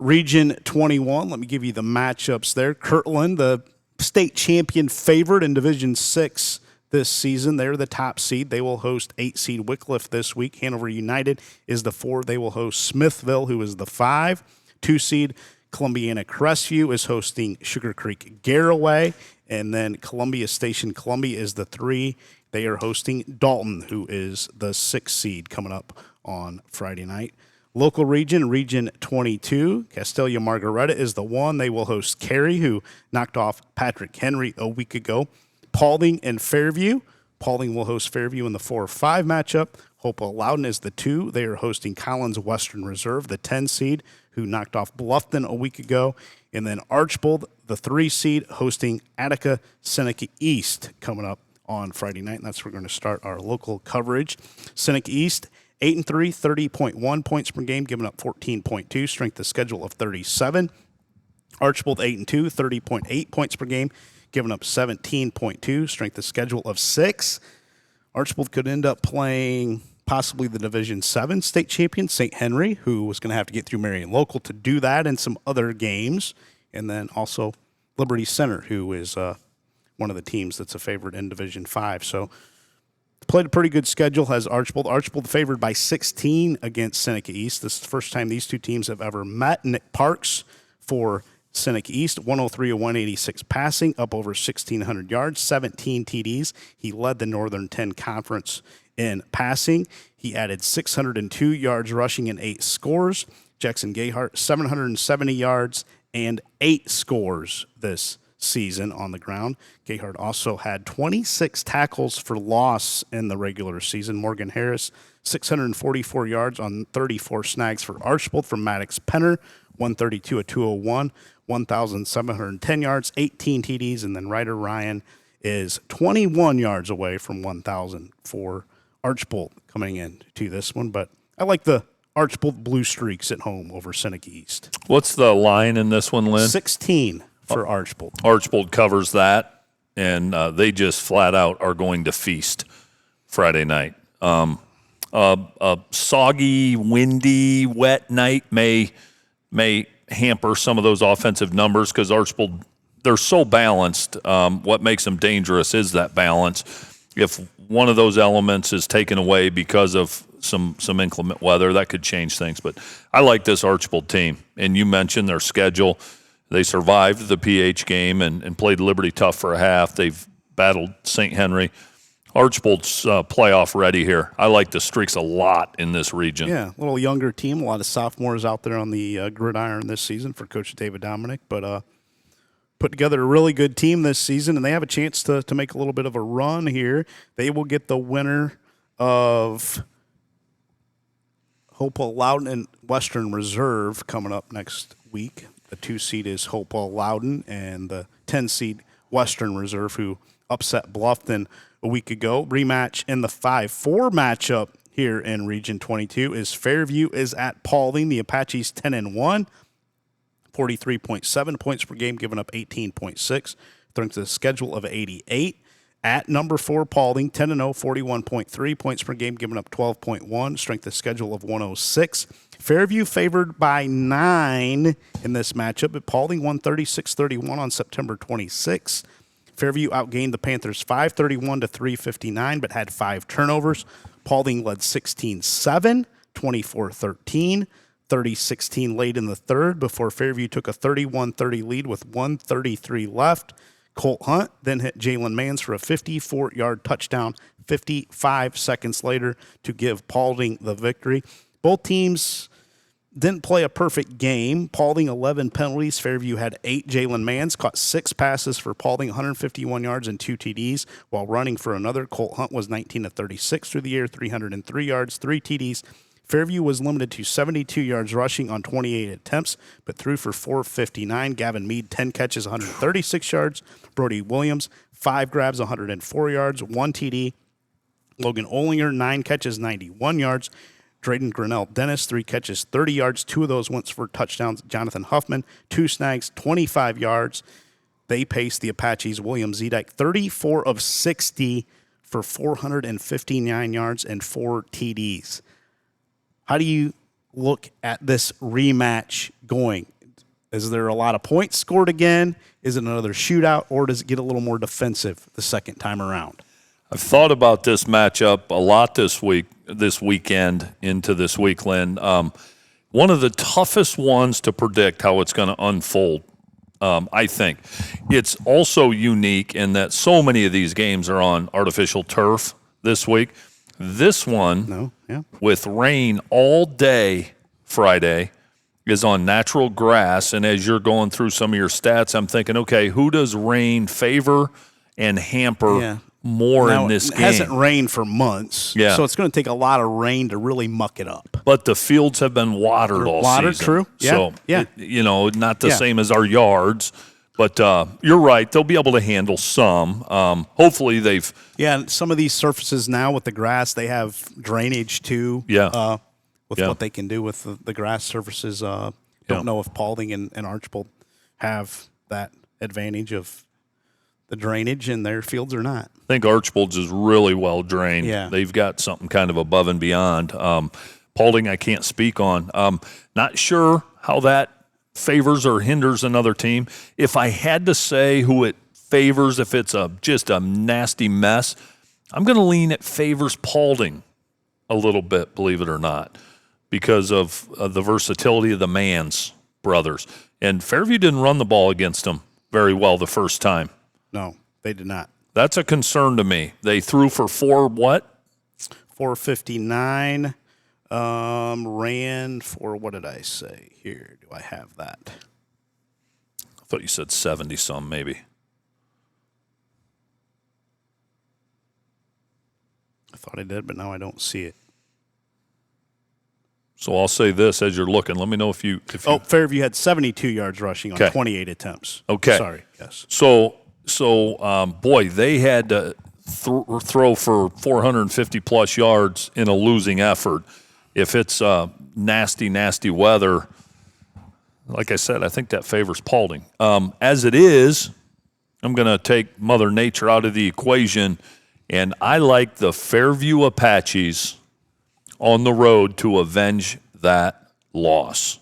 Region 21. Let me give you the matchups there. Kirtland, the state champion favorite in Division 6 this season. They're the top seed. They will host 8 seed Wycliffe this week. Hanover United is the 4. They will host Smithville, who is the 5. 2 seed Columbiana Crestview is hosting Sugar Creek Garraway. And then Columbia Station Columbia is the 3. They are hosting Dalton, who is the 6 seed coming up on Friday night. Local region, Region 22, Castelia Margaretta is the 1. They will host Cary, who knocked off Patrick Henry a week ago. Paulding and Fairview. Paulding will host Fairview in the 4-5 matchup. Hopewell Loudon is the 2. They are hosting Collins Western Reserve, the 10 seed, who knocked off Bluffton a week ago. And then Archbold, the 3 seed, hosting Attica Seneca East coming up on Friday night. And that's where we're going to start our local coverage. Seneca East, 8-3, 30.1 points per game, giving up 14.2, strength of schedule of 37. Archbold, 8-2, 30.8 points per game, giving up 17.2, strength of schedule of 6. Archbold could end up playing possibly the Division 7 state champion, St. Henry, who was going to have to get through Marion Local to do that, and some other games. And then also Liberty Center, who is one of the teams that's a favorite in Division 5. So played a pretty good schedule, has Archbold. Archbold favored by 16 against Seneca East. This is the first time these two teams have ever met. Nick Parks for Seneca East, 103 of 186 passing, up over 1,600 yards, 17 TDs. He led the Northern 10 Conference in passing. He added 602 yards rushing and 8 scores. Jackson Gayhart, 770 yards and 8 scores this season on the ground. Gayhart also had 26 tackles for loss in the regular season. Morgan Harris, 644 yards on 34 snags for Archbold from Maddox Penner, 132 of 201, 1,710 yards, 18 TDs, and then Ryder Ryan is 21 yards away from 1,000 for Archbold coming into this one. But I like the Archbold Blue Streaks at home over Seneca East. What's the line in this one, Lynn? 16 for Archbold. Archbold covers that, and they just flat out are going to feast Friday night. A soggy, windy, wet night may hamper some of those offensive numbers because Archbold, they're so balanced. What makes them dangerous is that balance. If one of those elements is taken away because of some inclement weather, that could change things. But I like this Archbold team. And you mentioned their schedule. They survived the PH game and played Liberty tough for a half. They've battled St. Henry. Archbold's playoff ready here. I like the Streaks a lot in this region. Yeah, a little younger team. A lot of sophomores out there on the gridiron this season for Coach David Dominic, but put together a really good team this season, and they have a chance to make a little bit of a run here. They will get the winner of Hopewell Loudon and Western Reserve coming up next week. The 2 seed is Hopewell Loudon, and the 10 seed Western Reserve, who upset Bluffton a week ago. Rematch in the 5-4 matchup here in Region 22 is Fairview is at Paulding. The Apaches 10-1, 43.7 points per game, giving up 18.6. Strength of the schedule of 88. At number 4, Paulding, 10-0, 41.3 points per game, giving up 12.1. Strength of schedule of 106. Fairview favored by 9 in this matchup, but Paulding won 36-31 on September 26. Fairview outgained the Panthers 531 to 359, but had 5 turnovers. Paulding led 16-7, 24-13, 30-16 late in the third before Fairview took a 31-30 lead with 1:33 left. Colt Hunt then hit Jalen Mans for a 54-yard touchdown 55 seconds later to give Paulding the victory. Both teams didn't play a perfect game. Paulding 11 penalties. Fairview had 8. Jalen Mans caught 6 passes for Paulding, 151 yards and 2 TDs, while running for another. Colt Hunt was 19 of 36 through the air, 303 yards, 3 TDs. Fairview was limited to 72 yards rushing on 28 attempts, but threw for 459. Gavin Mead, 10 catches, 136 yards. Brody Williams, 5 grabs, 104 yards, 1 TD. Logan Olinger, 9 catches, 91 yards. Drayden Grinnell Dennis, 3 catches, 30 yards. 2 of those went for touchdowns. Jonathan Huffman, 2 snags, 25 yards. They paced the Apaches. William Zedek, 34 of 60 for 459 yards and 4 TDs. How do you look at this rematch going? Is there a lot of points scored again? Is it another shootout, or does it get a little more defensive the second time around? I've thought about this matchup a lot this weekend into this week, Lynn. One of the toughest ones to predict how it's going to unfold, I think. It's also unique in that so many of these games are on artificial turf this week. This one, with rain all day Friday, is on natural grass. And as you're going through some of your stats, I'm thinking, okay, who does rain favor and hamper more in this game? It hasn't rained for months, so it's going to take a lot of rain to really muck it up. But the fields have been watered all season. True. Yeah. So, not the same as our yards. But you're right. They'll be able to handle some. Hopefully they've... Yeah, some of these surfaces now with the grass, they have drainage too. With what they can do with the grass surfaces. Don't know if Paulding and Archbold have that advantage of the drainage in their fields or not. I think Archbold's is really well drained. Yeah. They've got something kind of above and beyond. Paulding I can't speak on. Not sure how that favors or hinders another team. If I had to say who it favors, if it's just a nasty mess, I'm going to lean it favors Paulding a little bit, believe it or not, because of the versatility of the Mans brothers. And Fairview didn't run the ball against them very well the first time. No, they did not. That's a concern to me. They threw for 459. Ran for, what did I say here? Do I have that? I thought you said 70-some maybe. I thought I did, but now I don't see it. So I'll say this as you're looking. Let me know if you Fairview had 72 yards rushing on 28 attempts. Okay. Sorry. Yes. So boy, they had to throw for 450-plus yards in a losing effort. If it's nasty, nasty weather, like I said, I think that favors Paulding. As it is, I'm going to take Mother Nature out of the equation, and I like the Fairview Apaches on the road to avenge that loss.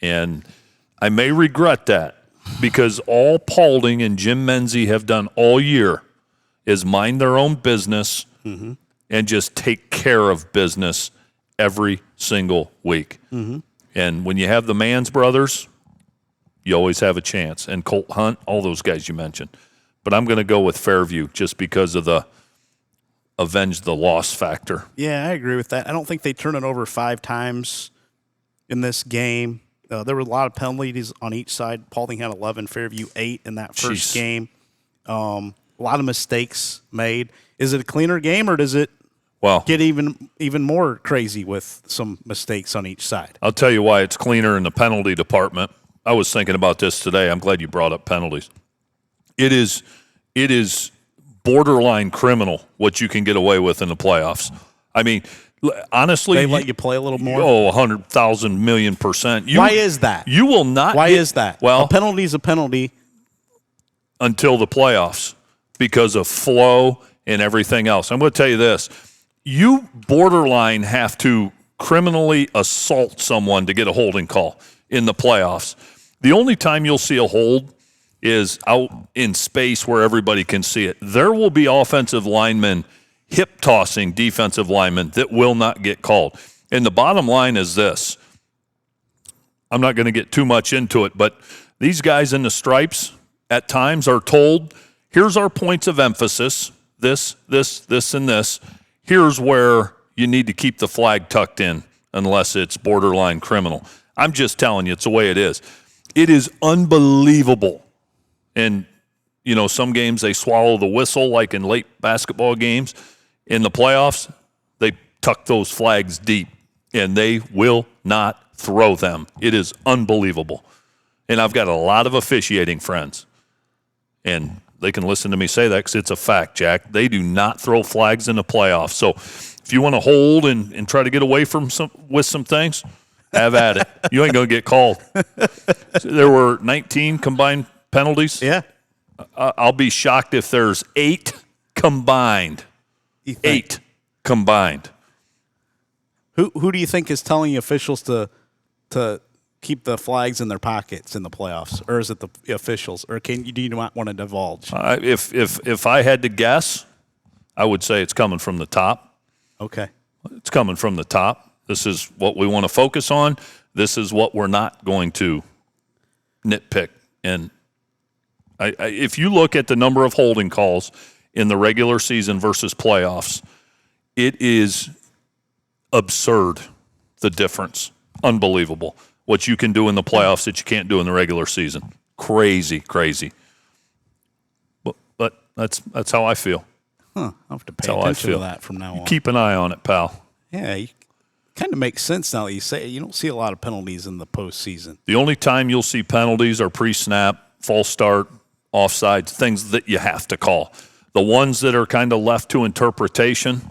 And I may regret that because all Paulding and Jim Menzie have done all year is mind their own business and just take care of business every single week. And when you have the Mans brothers, you always have a chance. And Colt Hunt, all those guys you mentioned. But I'm going to go with Fairview just because of the avenge the loss factor. Yeah, I agree with that. I don't think they turn it over 5 times in this game. There were a lot of penalties on each side. Paulding had 11, Fairview 8 in that first game. A lot of mistakes made. Is it a cleaner game, or does it get even more crazy with some mistakes on each side? I'll tell you why it's cleaner in the penalty department. I was thinking about this today. I'm glad you brought up penalties. It is borderline criminal what you can get away with in the playoffs. I mean, honestly, they let you play a little more. 100,000 million %. Why is that? You will not. Why is that? Well, a penalty is a penalty until the playoffs because of flow and everything else. I'm going to tell you this: you borderline have to criminally assault someone to get a holding call in the playoffs. The only time you'll see a hold is out in space where everybody can see it. There will be offensive linemen hip-tossing defensive linemen that will not get called. And the bottom line is this. I'm not going to get too much into it, but these guys in the stripes at times are told, here's our points of emphasis, this, and this. Here's where you need to keep the flag tucked in unless it's borderline criminal. I'm just telling you, it's the way it is. It is unbelievable. And, you know, some games they swallow the whistle, like in late basketball games. In the playoffs, they tuck those flags deep, and they will not throw them. It is unbelievable. And I've got a lot of officiating friends, and they can listen to me say that because it's a fact, Jack. They do not throw flags in the playoffs. So if you want to hold and try to get away from with some things, have at it. You ain't going to get called. There were 19 combined penalties. Yeah. I'll be shocked if there's 8 combined. 8 combined. Who do you think is telling officials to keep the flags in their pockets in the playoffs, or is it the officials, or do you not want to divulge? If I had to guess, I would say it's coming from the top. Okay, it's coming from the top. This is what we want to focus on. This is what we're not going to nitpick. And if you look at the number of holding calls in the regular season versus playoffs, it is absurd, the difference. Unbelievable. What you can do in the playoffs that you can't do in the regular season. Crazy. But that's how I feel. I'll have to pay attention to that from now on. Keep an eye on it, pal. Yeah, kind of makes sense now that you say it. You don't see a lot of penalties in the postseason. The only time you'll see penalties are pre-snap, false start, offsides, things that you have to call. The ones that are kind of left to interpretation,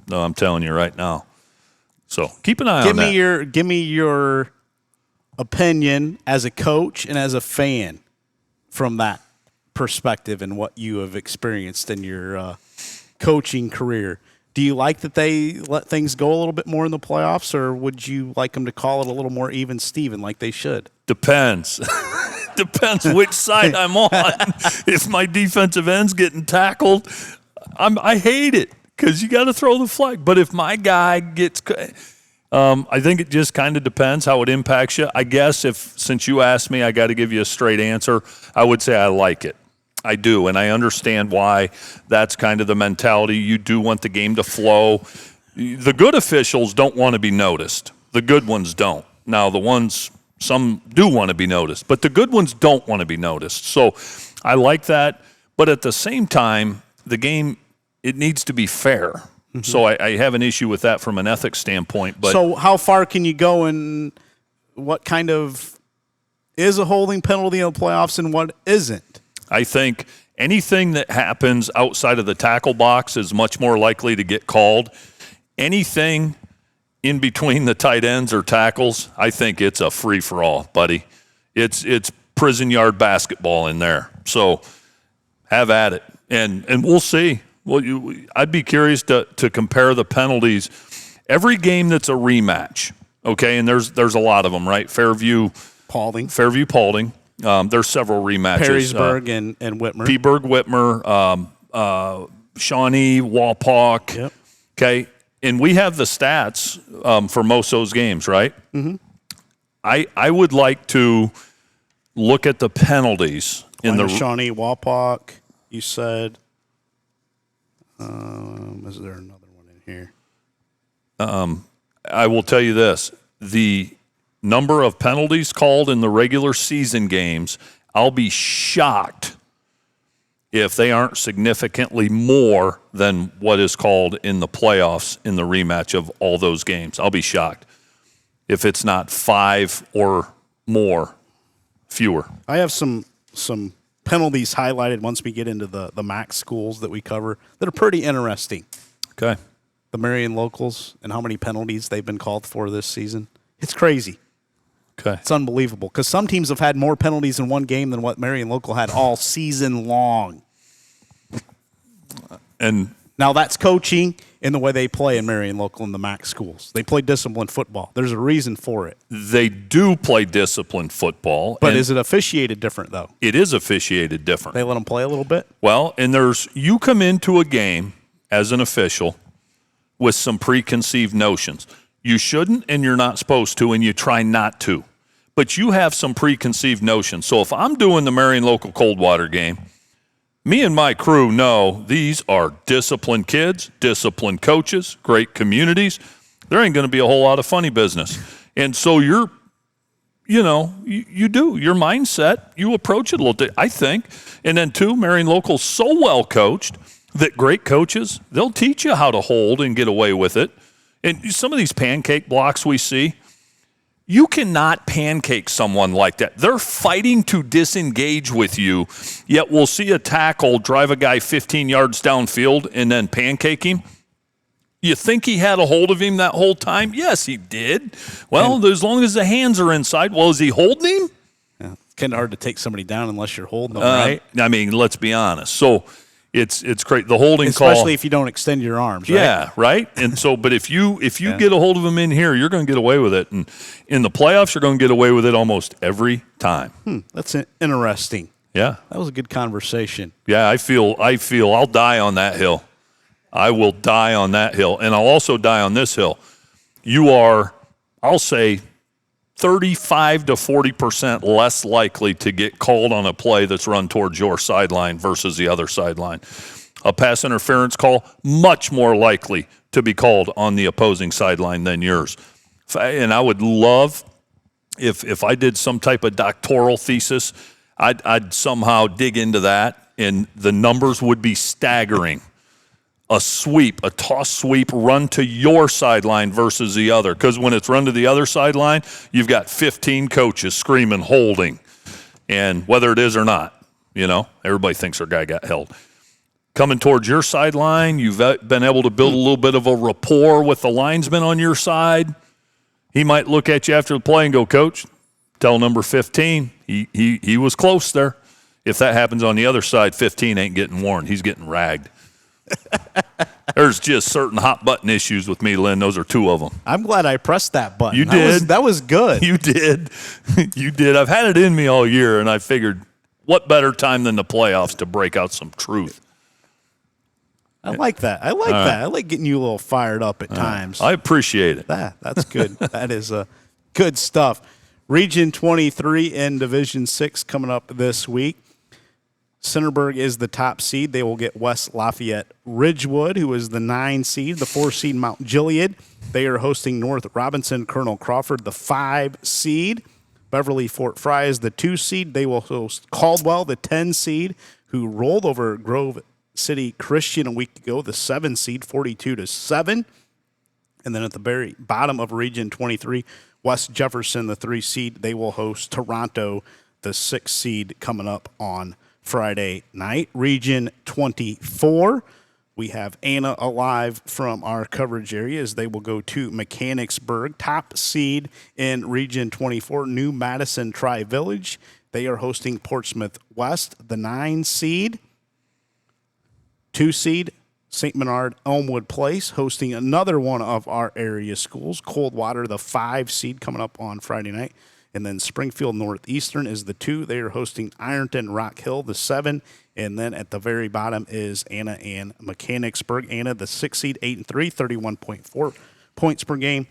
no, I'm telling you right now. So keep an eye on that. Give me your opinion as a coach and as a fan from that perspective and what you have experienced in your coaching career. Do you like that they let things go a little bit more in the playoffs, or would you like them to call it a little more even Steven like they should? Depends. Depends which side I'm on. If my defensive end's getting tackled, I hate it because you got to throw the flag. But if my guy gets, I think it just kind of depends how it impacts you. I guess since you asked me, I got to give you a straight answer. I would say I like it. I do, and I understand why that's kind of the mentality. You do want the game to flow. The good officials don't want to be noticed. The good ones don't. Now, the ones, some do want to be noticed, but the good ones don't want to be noticed. So I like that, but at the same time, the game, it needs to be fair. Mm-hmm. So I have an issue with that from an ethics standpoint. But so how far can you go, and what kind of is a holding penalty in the playoffs and what isn't? I think anything that happens outside of the tackle box is much more likely to get called. Anything in between the tight ends or tackles, I think it's a free-for-all, buddy. It's prison yard basketball in there. So have at it, and we'll see. Well, I'd be curious to compare the penalties. Every game that's a rematch, okay, and there's a lot of them, right? Fairview Paulding. There's several rematches. Perrysburg and Whitmer. Peaburg, Whitmer, Shawnee, Walpock. Yep. Okay, and we have the stats for most of those games, right? Mm-hmm. I would like to look at the penalties in the Shawnee, Walpock. You said Is there another one in here? I will tell you this. The number of penalties called in the regular season games, I'll be shocked if they aren't significantly more than what is called in the playoffs in the rematch of all those games. I'll be shocked if it's not 5 or more, fewer. I have some penalties highlighted once we get into the MAC schools that we cover that are pretty interesting. Okay. The Marion Locals and how many penalties they've been called for this season. It's crazy. Okay. It's unbelievable because some teams have had more penalties in one game than what Marion Local had all season long. And now that's coaching in the way they play in Marion Local in the MAC schools. They play disciplined football. There's a reason for it. they do play disciplined football. But is it officiated different, though? It is officiated different. They let them play a little bit? Well, and you come into a game as an official with some preconceived notions. You shouldn't and you're not supposed to, and you try not to. But you have some preconceived notions. So if I'm doing the Marion Local Coldwater game, me and my crew know these are disciplined kids, disciplined coaches, great communities. There ain't going to be a whole lot of funny business. And so you do. Your mindset, you approach it a little bit, I think. And then, too, Marion Local's so well coached that great coaches, they'll teach you how to hold and get away with it. And some of these pancake blocks we see, you cannot pancake someone like that. They're fighting to disengage with you, yet we'll see a tackle drive a guy 15 yards downfield and then pancake him. You think he had a hold of him that whole time? Yes, he did. Well, as long as the hands are inside, well, is he holding him? Yeah, it's kind of hard to take somebody down unless you're holding them, right? I mean, let's be honest. So it's great. The holding call. Especially if you don't extend your arms, right? Yeah, right? And so, but if you get a hold of him in here, you're going to get away with it. And in the playoffs, you're going to get away with it almost every time. That's interesting. Yeah. That was a good conversation. Yeah, I feel I'll die on that hill. I will die on that hill. And I'll also die on this hill. You are, I'll say, 35 to 40% less likely to get called on a play that's run towards your sideline versus the other sideline. A pass interference call, much more likely to be called on the opposing sideline than yours. And I would love, if I did some type of doctoral thesis, I'd somehow dig into that, and the numbers would be staggering. A sweep, a toss sweep, run to your sideline versus the other. Because when it's run to the other sideline, you've got 15 coaches screaming, holding. And whether it is or not, everybody thinks their guy got held. Coming towards your sideline, you've been able to build a little bit of a rapport with the linesman on your side. He might look at you after the play and go, Coach, tell number 15, he was close there. If that happens on the other side, 15 ain't getting warned. He's getting ragged. There's just certain hot button issues with me, Lynn. Those are 2 of them. I'm glad I pressed that button. You did. That was good. You did. You did. I've had it in me all year, and I figured what better time than the playoffs to break out some truth. I like that. I like that. I like getting you a little fired up at times. I appreciate it. That's good. That is good stuff. Region 23 in Division 6 coming up this week. Centerburg is the top seed. They will get West Lafayette Ridgewood, who is the 9 seed. The 4 seed Mount Gilead. They are hosting North Robinson Colonel Crawford, the 5 seed. Beverly Fort Fry is the 2 seed. They will host Caldwell, the 10 seed, who rolled over Grove City Christian a week ago, the 7 seed, 42-7. And then at the very bottom of Region 23, West Jefferson, the 3 seed. They will host Toronto, the 6 seed, coming up on Friday night. Region 24, we have Anna alive from our coverage area as they will go to Mechanicsburg. Top seed in Region 24, New Madison Tri-Village. They are hosting Portsmouth West, the 9 seed. 2 seed, St. Menard Elmwood Place, hosting another one of our area schools. Coldwater, the 5 seed, coming up on Friday night. And then Springfield Northeastern is the 2. They are hosting Ironton Rock Hill, the 7. And then at the very bottom is Anna and Mechanicsburg. Anna, the 6 seed, 8-3, 31.4 points per game,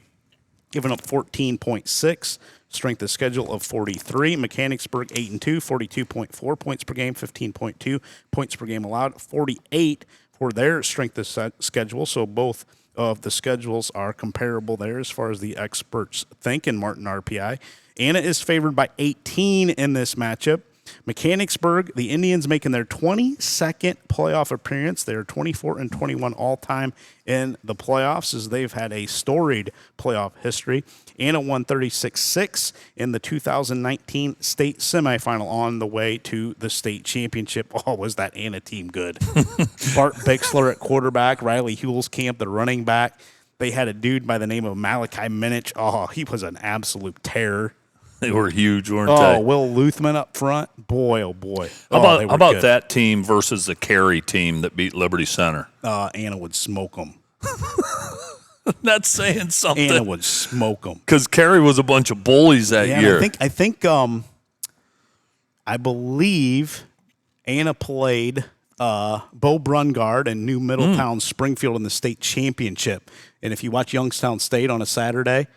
giving up 14.6. Strength of schedule of 43. Mechanicsburg, 8-2, 42.4 points per game, 15.2 points per game allowed, 48 for their strength of schedule. So both of the schedules are comparable there as far as the experts think in Martin RPI. Anna is favored by 18 in this matchup. Mechanicsburg, the Indians making their 22nd playoff appearance. They're 24-21 all-time in the playoffs as they've had a storied playoff history. Anna won 36-6 in the 2019 state semifinal on the way to the state championship. Oh, was that Anna team good. Bart Bixler at quarterback, Riley Hulskamp, the running back. They had a dude by the name of Malachi Minich. Oh, he was an absolute terror. They were huge, weren't Oh, they? Will Luthman up front. Boy, oh boy. How about that team versus the Cary team that beat Liberty Center? Anna would smoke them. That's saying something. Anna would smoke them. Because Cary was a bunch of bullies that year. I believe Anna played Bo Brungard and New Middletown Springfield in the state championship. And if you watch Youngstown State on a Saturday,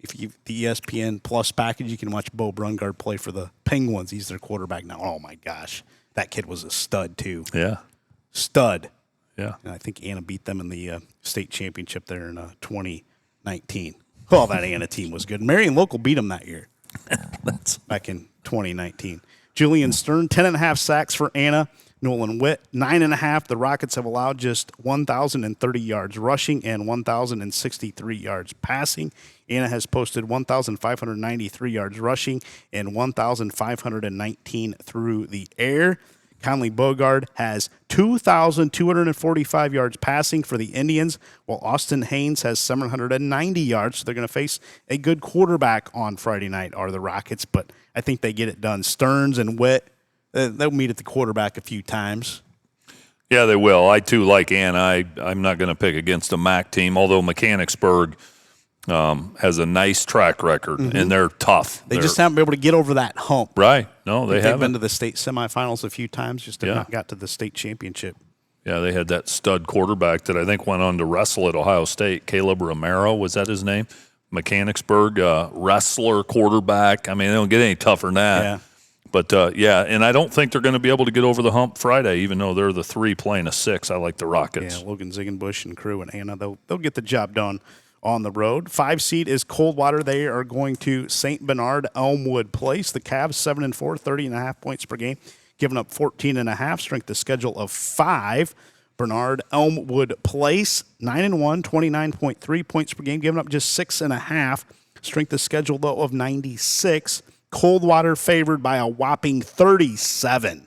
if you the ESPN Plus package, you can watch Bo Brungard play for the Penguins. He's their quarterback now. Oh, my gosh. That kid was a stud, too. Yeah. Stud. Yeah. And I think Anna beat them in the state championship there in 2019. Oh, that Anna team was good. Marion Local beat them that year. Back in 2019. Julian Stern, 10.5 sacks for Anna. Nolan Witt, 9.5. The Rockets have allowed just 1,030 yards rushing and 1,063 yards passing. Anna has posted 1,593 yards rushing and 1,519 through the air. Conley Bogard has 2,245 yards passing for the Indians, while Austin Haynes has 790 yards. So they're going to face a good quarterback on Friday night, are the Rockets, but I think they get it done. Stearns and Witt, they'll meet at the quarterback a few times. Yeah, they will. I, too, like Anna. I'm not going to pick against a MAC team, although Mechanicsburg has a nice track record, and they're tough. They just haven't been able to get over that hump. Right. No, they haven't. They've been to the state semifinals a few times, just have not got to the state championship. Yeah, they had that stud quarterback that I think went on to wrestle at Ohio State. Caleb Romero, was that his name? Mechanicsburg, wrestler, quarterback. I mean, they don't get any tougher than that. Yeah. But, and I don't think they're going to be able to get over the hump Friday, even though they're the 3 playing a 6. I like the Rockets. Yeah, Logan Ziegenbusch and crew and Anna, they'll get the job done on the road. 5 seed is Coldwater. They are going to St. Bernard Elmwood Place. The Cavs 7-4, 30.5 points per game, giving up 14.5. Strength of schedule of 5. Bernard Elmwood Place 9-1, 29.3 points per game, giving up just 6.5. Strength of schedule though of 96. Coldwater favored by a whopping 37.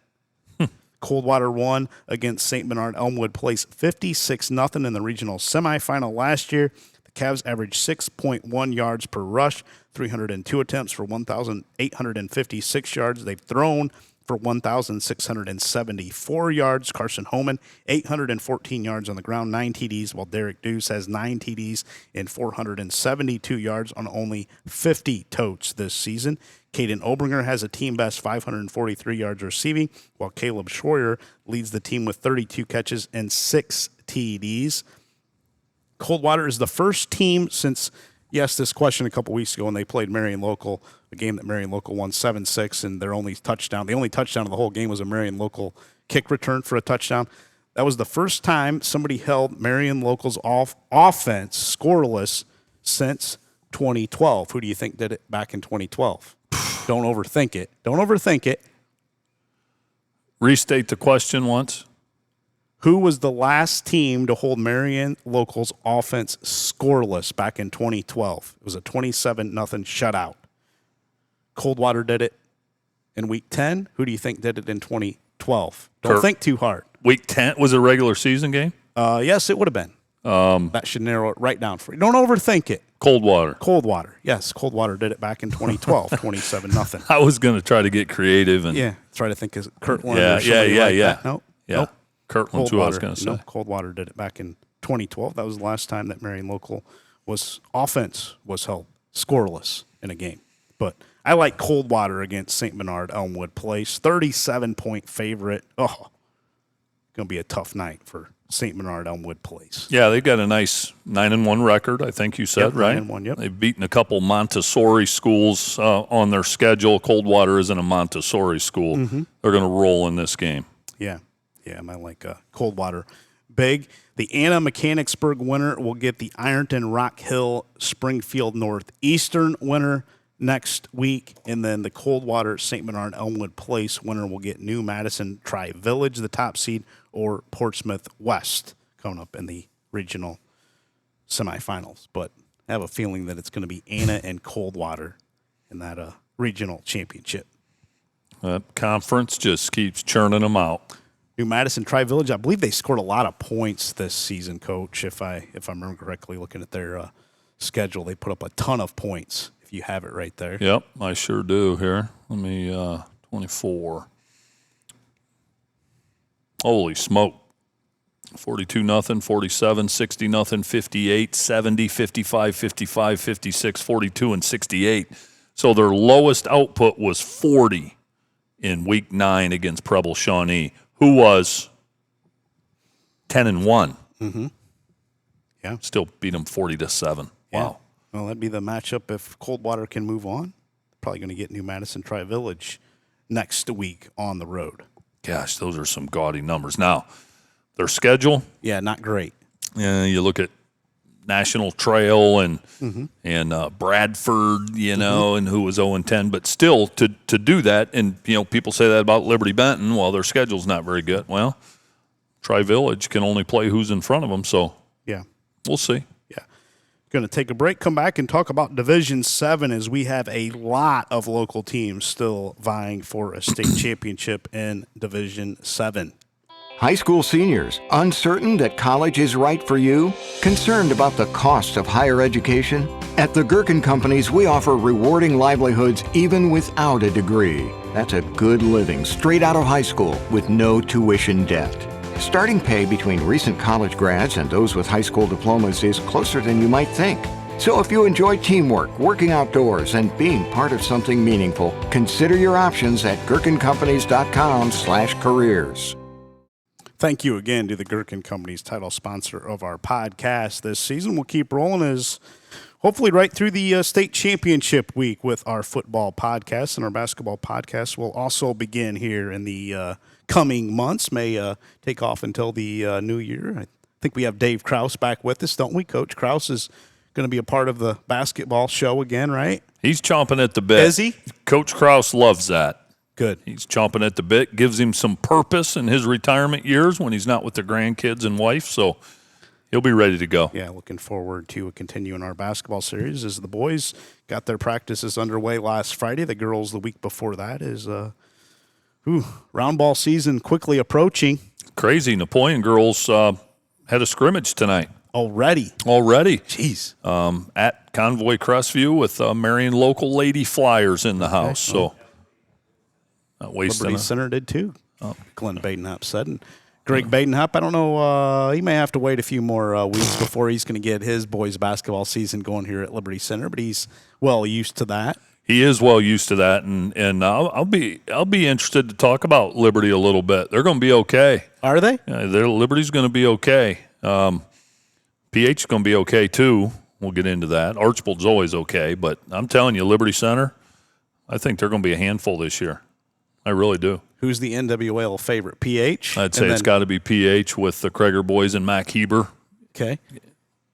Coldwater won against St. Bernard Elmwood Place 56-0 in the regional semifinal last year. The Cavs averaged 6.1 yards per rush, 302 attempts for 1,856 yards. They've thrown for 1,674 yards. Carson Homan, 814 yards on the ground, 9 TDs, while Derek Deuce has 9 TDs and 472 yards on only 50 totes this season. Caden Obringer has a team-best 543 yards receiving, while Caleb Schroyer leads the team with 32 catches and 6 TDs. Coldwater is the first team since, this question a couple weeks ago when they played Marion Local, a game that Marion Local won 7-6, and the only touchdown of the whole game was a Marion Local kick return for a touchdown. That was the first time somebody held Marion Local's offense scoreless since 2012. Who do you think did it back in 2012? Don't overthink it. Don't overthink it. Restate the question once. Who was the last team to hold Marion Local's offense scoreless back in 2012? It was a 27-0 shutout. Coldwater did it in Week 10. Who do you think did it in 2012? Don't think too hard. Week 10 was a regular season game? Yes, it would have been. That should narrow it right down for you. Don't overthink it. Coldwater. Yes, Coldwater did it back in 2012, 27-0. I was going to try to get creative and try to think of Kirtland or somebody that. Nope. Kirtland's who I was going to say. No, Coldwater did it back in 2012. That was the last time that Marion Local offense was held scoreless in a game. But I like Coldwater against St. Bernard Elmwood Place. 37-point favorite. Oh, going to be a tough night for St. Bernard Elmwood Place. Yeah, they've got a nice 9-1 record, I think you said, right? 9-1, yep. They've beaten a couple Montessori schools on their schedule. Coldwater isn't a Montessori school. They're going to roll in this game. Yeah, I like Coldwater big. The Anna Mechanicsburg winner will get the Ironton Rock Hill Springfield Northeastern winner next week. And then the Coldwater St. Bernard Elmwood Place winner will get New Madison Tri-Village, the top seed, or Portsmouth West coming up in the regional semifinals. But I have a feeling that it's going to be Anna and Coldwater in that regional championship. Conference just keeps churning them out. New Madison Tri-Village, I believe they scored a lot of points this season, Coach. If I remember correctly, looking at their schedule, they put up a ton of points. If you have it right there. Yep, I sure do. Here, let me 24. Holy smoke! 42-0, 47, 60-0, 58, 70, 55, 55, 56, 42, and 68. So their lowest output was 40 in Week 9 against Preble Shawnee, who was 10-1. Mm-hmm. Yeah, still beat them 40-7. Yeah. Wow. Well, that'd be the matchup if Coldwater can move on. Probably going to get New Madison Tri-Village next week on the road. Gosh, those are some gaudy numbers. Now, their schedule. Yeah, not great. Yeah, you look at National Trail and Bradford, and who was 0-10, but still to do that, and people say that about Liberty Benton. Well, their schedule's not very good. Well, Tri-Village can only play who's in front of them, so yeah, we'll see. Yeah, going to take a break, come back, and talk about Division 7 as we have a lot of local teams still vying for a state championship in Division 7. High school seniors, uncertain that college is right for you? Concerned about the cost of higher education? At the Gherkin Companies, we offer rewarding livelihoods even without a degree. That's a good living straight out of high school with no tuition debt. Starting pay between recent college grads and those with high school diplomas is closer than you might think. So if you enjoy teamwork, working outdoors, and being part of something meaningful, consider your options at gherkincompanies.com/careers. Thank you again to the Gherkin Companies, title sponsor of our podcast this season. We'll keep rolling as hopefully right through the state championship week with our football podcast, and our basketball podcast will also begin here in the coming months. May take off until the new year. I think we have Dave Krause back with us, don't we? Coach Krause is going to be a part of the basketball show again, right? He's chomping at the bit. Is he? Coach Krause loves that. Good. He's chomping at the bit, gives him some purpose in his retirement years when he's not with the grandkids and wife, so he'll be ready to go. Yeah, looking forward to continuing our basketball series as the boys got their practices underway last Friday. The girls the week before that is round ball season quickly approaching. Crazy. Napoleon girls had a scrimmage tonight. Already. Jeez. At Convoy Crestview with Marion local Lady Flyers in the house, so not wasting Liberty Center did too. Glenn Badenhop said. And Greg Badenhop, I don't know, he may have to wait a few more weeks before he's going to get his boys basketball season going here at Liberty Center, but he's well used to that. He is well used to that, and I'll be interested to talk about Liberty a little bit. They're going to be okay. Are they? Yeah, Liberty's going to be okay. PH is going to be okay too. We'll get into that. Archibald's always okay, but I'm telling you, Liberty Center, I think they're going to be a handful this year. I really do. Who's the NWL favorite? PH? I'd say it's got to be PH with the Krager boys and Mac Heber. Okay.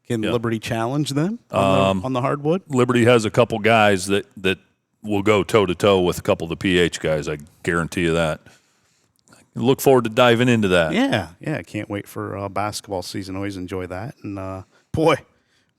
Can Liberty challenge them on the hardwood? Liberty has a couple guys that will go toe-to-toe with a couple of the PH guys. I guarantee you that. Look forward to diving into that. Yeah. I can't wait for basketball season. Always enjoy that. And, boy,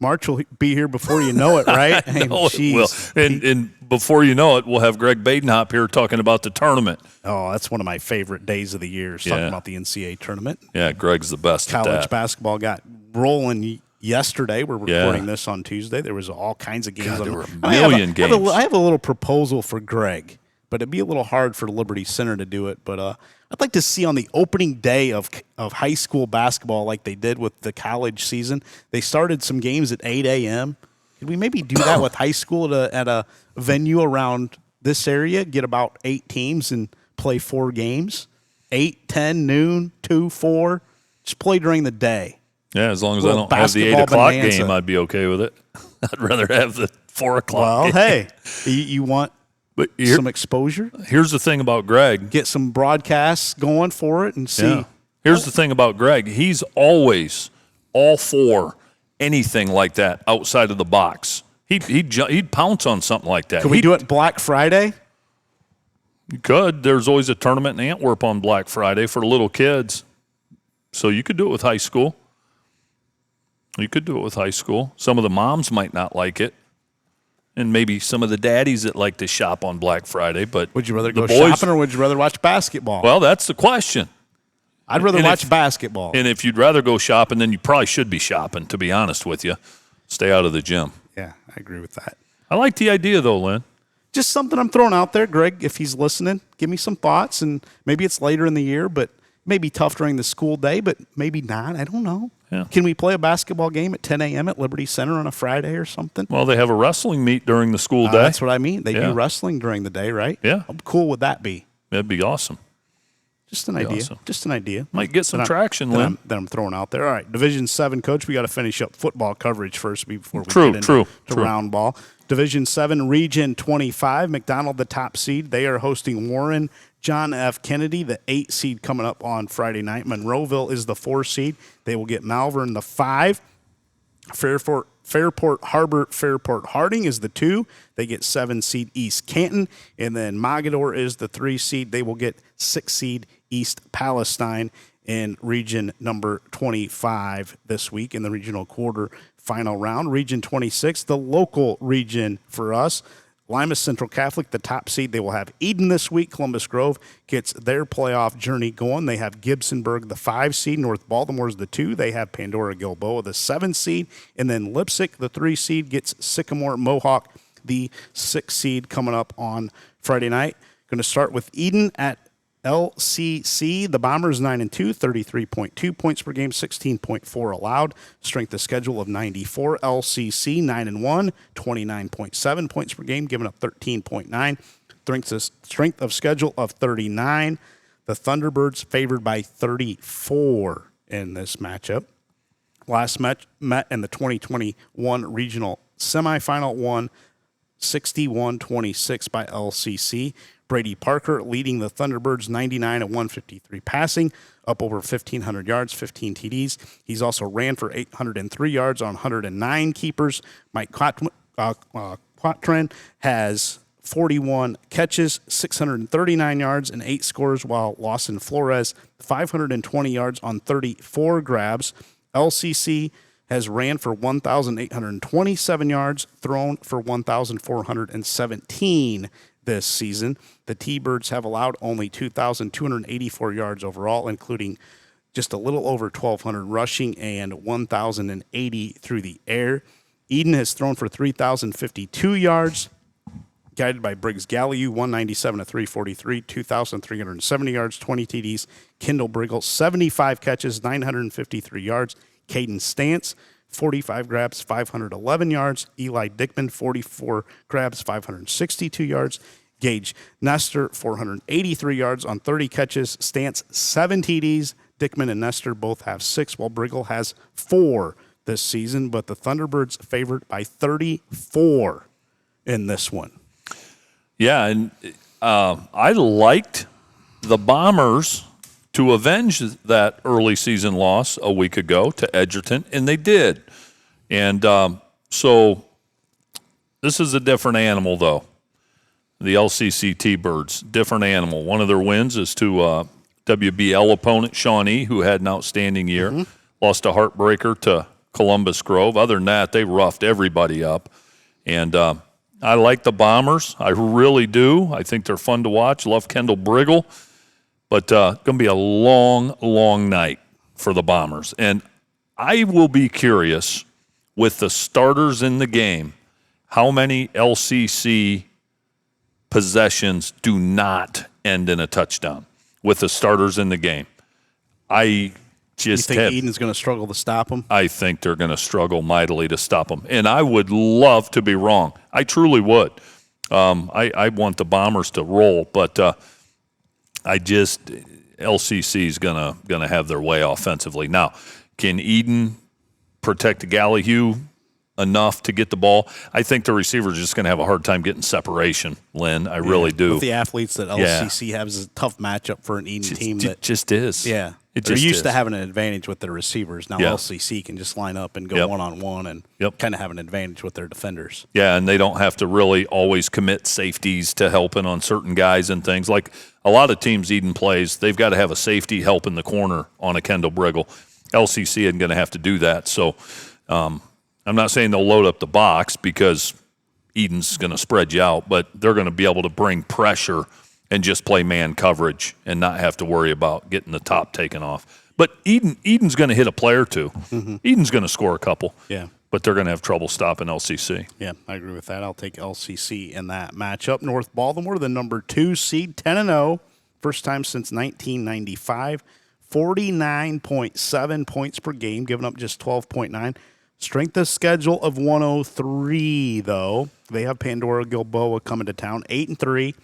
March will be here before you know it, right? I know it will. And before you know it, we'll have Greg Badenhop here talking about the tournament. Oh, that's one of my favorite days of the year, talking about the NCAA tournament. Yeah, Greg's the best at that. College basketball got rolling yesterday. We're recording this on Tuesday. There was all kinds of games. God, there were a million games. I have a little proposal for Greg, but it'd be a little hard for Liberty Center to do it. But I'd like to see on the opening day of high school basketball, like they did with the college season, they started some games at 8 a.m. Could we maybe do that with high school at a venue around this area, get about 8 teams and play 4 games? 8, 10, noon, 2, 4. Just play during the day. Yeah, as long as I don't have the 8 o'clock game, I'd be okay with it. I'd rather have the 4 o'clock game. Well, hey, you want some exposure? Here's the thing about Greg. Get some broadcasts going for it and see. Here's the thing about Greg. He's always all for anything like that outside of the box. He'd pounce on something like that. Can we do it Black Friday? You could. There's always a tournament in Antwerp on Black Friday for little kids. So you could do it with high school. You could do it with high school. Some of the moms might not like it. And maybe some of the daddies that like to shop on Black Friday. But would you rather go shopping or would you rather watch basketball? Well, that's the question. I'd rather watch basketball. And if you'd rather go shopping, then you probably should be shopping, to be honest with you. Stay out of the gym. Yeah, I agree with that. I like the idea, though, Lynn. Just something I'm throwing out there. Greg, if he's listening, give me some thoughts. And maybe it's later in the year, but maybe tough during the school day, but maybe not. I don't know. Yeah. Can we play a basketball game at 10 a.m. at Liberty Center on a Friday or something? Well, they have a wrestling meet during the school day. That's what I mean. They do wrestling during the day, right? Yeah. How cool would that be? That'd be awesome. Just an idea. Awesome. Just an idea. Might get some traction, Lynn. That I'm throwing out there. All right, Division 7, Coach. We got to finish up football coverage first before we get into round ball. Division 7, Region 25. McDonald, the top seed. They are hosting Warren. John F. Kennedy, the 8 seed, coming up on Friday night. Monroeville is the 4 seed. They will get Malvern, the 5. Fairport Harbor, Fairport Harding is the 2. They get 7 seed East Canton. And then Mogador is the 3 seed. They will get 6 seed East Palestine in region number 25 this week in the regional quarter final round. Region 26, the local region for us. Lima Central Catholic, the top seed. They will have Eden this week. Columbus Grove gets their playoff journey going. They have Gibsonburg, the 5 seed. North Baltimore is the 2. They have Pandora Gilboa, the 7 seed. And then Lipsick, the 3 seed, gets Sycamore Mohawk, the 6 seed, coming up on Friday night. Going to start with Eden at LCC. The Bombers 9-2, 33.2 points per game, 16.4 allowed. Strength of schedule of 94. LCC 9-1, 29.7 points per game, giving up 13.9. Strength of schedule of 39. The Thunderbirds favored by 34 in this matchup. Last match met in the 2021 regional semifinal, won 61-26 by LCC. Brady Parker leading the Thunderbirds 99 at 153 passing, up over 1,500 yards, 15 TDs. He's also ran for 803 yards on 109 keepers. Mike Quatrin has 41 catches, 639 yards, and 8 scores, while Lawson Flores 520 yards on 34 grabs. LCC has ran for 1,827 yards, thrown for 1,417 this season. The T-Birds have allowed only 2,284 yards overall, including just a little over 1,200 rushing and 1,080 through the air. Eden has thrown for 3,052 yards, guided by Briggs Galliu, 197 to 343, 2,370 yards, 20 TDs. Kendall Briggle, 75 catches, 953 yards. Caden Stantz, 45 grabs, 511 yards. Eli Dickman, 44 grabs, 562 yards. Gage Nestor, 483 yards on 30 catches. Stantz, 7 TDs. Dickman and Nestor both have 6, while Briggle has 4 this season. But the Thunderbirds favored by 34 in this one. Yeah, and I liked the Bombers to avenge that early season loss a week ago to Edgerton, and they did. And so this is a different animal, though. The LCC T-Birds, different animal. One of their wins is to WBL opponent Shawnee, who had an outstanding year. Mm-hmm. Lost a heartbreaker to Columbus Grove. Other than that, they roughed everybody up. And I like the Bombers. I really do. I think they're fun to watch. Love Kendall Briggle. But going to be a long, long night for the Bombers. And I will be curious, with the starters in the game, how many LCC possessions do not end in a touchdown with the starters in the game. You think Eden's going to struggle to stop them? I think they're going to struggle mightily to stop them. And I would love to be wrong. I truly would. I want the Bombers to roll, but LCC is gonna have their way offensively. Now, can Eden protect Gallihu enough to get the ball? I think the receivers are just going to have a hard time getting separation, Lynn. I really do. With the athletes that LCC has, is a tough matchup for an Eden team. It just is. Yeah. They're used to having an advantage with their receivers. Now LCC can just line up and go one-on-one and kind of have an advantage with their defenders. Yeah, and they don't have to really always commit safeties to helping on certain guys and things. Like a lot of teams Eden plays, they've got to have a safety help in the corner on a Kendall Briggle. LCC isn't going to have to do that. So I'm not saying they'll load up the box because Eden's going to spread you out, but they're going to be able to bring pressure and just play man coverage and not have to worry about getting the top taken off. But Eden's going to hit a play or two. Mm-hmm. Eden's going to score a couple. Yeah. But they're going to have trouble stopping LCC. Yeah, I agree with that. I'll take LCC in that matchup. North Baltimore, the number 2 seed, 10-0. First time since 1995. 49.7 points per game, giving up just 12.9. Strength of schedule of 103, though. They have Pandora Gilboa coming to town, 8-3.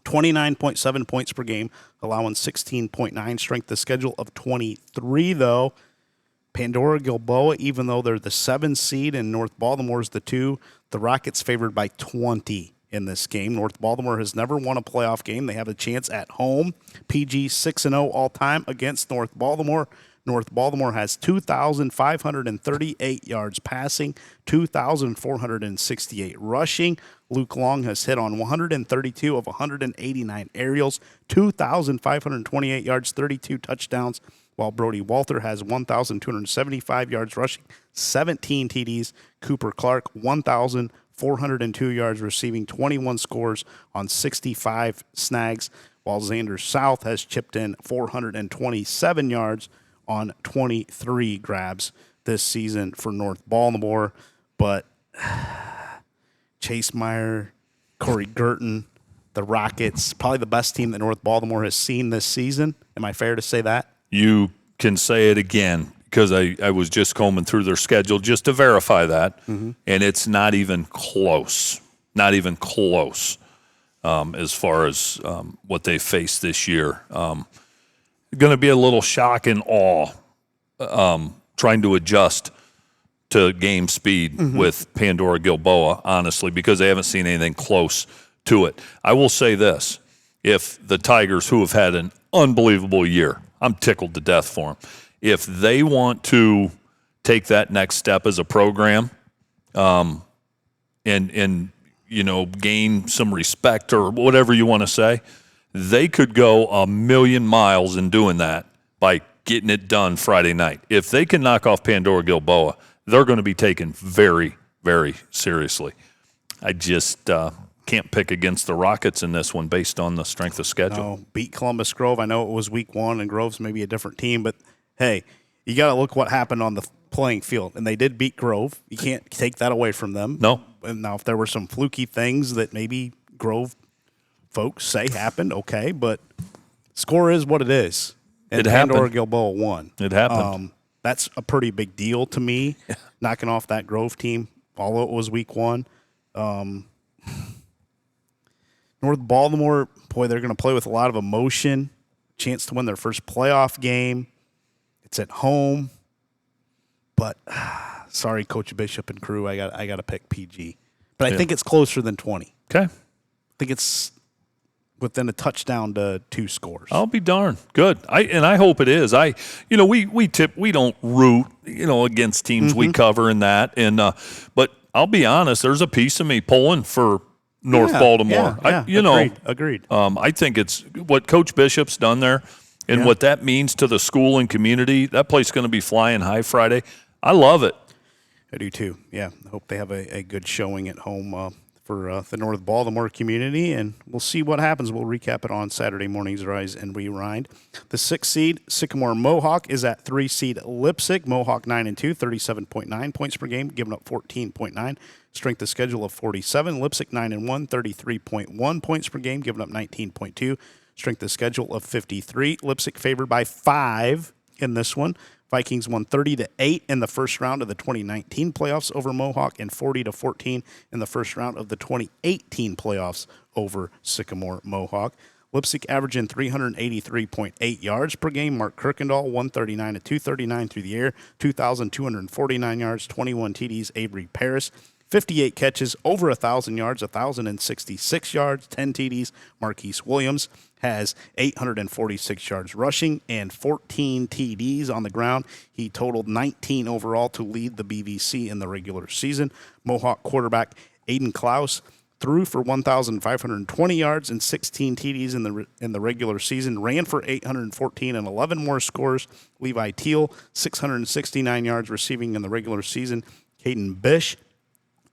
29.7 points per game, allowing 16.9. Strength of schedule of 23, though. Pandora Gilboa, even though they're the 7 seed and North Baltimore is the 2, the Rockets favored by 20 in this game. North Baltimore has never won a playoff game. They have a chance at home. PG 6-0 all-time against North Baltimore. North Baltimore has 2,538 yards passing, 2,468 rushing. Luke Long has hit on 132 of 189 aerials, 2,528 yards, 32 touchdowns, while Brody Walter has 1,275 yards rushing, 17 TDs. Cooper Clark, 1,402 yards receiving, 21 scores on 65 snags, while Xander South has chipped in 427 yards on 23 grabs this season for North Baltimore. But Chase Meyer, Corey Girton, the Rockets, probably the best team that North Baltimore has seen this season. Am I fair to say that? You can say it again because I was just combing through their schedule just to verify that, and it's not even close. Not even close as far as what they face this year. Going to be a little shock and awe trying to adjust to game speed with Pandora Gilboa, honestly, because they haven't seen anything close to it. I will say this. If the Tigers, who have had an unbelievable year, I'm tickled to death for them, if they want to take that next step as a program and you know, gain some respect or whatever you want to say, they could go a million miles in doing that by getting it done Friday night. If they can knock off Pandora Gilboa, they're going to be taken very, very seriously. I just can't pick against the Rockets in this one based on the strength of schedule. No, beat Columbus Grove. I know it was week 1 and Grove's maybe a different team, but hey, you got to look what happened on the playing field. And they did beat Grove. You can't take that away from them. No. And now if there were some fluky things that maybe Grove folks say happened, okay, but score is what it is. And it happened. Pandora Gilboa won. It happened. That's a pretty big deal to me, knocking off that Grove team, although it was week 1. North Baltimore, boy, they're going to play with a lot of emotion. Chance to win their first playoff game. It's at home. But, sorry, Coach Bishop and crew, I got to pick PG. But I think it's closer than 20. Okay. I think it's within a touchdown to 2 scores. I'll be darned. Good. I hope it is. We don't root, against teams we cover in that. And but I'll be honest, there's a piece of me pulling for North Baltimore. Agreed. I think it's what Coach Bishop's done there and what that means to the school and community. That place is going to be flying high Friday. I love it. I do too. Yeah. I hope they have a good showing at home for the North Baltimore community, and we'll see what happens. We'll recap it on Saturday morning's Rise and Rewind. The 6 seed, Sycamore Mohawk, is at 3 seed Leipzig. Mohawk 9-2, 37.9 points per game, giving up 14.9. Strength of schedule of 47. Leipzig 9-1, 33.1 points per game, giving up 19.2. Strength of schedule of 53. Leipzig favored by 5 in this one. Vikings won 30-8 in the first round of the 2019 playoffs over Mohawk and 40-14 in the first round of the 2018 playoffs over Sycamore Mohawk. Leipzig averaging 383.8 yards per game. Mark Kirkendall, 139 of 239 through the air, 2,249 yards, 21 TDs. Avery Paris, 58 catches, over 1,000 yards, 1,066 yards, 10 TDs. Marquise Williams has 846 yards rushing and 14 TDs on the ground. He totaled 19 overall to lead the BVC in the regular season. Mohawk quarterback Aiden Klaus threw for 1,520 yards and 16 TDs in the regular season, ran for 814 and 11 more scores. Levi Teal, 669 yards receiving in the regular season. Caden Bish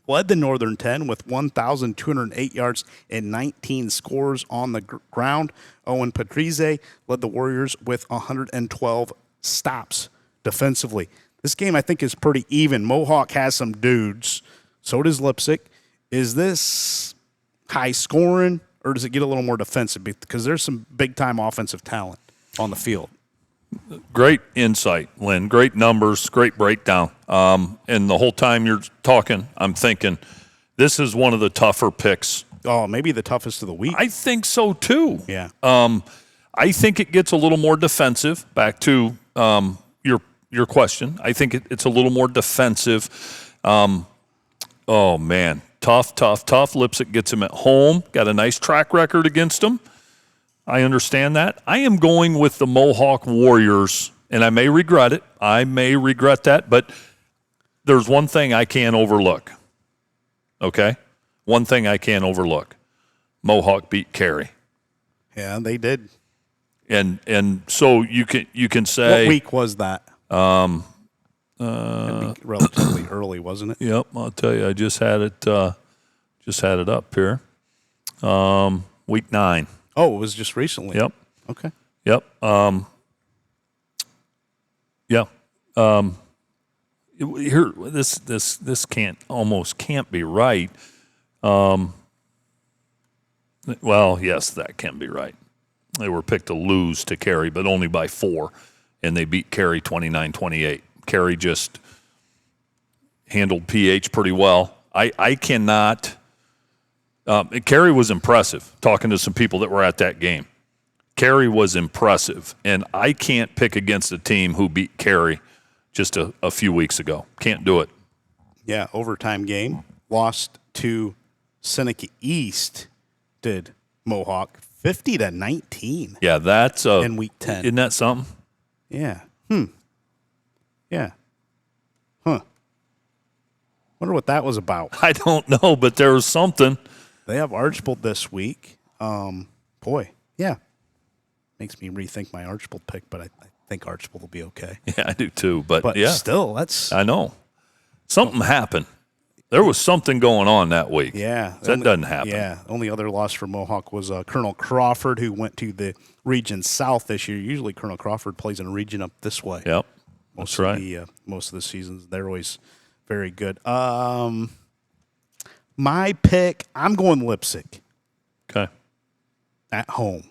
led the Northern 10 with 1,208 yards and 19 scores on the ground. Owen Patrize led the Warriors with 112 stops defensively. This game, I think, is pretty even. Mohawk has some dudes. So does Lipsick. Is this high scoring, or does it get a little more defensive? Because there's some big-time offensive talent on the field. Great insight, Lynn. Great numbers, great breakdown. And the whole time you're talking, I'm thinking, this is one of the tougher picks. Oh, maybe the toughest of the week. I think so, too. Yeah. I think it gets a little more defensive. Back to your question. I think it's a little more defensive. Oh, man. Tough. Lipsick gets him at home. Got a nice track record against him. I understand that. I am going with the Mohawk Warriors, and I may regret it. I may regret that, but there's one thing I can't overlook. Okay? One thing I can't overlook. Mohawk beat Cary. Yeah, they did. And so you can say, what week was that? Relatively early, wasn't it? Yep, I'll tell you. I just had it up here. Week 9. Oh, it was just recently. Yep. Okay. Yep. Yeah. Here, this can't be right. Well, yes, that can be right. They were picked to lose to Cary, but only by 4, and they beat Cary 29-28. Cary just handled PH pretty well. I cannot. Cary was impressive, talking to some people that were at that game. Cary was impressive, and I can't pick against a team who beat Cary just a few weeks ago. Can't do it. Yeah, overtime game. Lost to Seneca East, did Mohawk, 50-19. Yeah, that's in week 10. Isn't that something? Yeah. Yeah. Huh. Wonder what that was about. I don't know, but there was something. They have Archbold this week. Boy, yeah. Makes me rethink my Archbold pick, but I think Archbold will be okay. Yeah, I do too. But yeah, still, that's. I know. Something happened. There was something going on that week. Yeah. That doesn't happen. Yeah. Only other loss for Mohawk was Colonel Crawford, who went to the Region South this year. Usually Colonel Crawford plays in a region up this way. Yep. That's right. Most of the seasons, they're always very good. My pick, I'm going Lipsick. Okay. At home.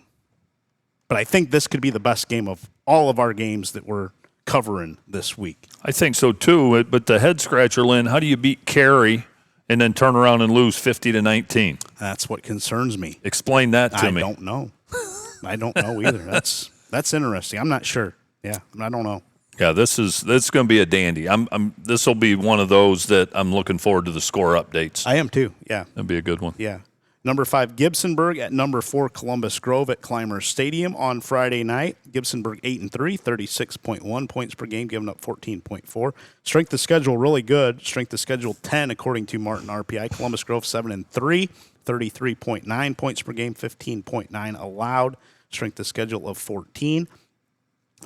But I think this could be the best game of all of our games that we're covering this week. I think so too. But the head scratcher, Lynn, how do you beat Cary and then turn around and lose 50-19? That's what concerns me. Explain that to me. I don't know. I don't know either. That's interesting. I'm not sure. Yeah, I don't know. Yeah, this is going to be a dandy. This will be one of those that I'm looking forward to the score updates. I am too. Yeah, that'd be a good one. Yeah. Number 5, Gibsonburg at number 4, Columbus Grove at Clymer Stadium on Friday night. Gibsonburg 8-3, 36.1 points per game, giving up 14.4. Strength of schedule really good. Strength of schedule 10 according to Martin RPI. Columbus Grove 7-3, 33.9 points per game, 15.9 allowed. Strength of schedule of 14.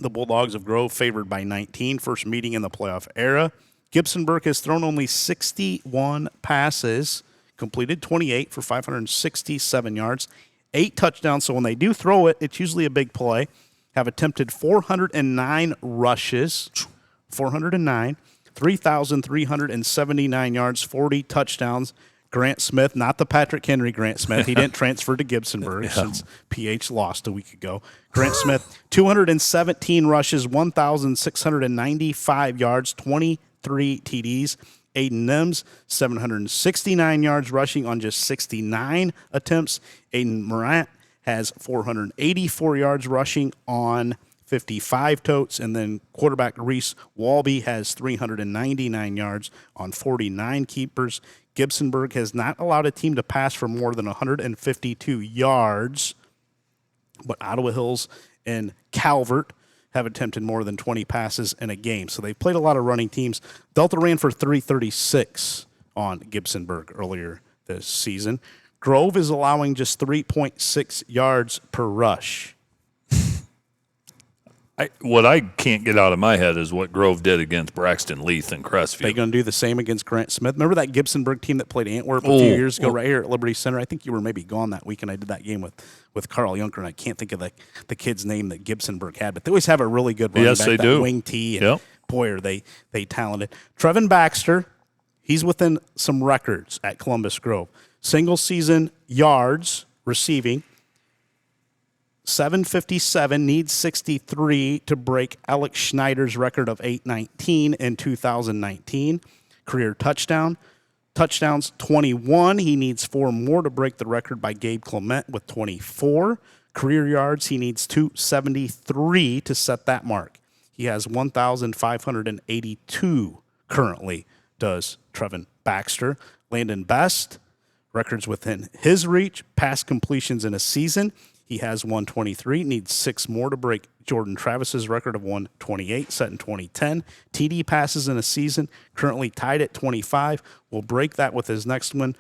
The Bulldogs of Grove favored by 19, first meeting in the playoff era. Gibsonburg has thrown only 61 passes, completed 28 for 567 yards, 8 touchdowns. So when they do throw it, it's usually a big play. Have attempted 409 rushes, 3,379 yards, 40 touchdowns. Grant Smith, not the Patrick Henry Grant Smith. He didn't transfer to Gibsonburg since PH lost a week ago. Grant Smith, 217 rushes, 1,695 yards, 23 TDs. Aiden Nims, 769 yards rushing on just 69 attempts. Aiden Morant has 484 yards rushing on 55 totes. And then quarterback Reese Walby has 399 yards on 49 keepers. Gibsonburg has not allowed a team to pass for more than 152 yards but Ottawa Hills and Calvert have attempted more than 20 passes in a game. So they've played a lot of running teams. Delta ran for 336 on Gibsonburg earlier this season. Grove is allowing just 3.6 yards per rush. What I can't get out of my head is what Grove did against Braxton Leith and Crestfield. They're going to do the same against Grant Smith. Remember that Gibsonburg team that played Antwerp a few years ago right here at Liberty Center? I think you were maybe gone that weekend. I did that game with Carl Junker, and I can't think of the kid's name that Gibsonburg had. But they always have a really good running back, they that do. wing T. And boy, are they talented. Trevin Baxter, he's within some records at Columbus Grove. Single season yards receiving, 757, needs 63 to break Alex Schneider's record of 819 in 2019. Career touchdowns 21. He needs 4 more to break the record by Gabe Clement with 24. Career yards, he needs 273 to set that mark. He has 1,582 currently, does Trevin Baxter. Landon Best, records within his reach, pass completions in a season. He has 123, needs 6 more to break Jordan Travis's record of 128, set in 2010. TD passes in a season, currently tied at 25. Will break that with his next one.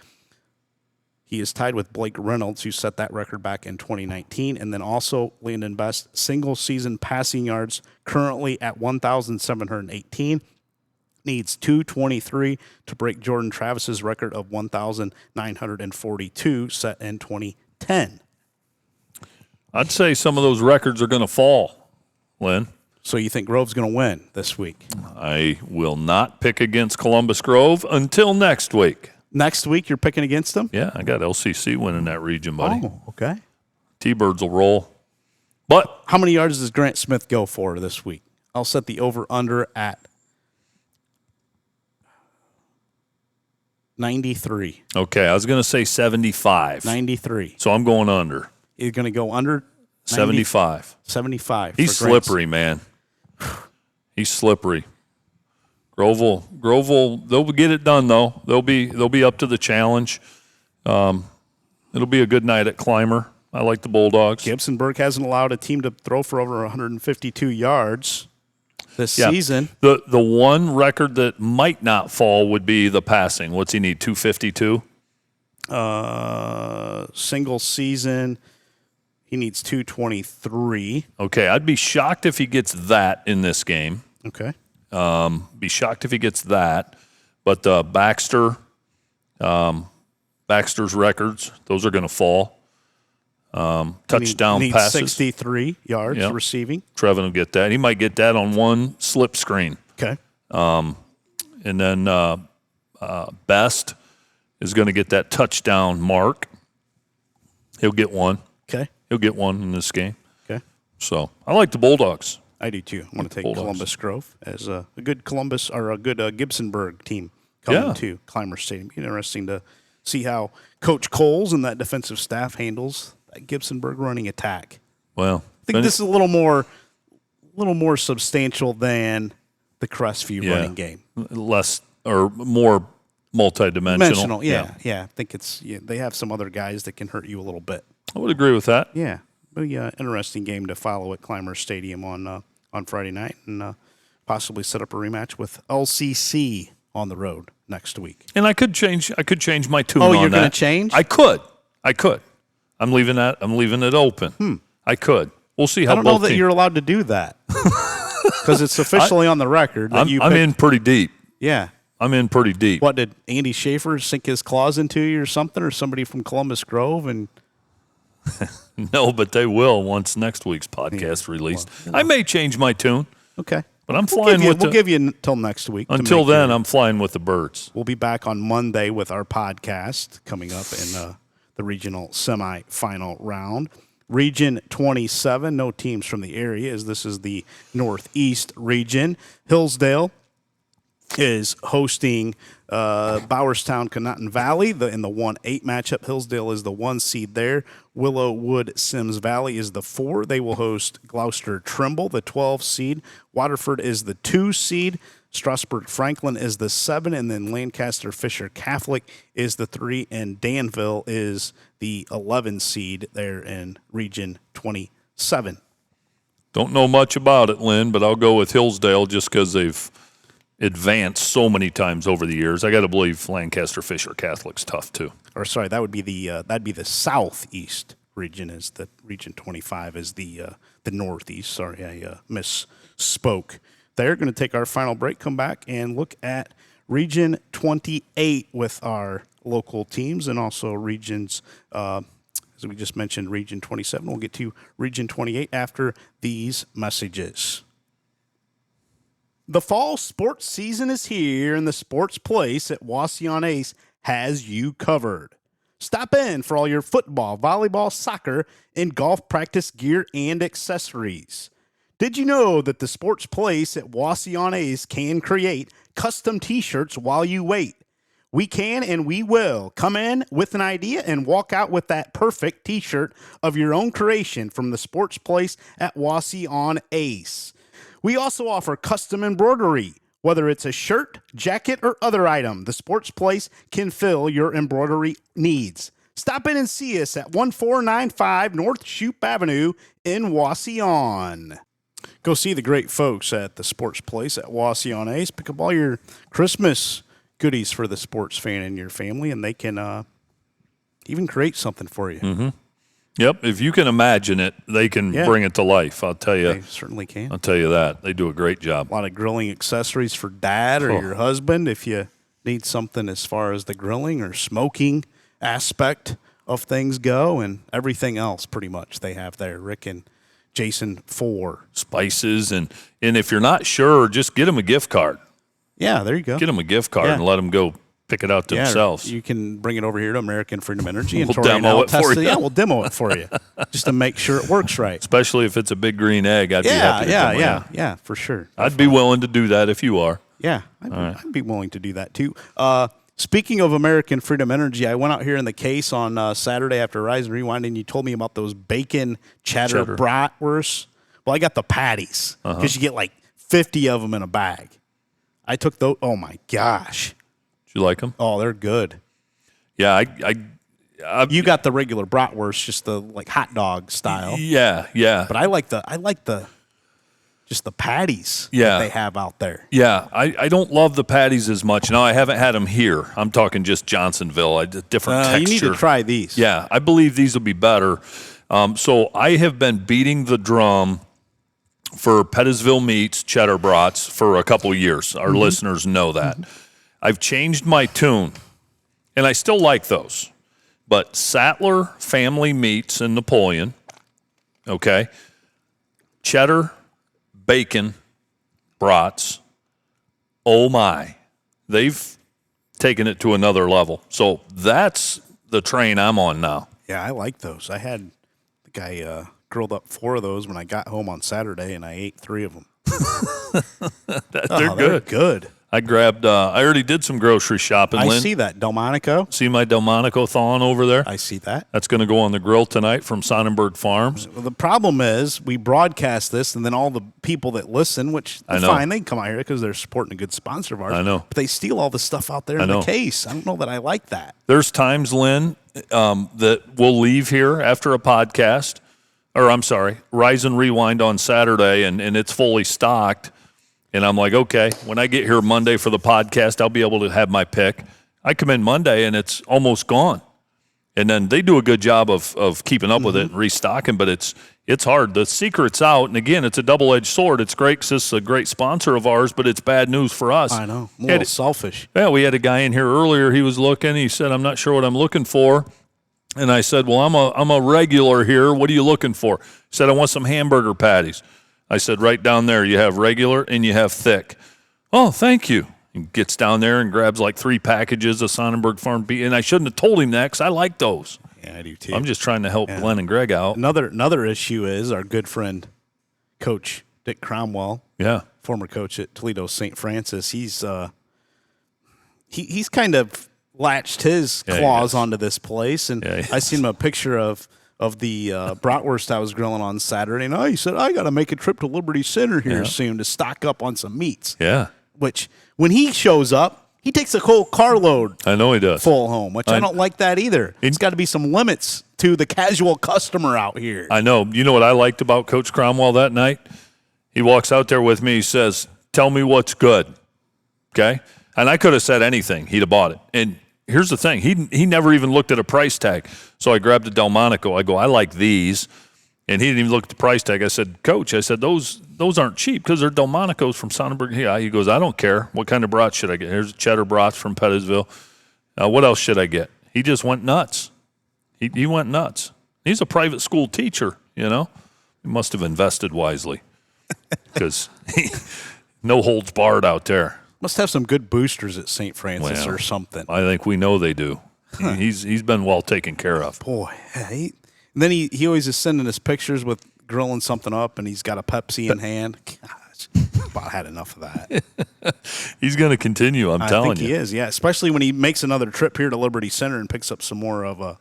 He is tied with Blake Reynolds, who set that record back in 2019. And then also Landon Best, single season passing yards, currently at 1,718. Needs 223 to break Jordan Travis's record of 1,942, set in 2010. I'd say some of those records are going to fall, Lynn. So you think Grove's going to win this week? I will not pick against Columbus Grove until next week. Next week you're picking against them? Yeah, I got LCC winning that region, buddy. Oh, okay. T-Birds will roll. But how many yards does Grant Smith go for this week? I'll set the over-under at 93. Okay, I was going to say 75. 93. So I'm going under. You're going to go under 75. 75. He's slippery, man. He's slippery. Grovel, they'll get it done though. They'll be up to the challenge. It'll be a good night at Clymer. I like the Bulldogs. Gibsonburg hasn't allowed a team to throw for over 152 yards this season. The one record that might not fall would be the passing. What's he need? 252. Single season, he needs 223. Okay, I'd be shocked if he gets that in this game. Okay. Be shocked if he gets that. But Baxter's records, those are going to fall. Touchdown passes. 63 yards receiving. Trevin will get that. He might get that on one slip screen. Okay. And then Best is going to get that touchdown mark. He'll get one. Okay. He'll get one in this game. Okay. So I like the Bulldogs. I do too. I want to take Columbus Grove as a good Columbus or a good Gibsonburg team coming to Clymer Stadium. Be interesting to see how Coach Coles and that defensive staff handles that Gibsonburg running attack. Well, I think this is a little more substantial than the Crestview running game. Less or more multidimensional. Yeah. I think they have some other guys that can hurt you a little bit. I would agree with that. Yeah. Interesting game to follow at Clymer Stadium on Friday night, and possibly set up a rematch with LCC on the road next week. And I could change my tune on that. Oh, you're going to change? I could. I'm leaving it open. I could. We'll see how I don't know that you're allowed to do that because it's officially on the record that I'm in pretty deep. Yeah. I'm in pretty deep. What, did Andy Schaefer sink his claws into you or something, or somebody from Columbus Grove? And no, but they will once next week's podcast released. I may change my tune. Okay. But I'm flying we'll give you until next week. Until then, I'm flying with the Birds. We'll be back on Monday with our podcast coming up in the regional semifinal round. Region 27, no teams from the area, as this is the Northeast region. Hillsdale is hosting Bowerstown, Conotton Valley in the 1-8 matchup. Hillsdale is the 1 seed there. Willowwood, Sims Valley is the 4. They will host Gloucester Trimble, the 12 seed. Waterford is the 2 seed. Strasburg Franklin is the 7, and then Lancaster Fisher Catholic is the 3, and Danville is the 11 seed there in Region 27. Don't know much about it, Lynn, but I'll go with Hillsdale just because they've advanced so many times over the years. I got to believe Lancaster Fisher Catholic's tough too. Or sorry, that would be the southeast region. Is the Region 25 is the northeast. Sorry, I misspoke. They're going to take our final break, come back, and look at Region 28 with our local teams and also regions, as we just mentioned, Region 27. We'll get to Region 28 after these messages. The fall sports season is here, and the Sports Place at Wassee-on-Ace has you covered. Stop in for all your football, volleyball, soccer, and golf practice gear and accessories. Did you know that the Sports Place at Wassee-on-Ace can create custom t-shirts while you wait? We can and we will. Come in with an idea and walk out with that perfect t-shirt of your own creation from the Sports Place at Wassee-on-Ace. We also offer custom embroidery. Whether it's a shirt, jacket, or other item, the Sports Place can fill your embroidery needs. Stop in and see us at 1495 North Shoup Avenue in Wassee-on. Go see the great folks at the Sports Place at Wassee-on-Ace. Pick up all your Christmas goodies for the sports fan in your family, and they can even create something for you. Mm-hmm. Yep, if you can imagine it, they can bring it to life. I'll tell you. They certainly can. I'll tell you that. They do a great job. A lot of grilling accessories for dad or your husband if you need something as far as the grilling or smoking aspect of things go, and everything else pretty much they have there. Rick and Jason for spices, and if you're not sure, just get them a gift card. Yeah, there you go. Get them a gift card and let them go pick it out themselves. You can bring it over here to American Freedom Energy and we'll Tory demo it for you. Yeah, we'll demo it for you just to make sure it works right. Especially if it's a big green egg, I'd be happy to demo it. Yeah, for sure. I'd be willing to do that if you are. Yeah, I'd be willing to do that too. Speaking of American Freedom Energy, I went out here in the case on Saturday after Rise and Rewind, and you told me about those bacon cheddar bratwursts. Well, I got the patties because you get like 50 of them in a bag. I took those. Oh, my gosh. Did you like them? Oh, they're good. Yeah, you got the regular bratwurst, just the like hot dog style. Yeah. But I like the just the patties that they have out there. Yeah, I don't love the patties as much. No, I haven't had them here. I'm talking just Johnsonville. Different texture. You need to try these. Yeah, I believe these will be better. So I have been beating the drum for Pettisville Meats cheddar brats for a couple years. Our listeners know that. I've changed my tune, and I still like those. But Sattler Family Meats in Napoleon, okay, cheddar, bacon, brats, oh my, they've taken it to another level. So that's the train I'm on now. Yeah, I like those. I think I grilled up 4 of those when I got home on Saturday, and I ate 3 of them. They're good. They're good. I grabbed, I already did some grocery shopping, Lynn. I see that. Delmonico. See my Delmonico thawing over there? I see that. That's going to go on the grill tonight from Sonnenberg Farms. Well, the problem is we broadcast this, and then all the people that listen, which are fine, they can come out here because they're supporting a good sponsor of ours. I know. But they steal all the stuff out there in the case. I don't know that I like that. There's times, Lynn, that we'll leave here after a podcast, or I'm sorry, Rise and Rewind on Saturday, and it's fully stocked. And I'm like, okay, when I get here Monday for the podcast, I'll be able to have my pick. I come in Monday, and it's almost gone. And then they do a good job of keeping up with it and restocking, but it's hard. The secret's out, and again, it's a double-edged sword. It's great because this is a great sponsor of ours, but it's bad news for us. I know. I'm a little selfish. Yeah, we had a guy in here earlier. He was looking. He said, I'm not sure what I'm looking for. And I said, well, I'm a regular here. What are you looking for? He said, I want some hamburger patties. I said, right down there, you have regular and you have thick. Oh, thank you. He gets down there and grabs like 3 packages of Sonnenberg Farm beef. And I shouldn't have told him that because I like those. Yeah, I do too. I'm just trying to help Glenn and Greg out. Another issue is our good friend, Coach Dick Cromwell. Yeah. Former coach at Toledo St. Francis. He's kind of latched his claws onto this place. And I seen him a picture of the bratwurst I was grilling on Saturday. And he said, I got to make a trip to Liberty Center here soon to stock up on some meats. Yeah. which when he shows up, he takes a whole carload I know he does. full home, which I don't like that either. It's got to be some limits to the casual customer out here. I know. You know what I liked about Coach Cromwell that night? He walks out there with me. He says, "Tell me what's good." Okay? And I could have said anything. He'd have bought it. And here's the thing. He never even looked at a price tag. So I grabbed a Delmonico. I go, "I like these." And he didn't even look at the price tag. I said, "Coach," I said, those aren't cheap because they're Delmonicos from Sonnenberg. Yeah, he goes, "I don't care. What kind of broth should I get?" Here's cheddar broth from Pettisville. What else should I get? He just went nuts. He went nuts. He's a private school teacher, you know. He must have invested wisely because no holds barred out there. Must have some good boosters at St. Francis or something. I think we know they do. He's been well taken care of. Boy, and then he always is sending us pictures with grilling something up, and he's got a Pepsi in hand. Gosh, about had enough of that. He's going to continue, I'm telling you. I think he is, yeah, especially when he makes another trip here to Liberty Center and picks up some more of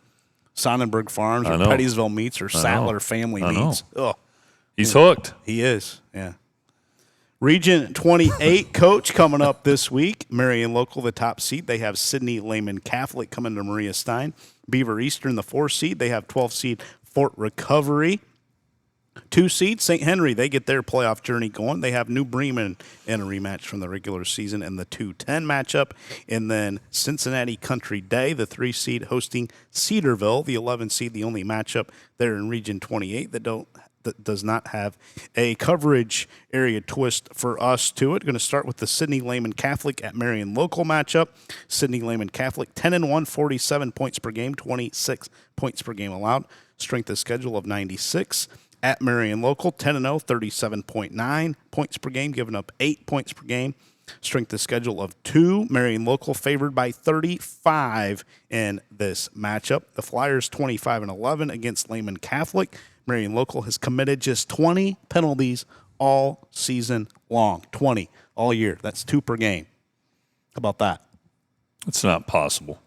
Sonnenberg Farms or Pettisville meats or Sattler family meats. Oh, he's hooked. He is, yeah. Region 28 coach coming up this week. Marion Local, the top seed. They have Sidney Lehman Catholic coming to Maria Stein. Beaver Eastern, the 4 seed. They have 12 seed Fort Recovery. 2 seed St. Henry. They get their playoff journey going. They have New Bremen in a rematch from the regular season in the 2-10 matchup. And then Cincinnati Country Day, the 3 seed hosting Cedarville, the 11 seed, the only matchup there in Region 28 that does not have a coverage area twist for us to it. Going to start with the Sidney Lehman Catholic at Marion Local matchup. Sidney Lehman Catholic 10-1, 47 points per game, 26 points per game allowed. Strength of schedule of 96. At Marion Local 10-0, 37.9 points per game, giving up 8 points per game. Strength of schedule of 2. Marion Local favored by 35 in this matchup. The Flyers 25-11 against Lehman Catholic. Marion Local has committed just 20 penalties all season long. 20 all year. That's 2 per game. How about that? It's not possible.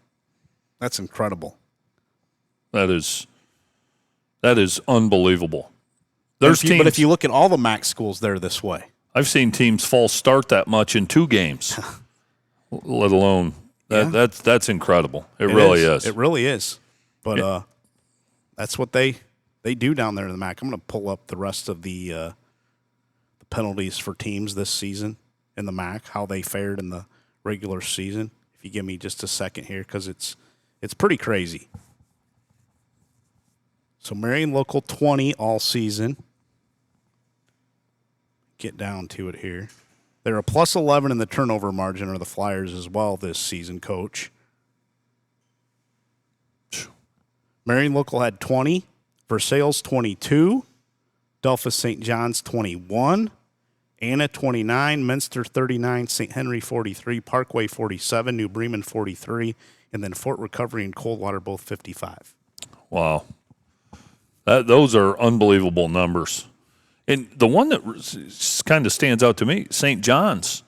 That's incredible. That is unbelievable. But if you look at all the MAC schools, they're this way. I've seen teams false start that much in 2 games, let alone that's incredible. It really is. It really is. But that's what they do down there in the MAC. I'm going to pull up the rest of the penalties for teams this season in the MAC, how they fared in the regular season. If you give me just a second here, because it's pretty crazy. So Marion Local 20 all season. Get down to it here. They're a plus 11 in the turnover margin, or the Flyers as well this season, Coach. Marion Local had 20. Versailles 22, Delphus St. John's 21, Anna 29, Minster 39, St. Henry 43, Parkway 47, New Bremen 43, and then Fort Recovery and Coldwater both 55. Wow. Those are unbelievable numbers. And the one that kind of stands out to me, St. John's.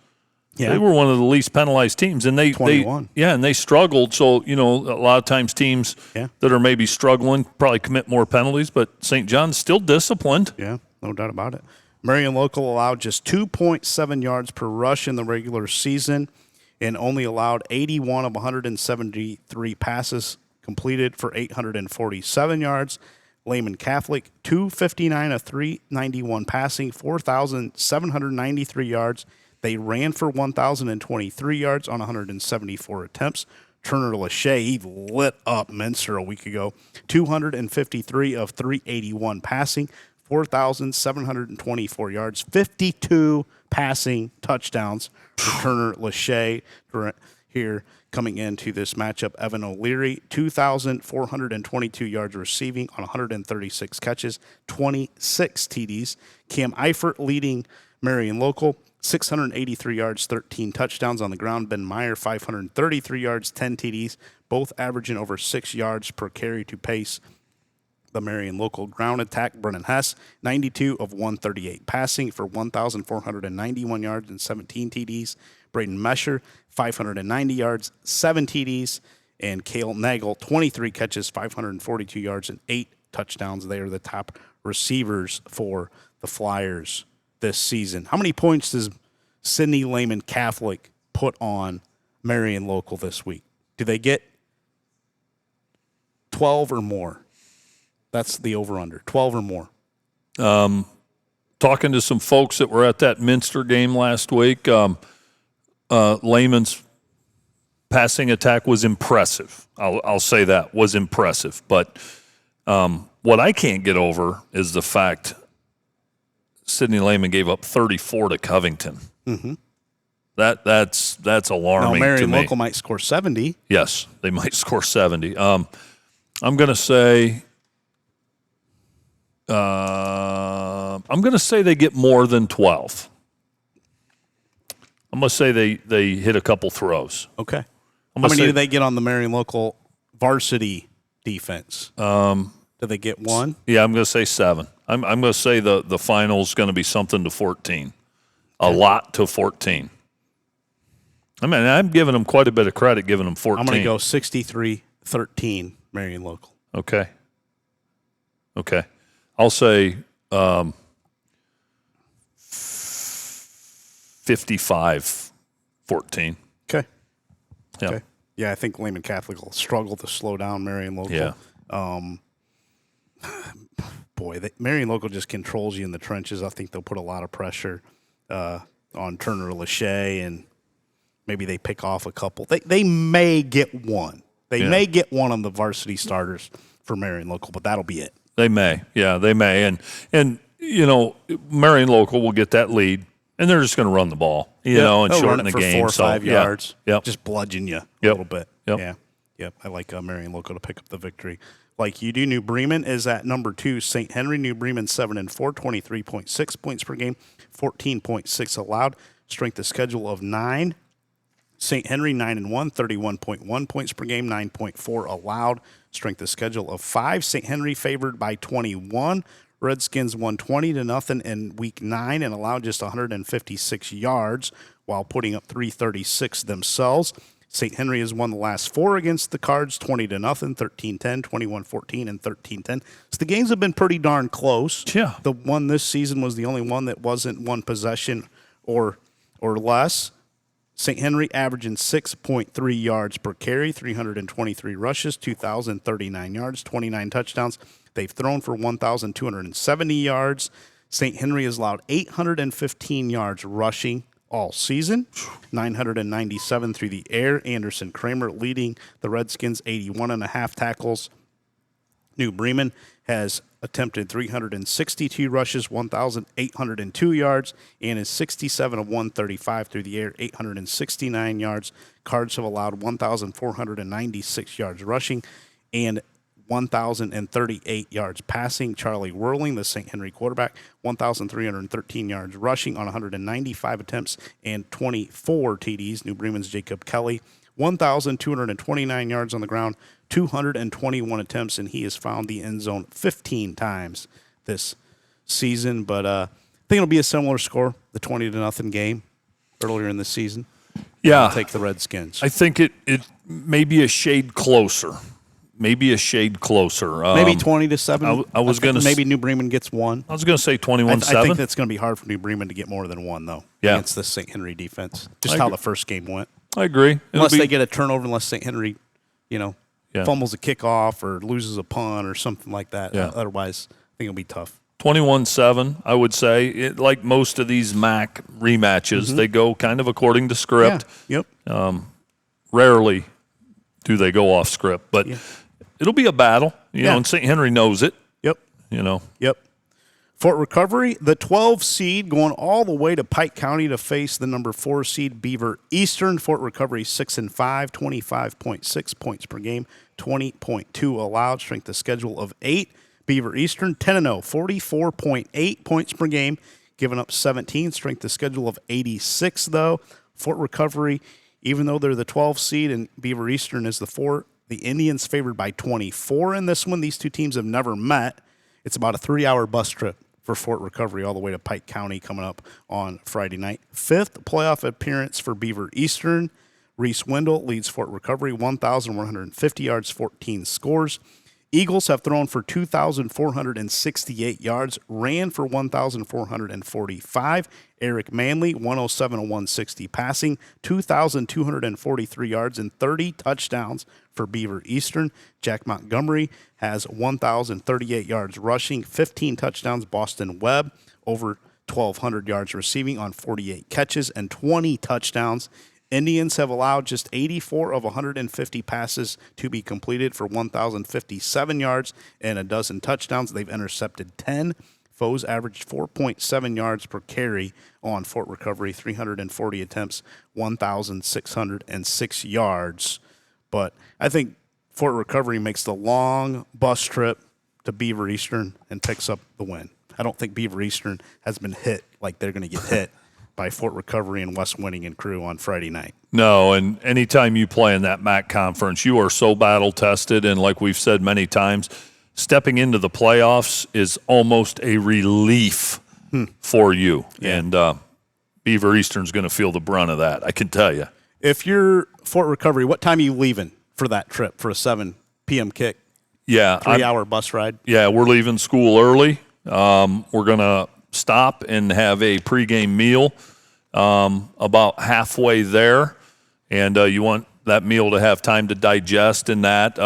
Yeah. They were one of the least penalized teams, and they 21. And they struggled. So, you know, a lot of times teams that are maybe struggling probably commit more penalties, but St. John's still disciplined. Yeah, no doubt about it. Marion Local allowed just 2.7 yards per rush in the regular season and only allowed 81 of 173 passes completed for 847 yards. Lehman Catholic, 259 of 391 passing, 4,793 yards. They ran for 1,023 yards on 174 attempts. Turner Lachey, he lit up Minster a week ago. 253 of 381 passing, 4,724 yards, 52 passing touchdowns for Turner Lachey here coming into this matchup. Evan O'Leary, 2,422 yards receiving on 136 catches, 26 TDs. Cam Eifert leading Marion Local, 683 yards, 13 touchdowns on the ground. Ben Meyer, 533 yards, 10 TDs, both averaging over 6 yards per carry to pace the Marion Local ground attack. Brennan Hess, 92 of 138 passing for 1,491 yards and 17 TDs. Braden Mesher, 590 yards, 7 TDs. And Cale Nagel, 23 catches, 542 yards, and 8 touchdowns. They are the top receivers for the Flyers this season. How many points does Sidney Lehman Catholic put on Marion Local this week? Do they get 12 or more? That's the over-under, 12 or more. Talking to some folks that were at that Minster game last week, Lehman's passing attack was impressive. I'll say that, was impressive. But what I can't get over is the fact Sidney Lehman gave up 34 to Covington. Mm-hmm. That's alarming to me. Marion Local might score 70. Yes, they might score 70. I'm going to say they get more than 12. I'm going to say they hit a couple throws. Okay. How many do they get on the Marion Local varsity defense? Do they get one? Yeah, I'm going to say 7. I'm going to say the final's going to be something to 14. A lot to 14. I mean, I'm giving them quite a bit of credit, giving them 14. I'm going to go 63-13 Marion Local. Okay. I'll say 55-14. Okay. Yeah. Okay. Yeah, I think Lehman Catholic will struggle to slow down Marion Local. Yeah. Marion Local just controls you in the trenches. I think they'll put a lot of pressure on Turner Lachey, and maybe they pick off a couple. They may get one. They may get one on the varsity starters for Marion Local, but that'll be it. They may. Yeah, they may. And you know, Marion Local will get that lead, and they're just going to run the ball, and shorten the game. 4 or 5 yards. Yep. Just bludgeon you a little bit. Yep. Yeah. Yep. I like Marion Local to pick up the victory. Like you do, New Bremen is at number 2. St. Henry, New Bremen 7-4, 23.6 points per game, 14.6 allowed. Strength of schedule of 9. St. Henry 9-1, 31.1 points per game, 9.4 allowed. Strength of schedule of 5. St. Henry favored by 21. Redskins won 20-0 in week 9 and allowed just 156 yards while putting up 336 themselves. St. Henry has won the last 4 against the Cards, 20-0, 13-10, 21-14, and 13-10. So the games have been pretty darn close. Yeah. The one this season was the only one that wasn't one possession or less. St. Henry averaging 6.3 yards per carry, 323 rushes, 2,039 yards, 29 touchdowns. They've thrown for 1,270 yards. St. Henry has allowed 815 yards rushing all season, 997 through the air. Anderson Kramer leading the Redskins, 81.5 tackles. New Bremen has attempted 362 rushes, 1,802 yards, and is 67 of 135 through the air, 869 yards. Cards have allowed 1,496 yards rushing and 1,038 yards passing. Charlie Whirling, the St. Henry quarterback, 1,313 yards rushing on 195 attempts and 24 TDs. New Bremen's Jacob Kelly, 1,229 yards on the ground, 221 attempts, and he has found the end zone 15 times this season. But I think it'll be a similar score, the 20-0 game earlier in the season. Yeah. I'll take the Redskins. I think it may be a shade closer. Maybe 20-7. I was going to maybe New Bremen gets one. I was going to say 21-7. I think that's going to be hard for New Bremen to get more than one, though, against the St. Henry defense. Just how the first game went. I agree. Unless they get a turnover, unless St. Henry, fumbles a kickoff or loses a punt or something like that. Yeah. Otherwise, I think it'll be tough. 21-7, I would say. Like most of these MAC rematches, they go kind of according to script. Yeah. Yep. Rarely do they go off script, but it'll be a battle, and St. Henry knows it. Yep. Yep. Fort Recovery, the 12 seed, going all the way to Pike County to face the number 4 seed Beaver Eastern. Fort Recovery 6-5, 25.6 points per game, 20.2 allowed. Strength of schedule of 8. Beaver Eastern 10-0, 44.8 points per game, giving up 17. Strength of schedule of 86 though. Fort Recovery, even though they're the 12 seed and Beaver Eastern is the 4, the Indians favored by 24 in this one. These two teams have never met. It's about a 3-hour bus trip for Fort Recovery all the way to Pike County coming up on Friday night. 5th playoff appearance for Beaver Eastern. Reese Wendell leads Fort Recovery, 1,150 yards, 14 scores. Eagles have thrown for 2,468 yards, ran for 1,445. Eric Manley, 107-160 passing, 2,243 yards and 30 touchdowns for Beaver Eastern. Jack Montgomery has 1,038 yards rushing, 15 touchdowns. Boston Webb, over 1,200 yards receiving on 48 catches and 20 touchdowns. Indians have allowed just 84 of 150 passes to be completed for 1,057 yards and a dozen touchdowns. They've intercepted 10. Foes averaged 4.7 yards per carry on Fort Recovery, 340 attempts, 1,606 yards. But I think Fort Recovery makes the long bus trip to Beaver Eastern and picks up the win. I don't think Beaver Eastern has been hit like they're going to get hit by Fort Recovery and West Winning and crew on Friday night. No, and anytime you play in that MAC conference, you are so battle-tested, and like we've said many times, stepping into the playoffs is almost a relief for you. Yeah. And Beaver Eastern's going to feel the brunt of that, I can tell you. If you're Fort Recovery, what time are you leaving for that trip for a 7 p.m. kick? Yeah. 3-hour bus ride? Yeah, we're leaving school early. We're going to stop and have a pregame meal about halfway there, and you want that meal to have time to digest and that.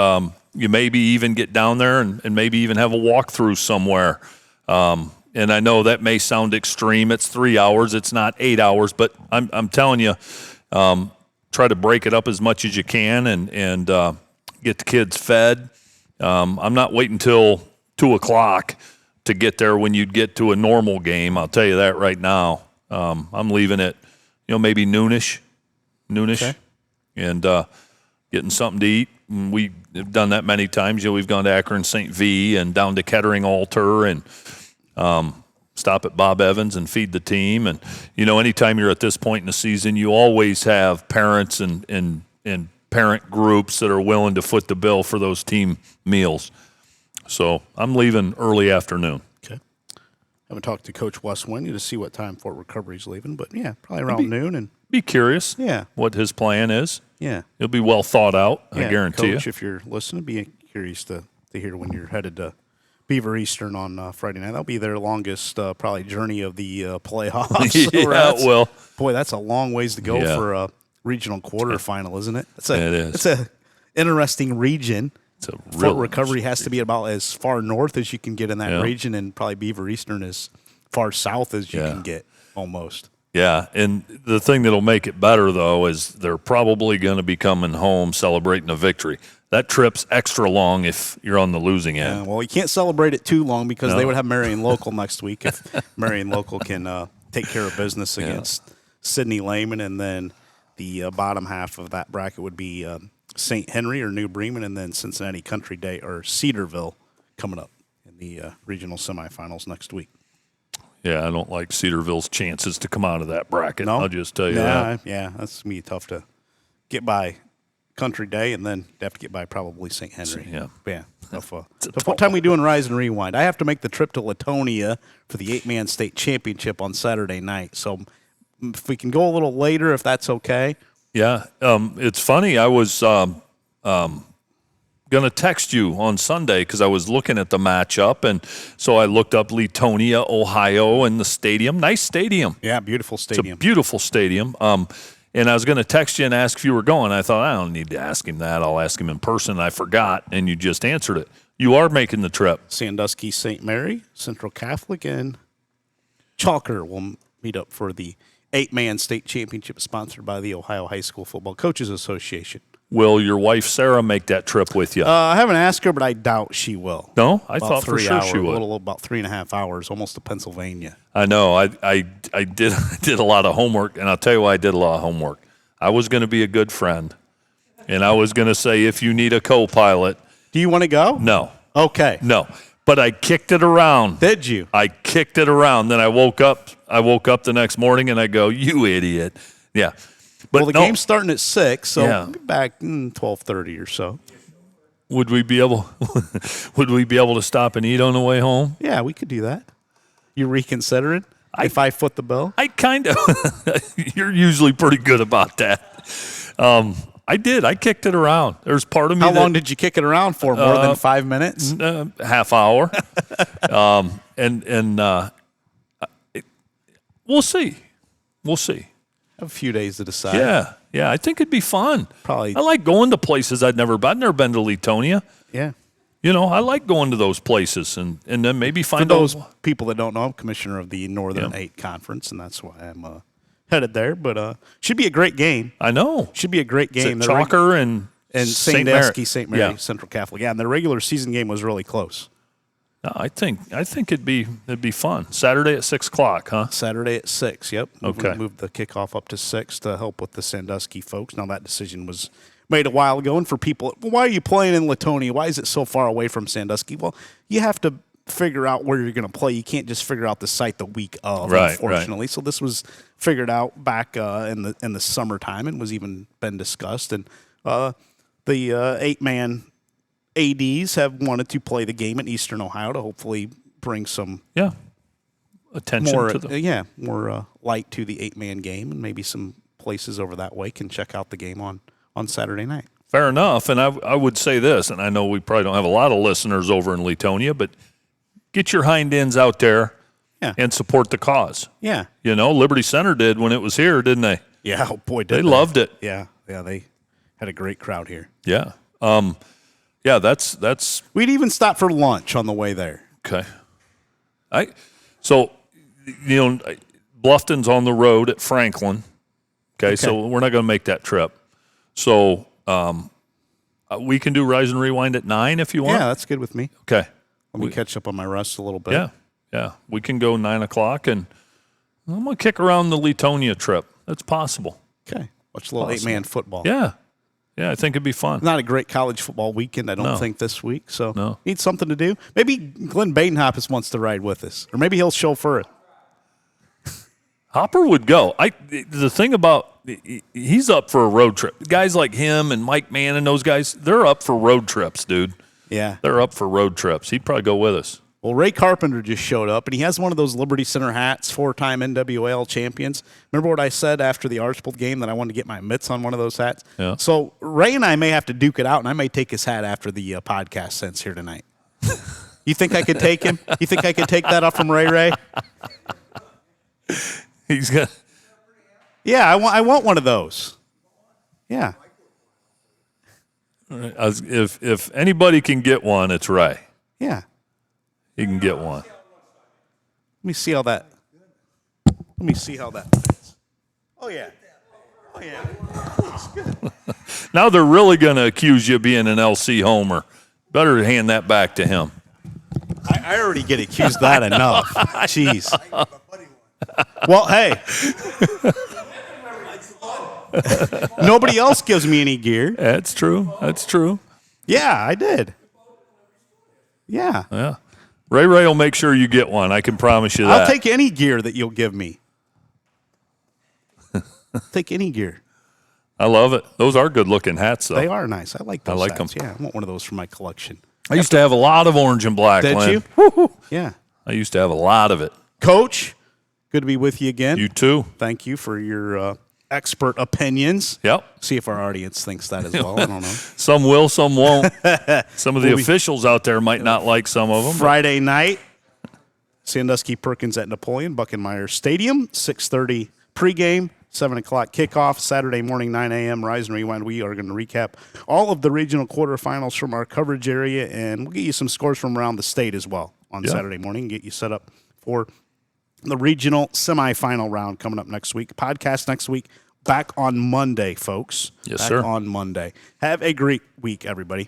You maybe even get down there and maybe even have a walkthrough somewhere. And I know that may sound extreme. It's 3 hours. It's not 8 hours, but I'm telling you, try to break it up as much as you can and get the kids fed. I'm not waiting until 2 o'clock to get there when you'd get to a normal game. I'll tell you that right now. I'm leaving at, maybe noonish, okay. And getting something to eat. And we have done that many times. We've gone to Akron St. V and down to Kettering Altar and stop at Bob Evans and feed the team. And, anytime you're at this point in the season, you always have parents and parent groups that are willing to foot the bill for those team meals. So I'm leaving early afternoon. Okay. Haven't talked to Coach Wes Winnie to see what time Fort Recovery's leaving, but yeah, probably around noon. And be curious. Yeah. What his plan is. Yeah. It'll be well thought out. I guarantee Coach, you. if you're listening, be curious to hear when you're headed to Beaver Eastern on Friday night. That'll be their longest probably journey of the playoffs. Yeah, well. Boy, that's a long ways to go for a regional quarterfinal, isn't it? It is. It's a interesting region. Fort Recovery has to be about as far north as you can get in that region, and probably Beaver Eastern as far south as you can get almost. Yeah, and the thing that'll make it better, though, is they're probably going to be coming home celebrating a victory. That trip's extra long if you're on the losing end. Yeah, well, you can't celebrate it too long because they would have Marion Local next week if Marion Local can take care of business against Sidney Lehman, and then the bottom half of that bracket would be St. Henry or New Bremen, and then Cincinnati Country Day or Cedarville coming up in the regional semifinals next week. Yeah, I don't like Cedarville's chances to come out of that bracket. No? I'll just tell you that. Yeah, that's going to be tough to get by Country Day, and then have to get by probably St. Henry. Yeah. What time are we doing Rise and Rewind? I have to make the trip to Latonia for the 8-man state championship on Saturday night. So if we can go a little later, if that's okay. Yeah, it's funny. I was going to text you on Sunday because I was looking at the matchup, and so I looked up Latonia, Ohio, and the stadium. Nice stadium. Yeah, beautiful stadium. It's a beautiful stadium. And I was going to text you and ask if you were going. I thought, I don't need to ask him that. I'll ask him in person. I forgot, and you just answered it. You are making the trip. Sandusky St. Mary, Central Catholic, and Chalker will meet up for the 8-man state championship sponsored by the Ohio High School Football Coaches Association. Will your wife, Sarah, make that trip with you? I haven't asked her, but I doubt she will. No? I thought for sure she would. A little about 3.5 hours, almost to Pennsylvania. I know. I did a lot of homework, and I'll tell you why I did a lot of homework. I was going to be a good friend, and I was going to say, if you need a co-pilot. Do you want to go? No. Okay. No. But I kicked it around. Did you? I kicked it around. Then I woke up the next morning, and I go, you idiot. Yeah. But the game's starting at 6, so we'll be back 12:30 or so. Would we be able to stop and eat on the way home? Yeah, we could do that. You reconsidering if I foot the bill? I kind of. You're usually pretty good about that. I did. I kicked it around. There's part of me. How long did you kick it around for? More than 5 minutes? Half hour. We'll see. We'll see. Have a few days to decide. Yeah. I think it'd be fun. Probably. I like going to places I've never been to Latonia. Yeah. I like going to those places and then maybe find For those out. people that don't know, I'm commissioner of the Northern 8 Conference, and that's why I'm headed there. But should be a great game. I know. Should be a great game. Is it Chalker and Sandusky, St. Mary Yeah. Central Catholic. Yeah, and the regular season game was really close. No, I think it'd be fun. Saturday at 6:00, huh? Saturday at 6. Yep. Okay. We moved the kickoff up to 6 to help with the Sandusky folks. Now that decision was made a while ago, and for people, why are you playing in Latonia? Why is it so far away from Sandusky? Well, you have to figure out where you're going to play. You can't just figure out the site the week of, unfortunately. So this was figured out back in the summertime and was even been discussed. And the 8-man ADs have wanted to play the game in Eastern Ohio to hopefully bring some attention more to the more light to the 8-man game, and maybe some places over that way can check out the game on Saturday night. Fair enough. And I would say this, and I know we probably don't have a lot of listeners over in Latonia, but get your hind ends out there and support the cause. Yeah. Liberty Center did when it was here, didn't they? Yeah, oh boy, They loved it. Yeah, they had a great crowd here. Yeah. That's We'd even stop for lunch on the way there. okay. Bluffton's on the road at Franklin. Okay, so we're not going to make that trip. So we can do Rise and Rewind at 9 if you want. Yeah, that's good with me. Okay. Let me catch up on my rest a little bit. Yeah. We can go 9 o'clock, and I'm going to kick around the Latonia trip. That's possible. Okay. Watch a little 8-man football. Yeah, I think it'd be fun. Not a great college football weekend, I don't think, this week. So No. need something to do. Maybe Glenn Badenhoppus wants to ride with us, or maybe he'll chauffeur it. Hopper would go. The thing about he's up for a road trip. Guys like him and Mike Mann and those guys, they're up for road trips, dude. Yeah. They're up for road trips. He'd probably go with us. Well, Ray Carpenter just showed up, and he has one of those Liberty Center hats, 4-time NWL champions. Remember what I said after the Archbold game, that I wanted to get my mitts on one of those hats? Yeah. So Ray and I may have to duke it out, and I may take his hat after the podcast since here tonight. You think I could take him? You think I could take that off from Ray? He's got. Yeah, I want one of those. Yeah. If anybody can get one, it's Ray. Yeah. He can get one. Let me see how that fits. Oh, yeah. Oh, yeah. It's good. Now they're really going to accuse you of being an LC homer. Better hand that back to him. I already get accused of that enough. Jeez. Well, hey. Nobody else gives me any gear. That's true. Yeah, I did. Yeah. Yeah. Ray will make sure you get one. I can promise you that. I'll take any gear that you'll give me. Take any gear. I love it. Those are good-looking hats, though. They are nice. I like those like hats. them. Yeah, I want one of those for my collection. I used to have a lot of orange and black, Did Lynn. you? Woo-hoo. Yeah. I used to have a lot of it. Coach, good to be with you again. You too. Thank you for your expert opinions. Yep. See if our audience thinks that as well. I don't know. Some will, some won't. Some of the officials out there might not like some of them. Friday night, Sandusky Perkins at Napoleon, Buckenmeyer Stadium, 6:30 pregame, 7 o'clock kickoff. Saturday morning, 9 a.m., Rise and Rewind. We are going to recap all of the regional quarterfinals from our coverage area, and we'll get you some scores from around the state as well on Saturday morning, get you set up for the regional semifinal round coming up next week. Podcast next week. Back on Monday, folks. Yes, Back sir. on Monday. Have a great week, everybody.